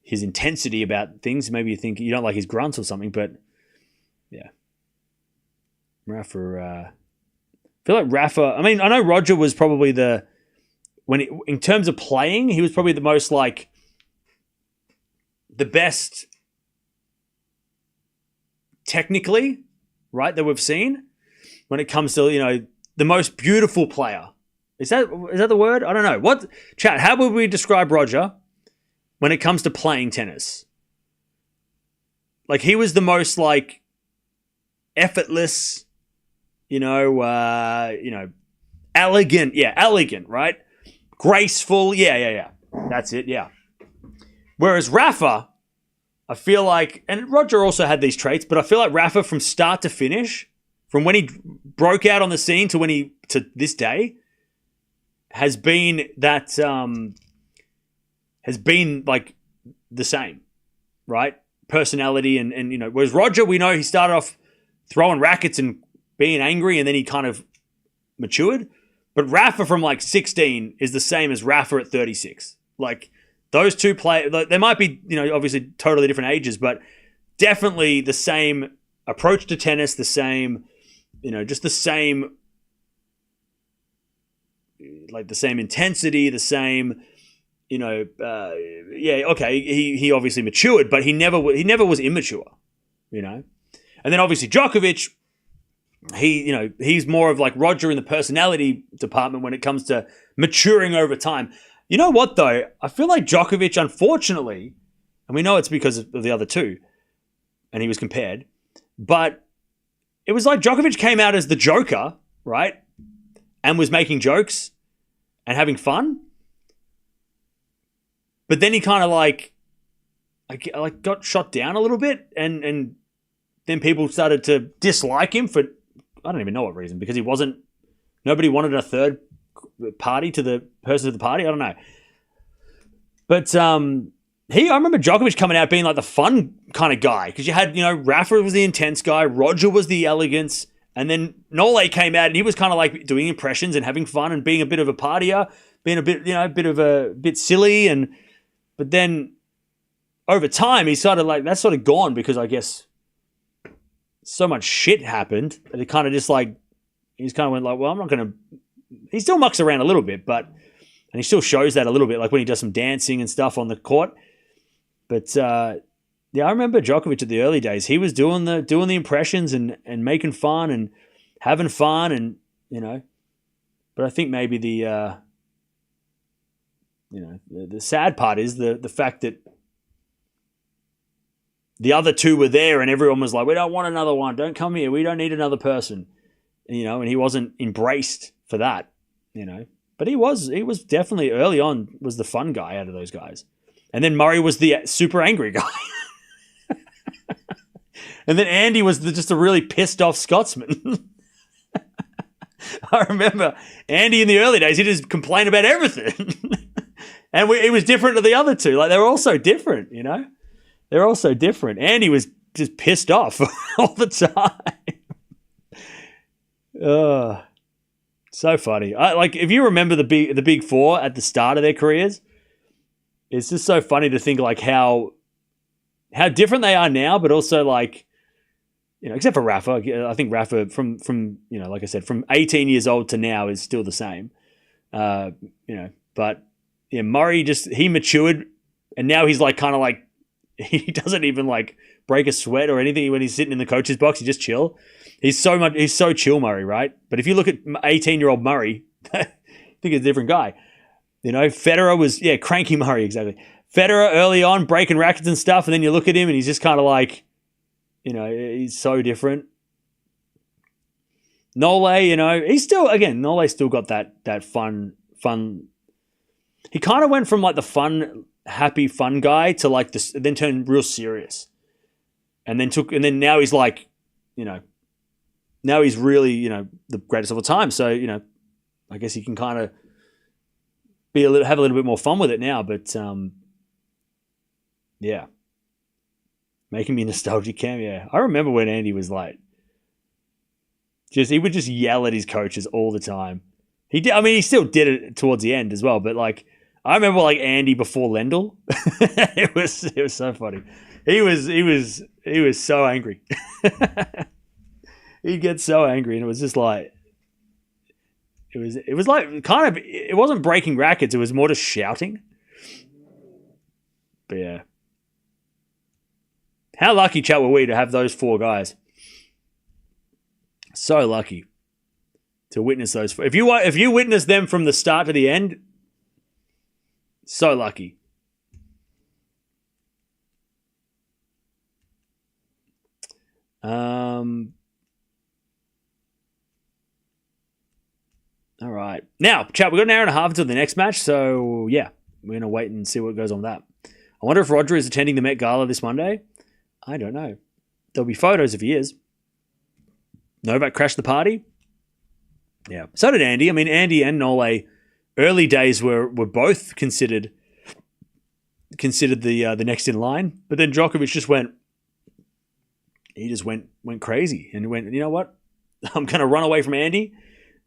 his intensity about things, maybe you think you don't like his grunts or something, but, yeah. Rafa, I feel like Rafa, I know Roger was probably in terms of playing, he was probably the most, like, the best technically, right, that we've seen when it comes to, the most beautiful player. Is that the word? I don't know. What, chat, how would we describe Roger when it comes to playing tennis? Like, he was the most, like, effortless, elegant. Yeah, elegant, right? Graceful. Yeah. That's it, yeah. Whereas Rafa, I feel like, and Roger also had these traits, but I feel like Rafa from start to finish, from when he broke out on the scene to this day, has been like the same, right? Personality and whereas Roger, we know he started off throwing rackets and being angry, and then he kind of matured. But Rafa from like 16 is the same as Rafa at 36. Like, those two they might be, obviously totally different ages, but definitely the same approach to tennis, the same, just the same, like the same intensity, the same, he obviously matured, but he never was immature, And then obviously Djokovic, he's more of like Roger in the personality department when it comes to maturing over time. You know what, though? I feel like Djokovic, unfortunately, and we know it's because of the other two, and he was compared, but it was like Djokovic came out as the Joker, right? And was making jokes and having fun. But then he kind of like got shot down a little bit, and then people started to dislike him for, I don't even know what reason, because nobody wanted a third party to the person at the party. I don't know. But I remember Djokovic coming out being like the fun kind of guy, because you had, Rafa was the intense guy, Roger was the elegance, and then Nole came out and he was kind of like doing impressions and having fun and being a bit of a partier, being a bit, a bit silly, but then over time he started like, that's sort of gone, because I guess so much shit happened that it kind of just like, he just kind of went like, well, I'm not going to, he still mucks around a little bit, and he still shows that a little bit, like when he does some dancing and stuff on the court. But I remember Djokovic at the early days. He was doing the impressions and making fun and having fun, and But I think maybe the sad part is the fact that the other two were there, and everyone was like, "We don't want another one. Don't come here. We don't need another person." And he wasn't embraced for that, But he was definitely early on was the fun guy out of those guys. And then Murray was the super angry guy. And then Andy was just a really pissed off Scotsman. I remember Andy in the early days, he just complained about everything. And he was different to the other two. Like, they were all so different, They're all so different. Andy was just pissed off all the time. So funny. Like if you remember the big four at the start of their careers, it's just so funny to think like how different they are now, but also like, you know, except for Rafa. I think Rafa from you know, like I said, from 18 years old to now is still the same. You know, but yeah, Murray he matured, and now he's like kind of like he doesn't even like break a sweat or anything when he's sitting in the coach's box. He just chill. He's so chill, Murray, right? But if you look at 18-year-old Murray, I think it's a different guy. You know, Federer was, cranky Murray, exactly. Federer early on, breaking rackets and stuff, and then you look at him and he's just kind of like, you know, he's so different. Nole, you know, Nole's still got that fun. He kind of went from like the fun, happy, fun guy to like this, then turned real serious. And then now he's like, you know, now he's really, you know, the greatest of all time. So, you know, I guess he can kind of have a little bit more fun with it now. But yeah, making me nostalgic, Cam. Yeah, I remember when Andy was like, he would just yell at his coaches all the time. He did. I mean, he still did it towards the end as well. But like, I remember like Andy before Lendl. It was so funny. He was so angry. He'd get so angry, and it was just like, it was like kind of, it wasn't breaking rackets, it was more just shouting. But yeah. How lucky, chat, were we to have those four guys? So lucky to witness those four. If you witness them from the start to the end, so lucky. All right. Now, chat, we've got an hour and a half until the next match, so yeah, we're going to wait and see what goes on with that. I wonder if Roger is attending the Met Gala this Monday. I don't know. There'll be photos if he is. Novak crashed the party. Yeah. So did Andy. I mean, Andy and Nole, early days were both considered the next in line, but then Djokovic just went crazy and went, you know what? I'm going to run away from Andy.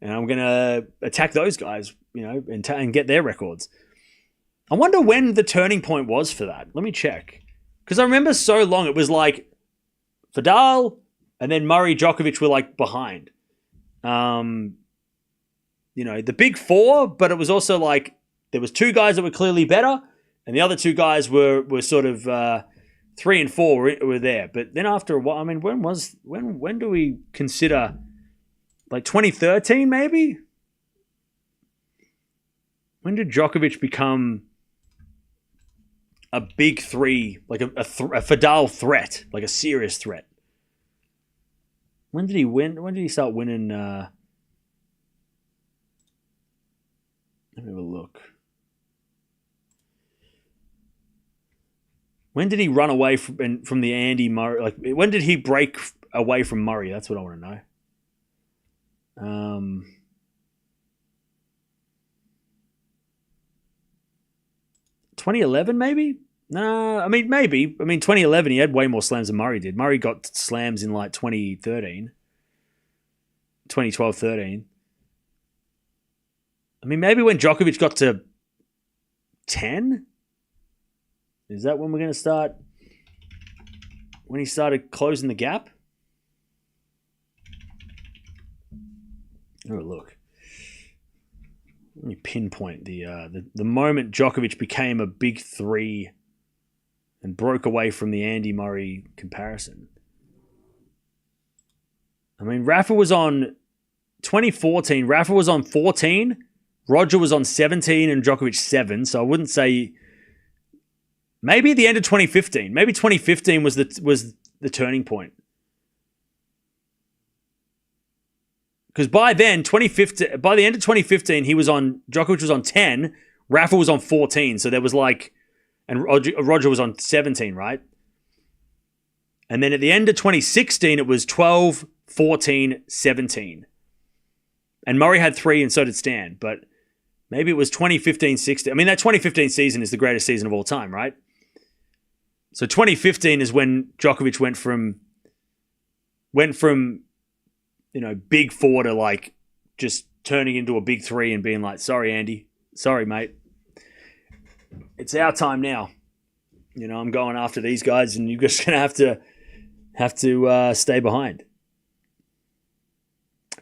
And I'm going to attack those guys, you know, and get their records. I wonder when the turning point was for that. Let me check. Because I remember so long, it was like Nadal and then Murray, Djokovic were like behind. You know, the big four, but it was also like there was two guys that were clearly better and the other two guys were sort of 3 and 4 were there. But then after a while, I mean, when do we consider... Like 2013, maybe? When did Djokovic become a big three, like a Nadal threat, like a serious threat? When did he win? When did he start winning? Let me have a look. When did he run away from the Andy Murray? Like, when did he break away from Murray? That's what I want to know. 2011 maybe? No, I mean maybe. I mean 2011 he had way more slams than Murray did. Murray got slams in like 2012, 13. I mean maybe when Djokovic got to 10? Is that when we're going to start? When he started closing the gap? Oh, look. Let me pinpoint the moment Djokovic became a big three and broke away from the Andy Murray comparison. I mean, Rafa was on 2014. Rafa was on 14. Roger was on 17 and Djokovic 7. So I wouldn't say... Maybe at the end of 2015. Maybe 2015 was the turning point. Because by then, by the end of 2015, Djokovic was on 10, Rafa was on 14. So there was like, and Roger was on 17, right? And then at the end of 2016, it was 12, 14, 17. And Murray had 3 and so did Stan. But maybe it was 2015-16. I mean, that 2015 season is the greatest season of all time, right? So 2015 is when Djokovic went from, you know, big four to like just turning into a big three and being like, sorry, Andy. Sorry, mate. It's our time now. I'm going after these guys, and you're just going to have to stay behind.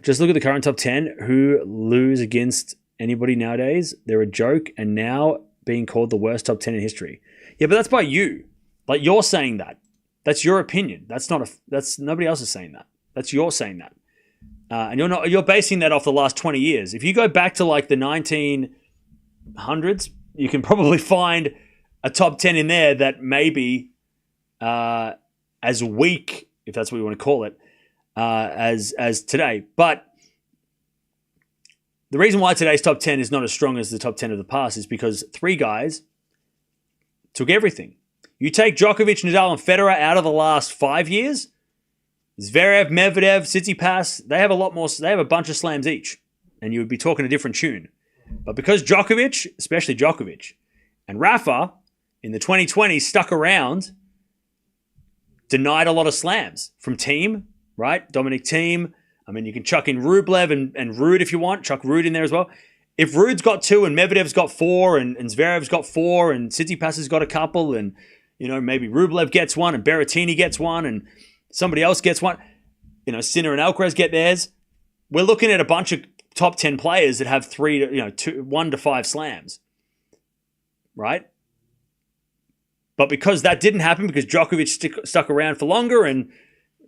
Just look at the current top 10 who lose against anybody nowadays. They're a joke, and now being called the worst top 10 in history. Yeah, but that's by you. Like, you're saying that. That's your opinion. That's nobody else is saying that. That's you're saying that. And you're basing that off the last 20 years. If you go back to like the 1900s, you can probably find a top 10 in there that may be as weak, if that's what you want to call it, as today. But the reason why today's top 10 is not as strong as the top 10 of the past is because three guys took everything. You take Djokovic, Nadal, and Federer out of the last 5 years, Zverev, Medvedev, Tsitsipas, they have a lot more. They have a bunch of slams each, and you would be talking a different tune. But because Djokovic, especially Djokovic, and Rafa in the 2020s stuck around, denied a lot of slams from Thiem, right? Dominic Thiem. I mean, you can chuck in Rublev and Ruud if you want. Chuck Ruud in there as well. If Ruud's got 2 and Medvedev's got 4 and Zverev's got 4 and Tsitsipas has got a couple and, maybe Rublev gets 1 and Berrettini gets 1 and somebody else gets 1, Sinner and Alcaraz get theirs. We're looking at a bunch of top 10 players that have 1 to 5 slams, right? But because that didn't happen, because Djokovic stuck around for longer and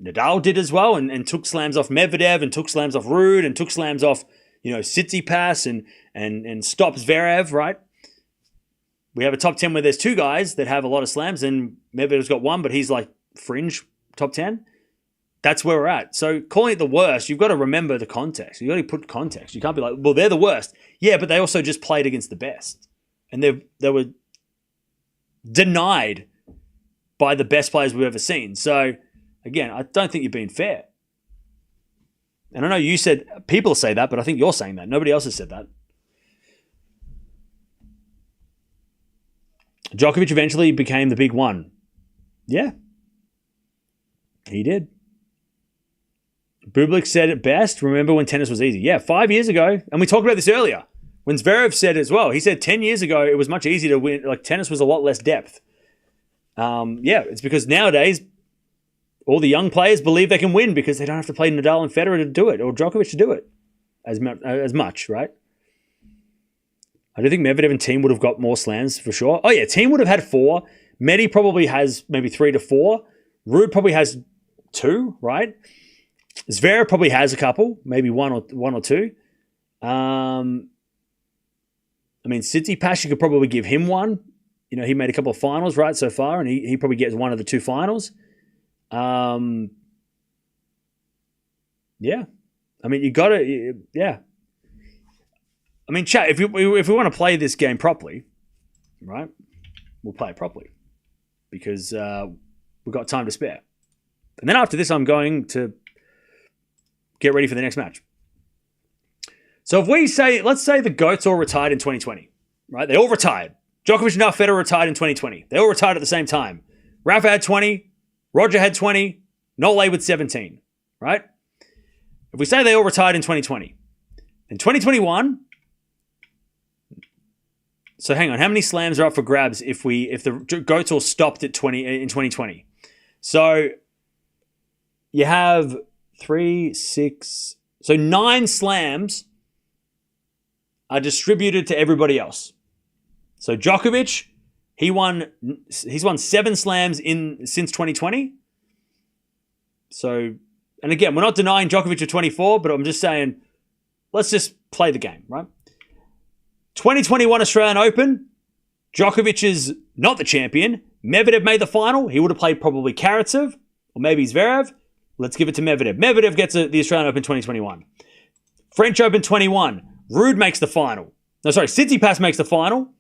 Nadal did as well and took slams off Medvedev and took slams off Ruud and took slams off, Tsitsipas and stopped Zverev, right? We have a top 10 where there's 2 guys that have a lot of slams and Medvedev's got 1, but he's like fringe top 10. That's where we're at. So calling it the worst, you've got to remember the context. You've got to put context. You can't be like, well, they're the worst. Yeah, but they also just played against the best. And they were denied by the best players we've ever seen. So, again, I don't think you're being fair. And I know you said, people say that, but I think you're saying that. Nobody else has said that. Djokovic eventually became the big one. Yeah. He did. Bublik said it best. Remember when tennis was easy? Yeah, 5 years ago. And we talked about this earlier. When Zverev said it as well. He said 10 years ago it was much easier to win. Like, tennis was a lot less depth. It's because nowadays all the young players believe they can win because they don't have to play Nadal and Federer to do it or Djokovic to do it as much, right? I do think Medvedev and Thiem would have got more slams for sure. Oh, yeah, Thiem would have had 4. Medi probably has maybe 3 to 4. Ruud probably has 2, right? Zverev probably has a couple, maybe one or 2. Tsitsipas, you could probably give him 1. He made a couple of finals, right, so far, and he probably gets 1 of the 2 finals. Yeah. You got to, yeah. Chat, if we want to play this game properly, right, we'll play it properly because we've got time to spare. And then after this, I'm going to get ready for the next match. So if we say, let's say the GOATs all retired in 2020, right? They all retired. Djokovic and Federer retired in 2020. They all retired at the same time. Rafa had 20. Roger had 20. Nole with 17, right? If we say they all retired in 2020, in 2021, so hang on, how many slams are up for grabs if the GOATs all stopped at 20 in 2020? So you have 3, 6, so 9 slams are distributed to everybody else. So Djokovic, he's won 7 slams since 2020. So, and again, we're not denying Djokovic at 24, but I'm just saying, let's just play the game, right? 2021 Australian Open, Djokovic is not the champion. Medvedev made the final. He would have played probably Karatsev or maybe Zverev. Let's give it to Medvedev. Medvedev gets the Australian Open 2021. French Open 21. Ruud makes the final. No, sorry, Tsitsipas makes the final.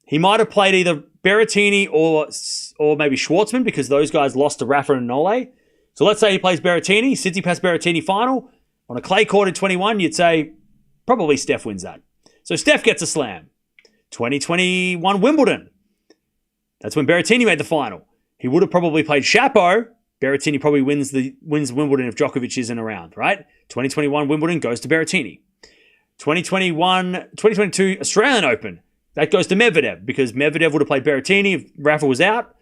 He might have played either Berrettini or maybe Schwartzman because those guys lost to Rafa and Nole. So let's say he plays Berrettini, Tsitsipas Berrettini final. On a clay court in 21, you'd say probably Steph wins that. So Steph gets a slam. 2021 Wimbledon. That's when Berrettini made the final. He would have probably played Shapo Berrettini probably wins Wimbledon if Djokovic isn't around, right? 2021 Wimbledon goes to Berrettini. 2022 Australian Open, that goes to Medvedev because Medvedev would have played Berrettini if Rafa was out,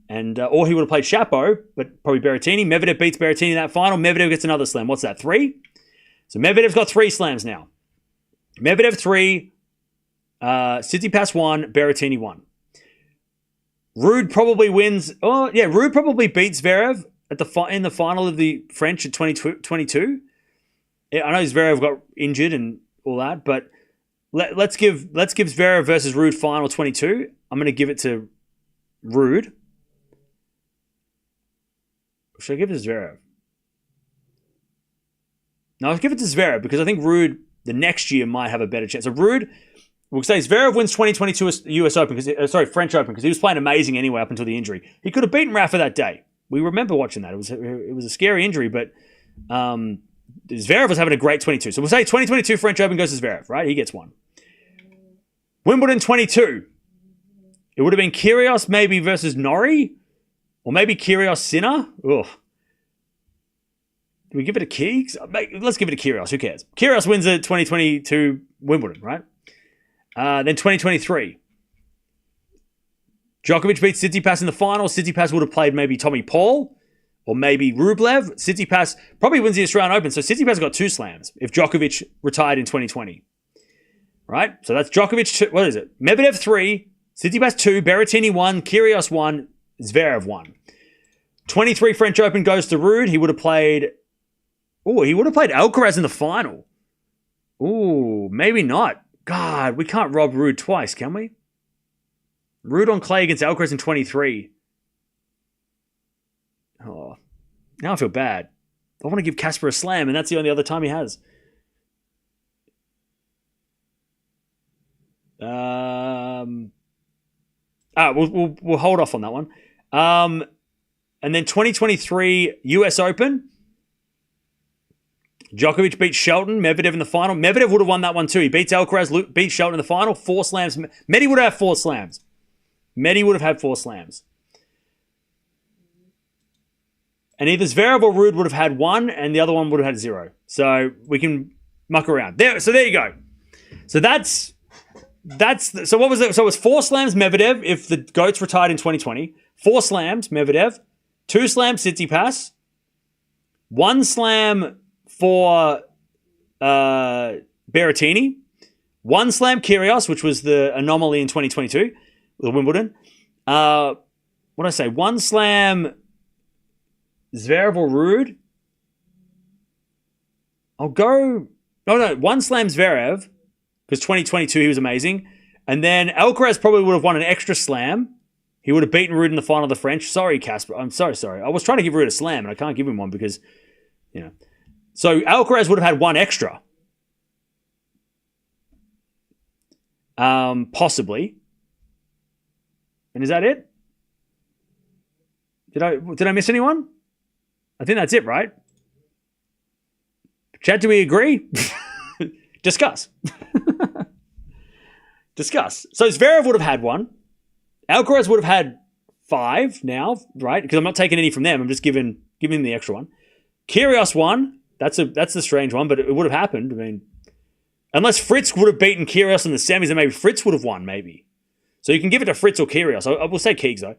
and or he would have played Chapo, but probably Berrettini. Medvedev beats Berrettini in that final. Medvedev gets another slam. What's that, 3? So Medvedev's got 3 slams now. Medvedev 3, Tsitsipas 1, Berrettini 1. Ruud probably wins. Oh, yeah, Ruud probably beats Zverev in the final of the French at 2022. Yeah, I know Zverev got injured and all that, but let's give Zverev versus Ruud final 22. I'm going to give it to Ruud. Should I give it to Zverev? No, I'll give it to Zverev because I think Ruud the next year might have a better chance. So Ruud, we'll say Zverev wins 2022 US Open, French Open, because he was playing amazing anyway up until the injury. He could have beaten Rafa that day. We remember watching that. It was a scary injury, but Zverev was having a great 22. So we'll say 2022 French Open goes to Zverev, right? He gets 1. Wimbledon 22. It would have been Kyrgios maybe versus Norrie, or maybe Kyrgios Sinner. Ugh. Do we give it to Keegs? Let's give it to Kyrgios. Who cares? Kyrgios wins the 2022 Wimbledon, right? Then 2023. Djokovic beats Tsitsipas in the final. Tsitsipas would have played maybe Tommy Paul or maybe Rublev. Tsitsipas probably wins the Australian Open. So Tsitsipas got 2 slams if Djokovic retired in 2020. Right? So that's Djokovic 2. What is it? Medvedev 3, Tsitsipas 2, Berrettini 1, Kyrgios 1, Zverev 1. 23 French Open goes to Ruud. He would have played Alcaraz in the final. Ooh, maybe not. God, we can't rob Ruud twice, can we? Ruud on clay against Alcaraz in 23. Oh, now I feel bad. I want to give Casper a slam, and that's the only other time he has. We'll hold off on that one. And then 2023 US Open. Djokovic beats Shelton, Medvedev in the final. Medvedev would have won that one too. He beats Alcaraz, beats Shelton in the final. 4 slams. Medi would have 4 slams. Medi would have had 4 slams. And either Zverev or Ruud would have had 1, and the other one would have had 0. So we can muck around. There you go. So so what was it? So it was 4 slams Medvedev if the GOATs retired in 2020. 4 slams Medvedev. 2 slams Tsitsipas. 1 slam for Berrettini. 1 slam Kyrgios, which was the anomaly in 2022, the Wimbledon. What did I say? 1 slam Zverev or Ruud. I'll go... No, 1 slam Zverev, because 2022 he was amazing. And then Alcaraz probably would have won an extra slam. He would have beaten Ruud in the final of the French. Sorry, Casper. I'm so sorry. I was trying to give Ruud a slam, and I can't give him one because, you know... So Alcaraz would have had 1 extra. Possibly. And is that it? Did I miss anyone? I think that's it, right? Chat, do we agree? Discuss. Discuss. So Zverev would have had 1. Alcaraz would have had 5 now, right? Because I'm not taking any from them. I'm just giving them the extra one. Kyrgios 1. That's the strange one, but it would have happened. I mean, unless Fritz would have beaten Kyrgios in the semis, then maybe Fritz would have won, maybe. So you can give it to Fritz or Kyrgios. I will say Keegs, though.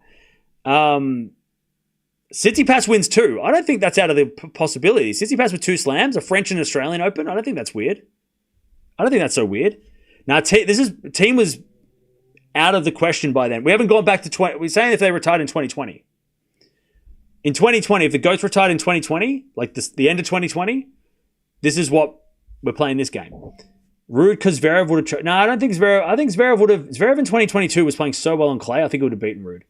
Tsitsipas wins 2. I don't think that's out of the possibility. Tsitsipas with 2 slams, a French and Australian Open. I don't think that's weird. I don't think that's so weird. Now, team was out of the question by then. We haven't gone back to 20. We're saying if they retired in 2020. In 2020, if the GOATs retired in 2020, like the end of 2020, this is what we're playing this game. Ruud, because Zverev would have... No, I don't think Zverev... I think Zverev would have... Zverev in 2022 was playing so well on clay, I think it would have beaten Ruud.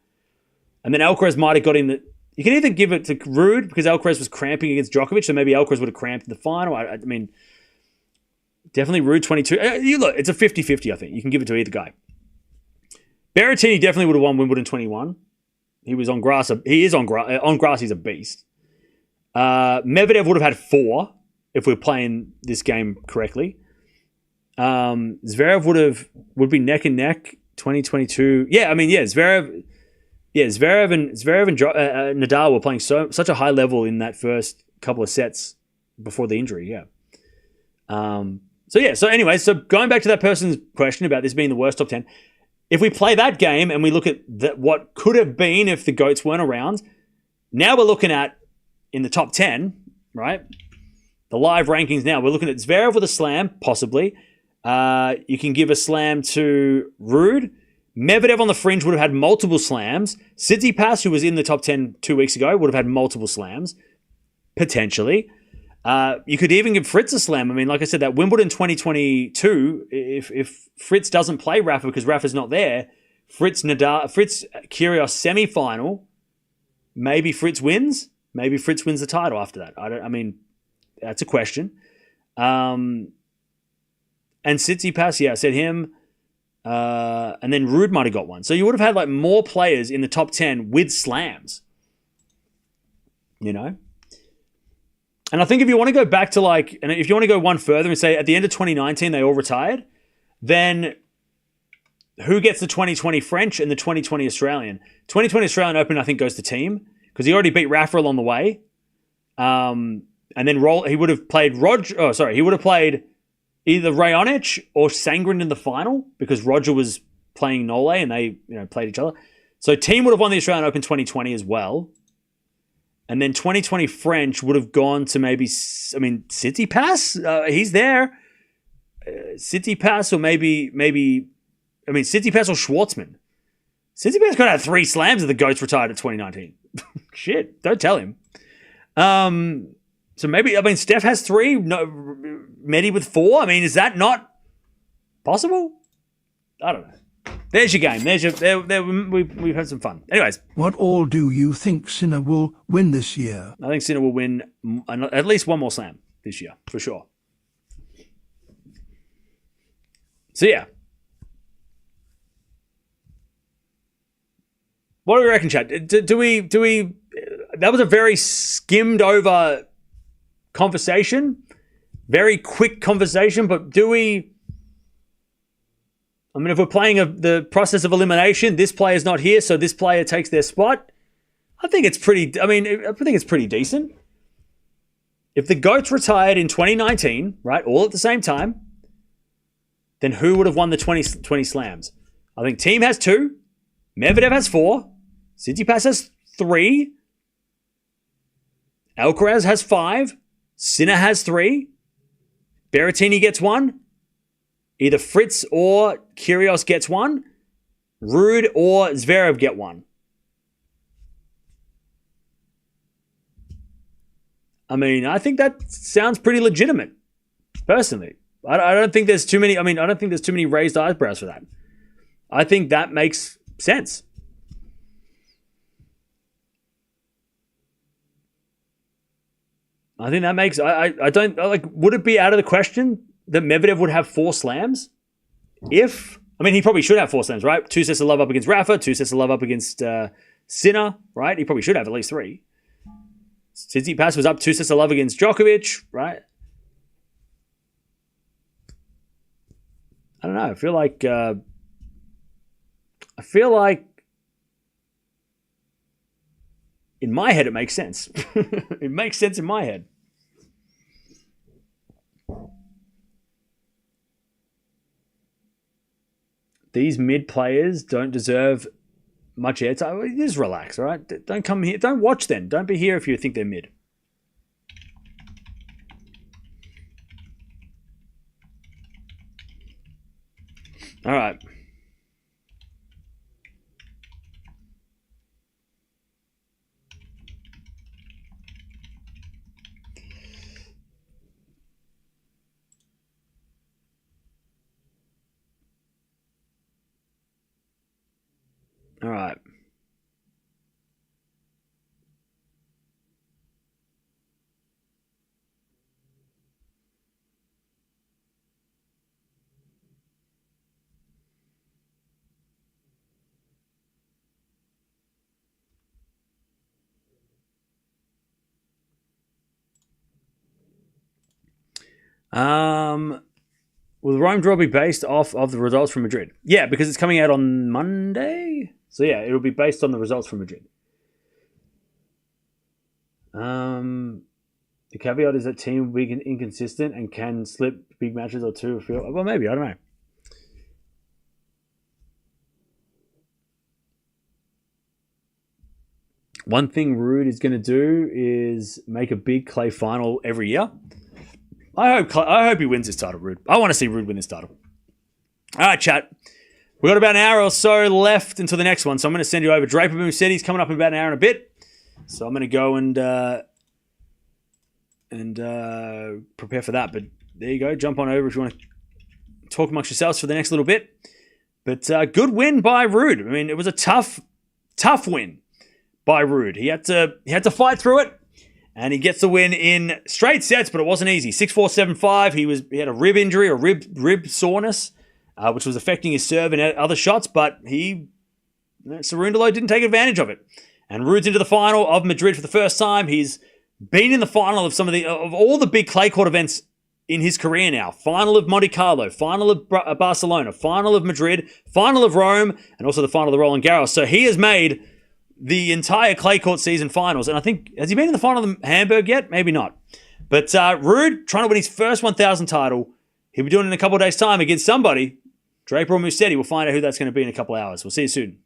And then Alcaraz might have got in the... You can either give it to Ruud because Alcaraz was cramping against Djokovic, so maybe Alcaraz would have cramped in the final. I mean, definitely Ruud 22. Look, it's a 50-50, I think. You can give it to either guy. Berrettini definitely would have won Wimbledon 21. He was on grass. He is on grass. On grass, he's a beast. Medvedev would have had 4 if we're playing this game correctly. Zverev would be neck and neck 2022. Yeah, I mean, yeah, Zverev. Yeah, Zverev and Nadal were playing such a high level in that first couple of sets before the injury. Yeah. So anyway, so going back to that person's question about this being the worst top 10, if we play that game and we look at what could have been if the GOATs weren't around, now we're looking at in the top 10, right? The live rankings now, we're looking at Zverev with a slam, possibly. You can give a slam to Ruud. Medvedev on the fringe would have had multiple slams. Tsitsipas, who was in the top 10 2 weeks ago, would have had multiple slams, potentially. You could even give Fritz a slam. I mean, like I said, that Wimbledon 2022, if Fritz doesn't play Rafa because Rafa's not there, Fritz Kyrgios semi-final, maybe Fritz wins. Maybe Fritz wins the title after that. I mean, that's a question. And Tsitsipas, yeah, I said him. And then Ruud might have got one. So you would have had like more players in the top 10 with slams. You know? And I think if you want to go back to and if you want to go one further and say at the end of 2019 they all retired, then who gets the 2020 French and the 2020 Australian? 2020 Australian Open I think goes to Team because he already beat Rafa along the way. And then he would have played he would have played either Raonic or Sangren in the final because Roger was playing Nole and they played each other. So Team would have won the Australian Open 2020 as well. And then 2020 French would have gone to Tsitsipas. He's there. Tsitsipas or maybe Tsitsipas or Schwartzman. Tsitsipas could have 3 slams if the GOATs retired at 2019. Shit, don't tell him. So maybe, Steph has 3, Medi with 4. I mean, is that not possible? I don't know. There's your game. We've had some fun. Anyways. What all do you think Sinner will win this year? I think Sinner will win at least one more slam this year, for sure. So, yeah. What do we reckon, Chad? Do we... That was a very skimmed over conversation. Very quick conversation, but do we... I mean, if we're playing the process of elimination, this player's not here, so this player takes their spot. I think it's pretty decent. If the GOATs retired in 2019, right, all at the same time, then who would have won the 20 slams? I think Team has 2, Medvedev has 4, Tsitsipas has 3, Alcaraz has 5, Sinner has 3, Berrettini gets 1, either Fritz or Kyrgios gets 1, Ruud or Zverev get 1. I mean, I think that sounds pretty legitimate, personally. I don't think there's too many. I don't think there's too many raised eyebrows for that. I think that makes sense. I think that makes. I don't like. Would it be out of the question that Medvedev would have 4 slams? He probably should have 4 slams, right? 2 sets of love up against Rafa, 2 sets of love up against Sinner, right? He probably should have at least 3. Tsitsipas was up 2 sets of love against Djokovic, right? I don't know. I feel like in my head it makes sense. It makes sense in my head. These mid players don't deserve much airtime. Just relax, all right? Don't come here. Don't watch then. Don't be here if you think they're mid. All right. All right. Will the Rome draw be based off of the results from Madrid? Yeah, because it's coming out on Monday. So yeah, it'll be based on the results from Madrid. The caveat is that team will be inconsistent and can slip big matches or two. Well, maybe, I don't know. One thing Ruud is going to do is make a big clay final every year. I hope he wins this title, Ruud. I want to see Ruud win this title. All right, chat. We've got about an hour or so left until the next one, so I'm going to send you over. Draper Musetti's coming up in about an hour and a bit. So I'm going to go and prepare for that. But there you go. Jump on over if you want to talk amongst yourselves for the next little bit. But good win by Ruud. I mean, it was a tough win by Ruud. He had to fight through it, and he gets the win in straight sets, but it wasn't easy. 6-4, 7-5. He had a rib injury, or rib soreness, which was affecting his serve and other shots, but Cerundolo didn't take advantage of it. And Ruud's into the final of Madrid for the first time. He's been in the final of of all the big clay court events in his career now. Final of Monte Carlo, final of Barcelona, final of Madrid, final of Rome, and also the final of the Roland Garros. So he has made the entire clay court season finals. And I think, has he been in the final of Hamburg yet? Maybe not. But Ruud, trying to win his first 1,000 title. He'll be doing it in a couple of days' time against somebody. Draper or Musetti. We'll find out who that's going to be in a couple of hours. We'll see you soon.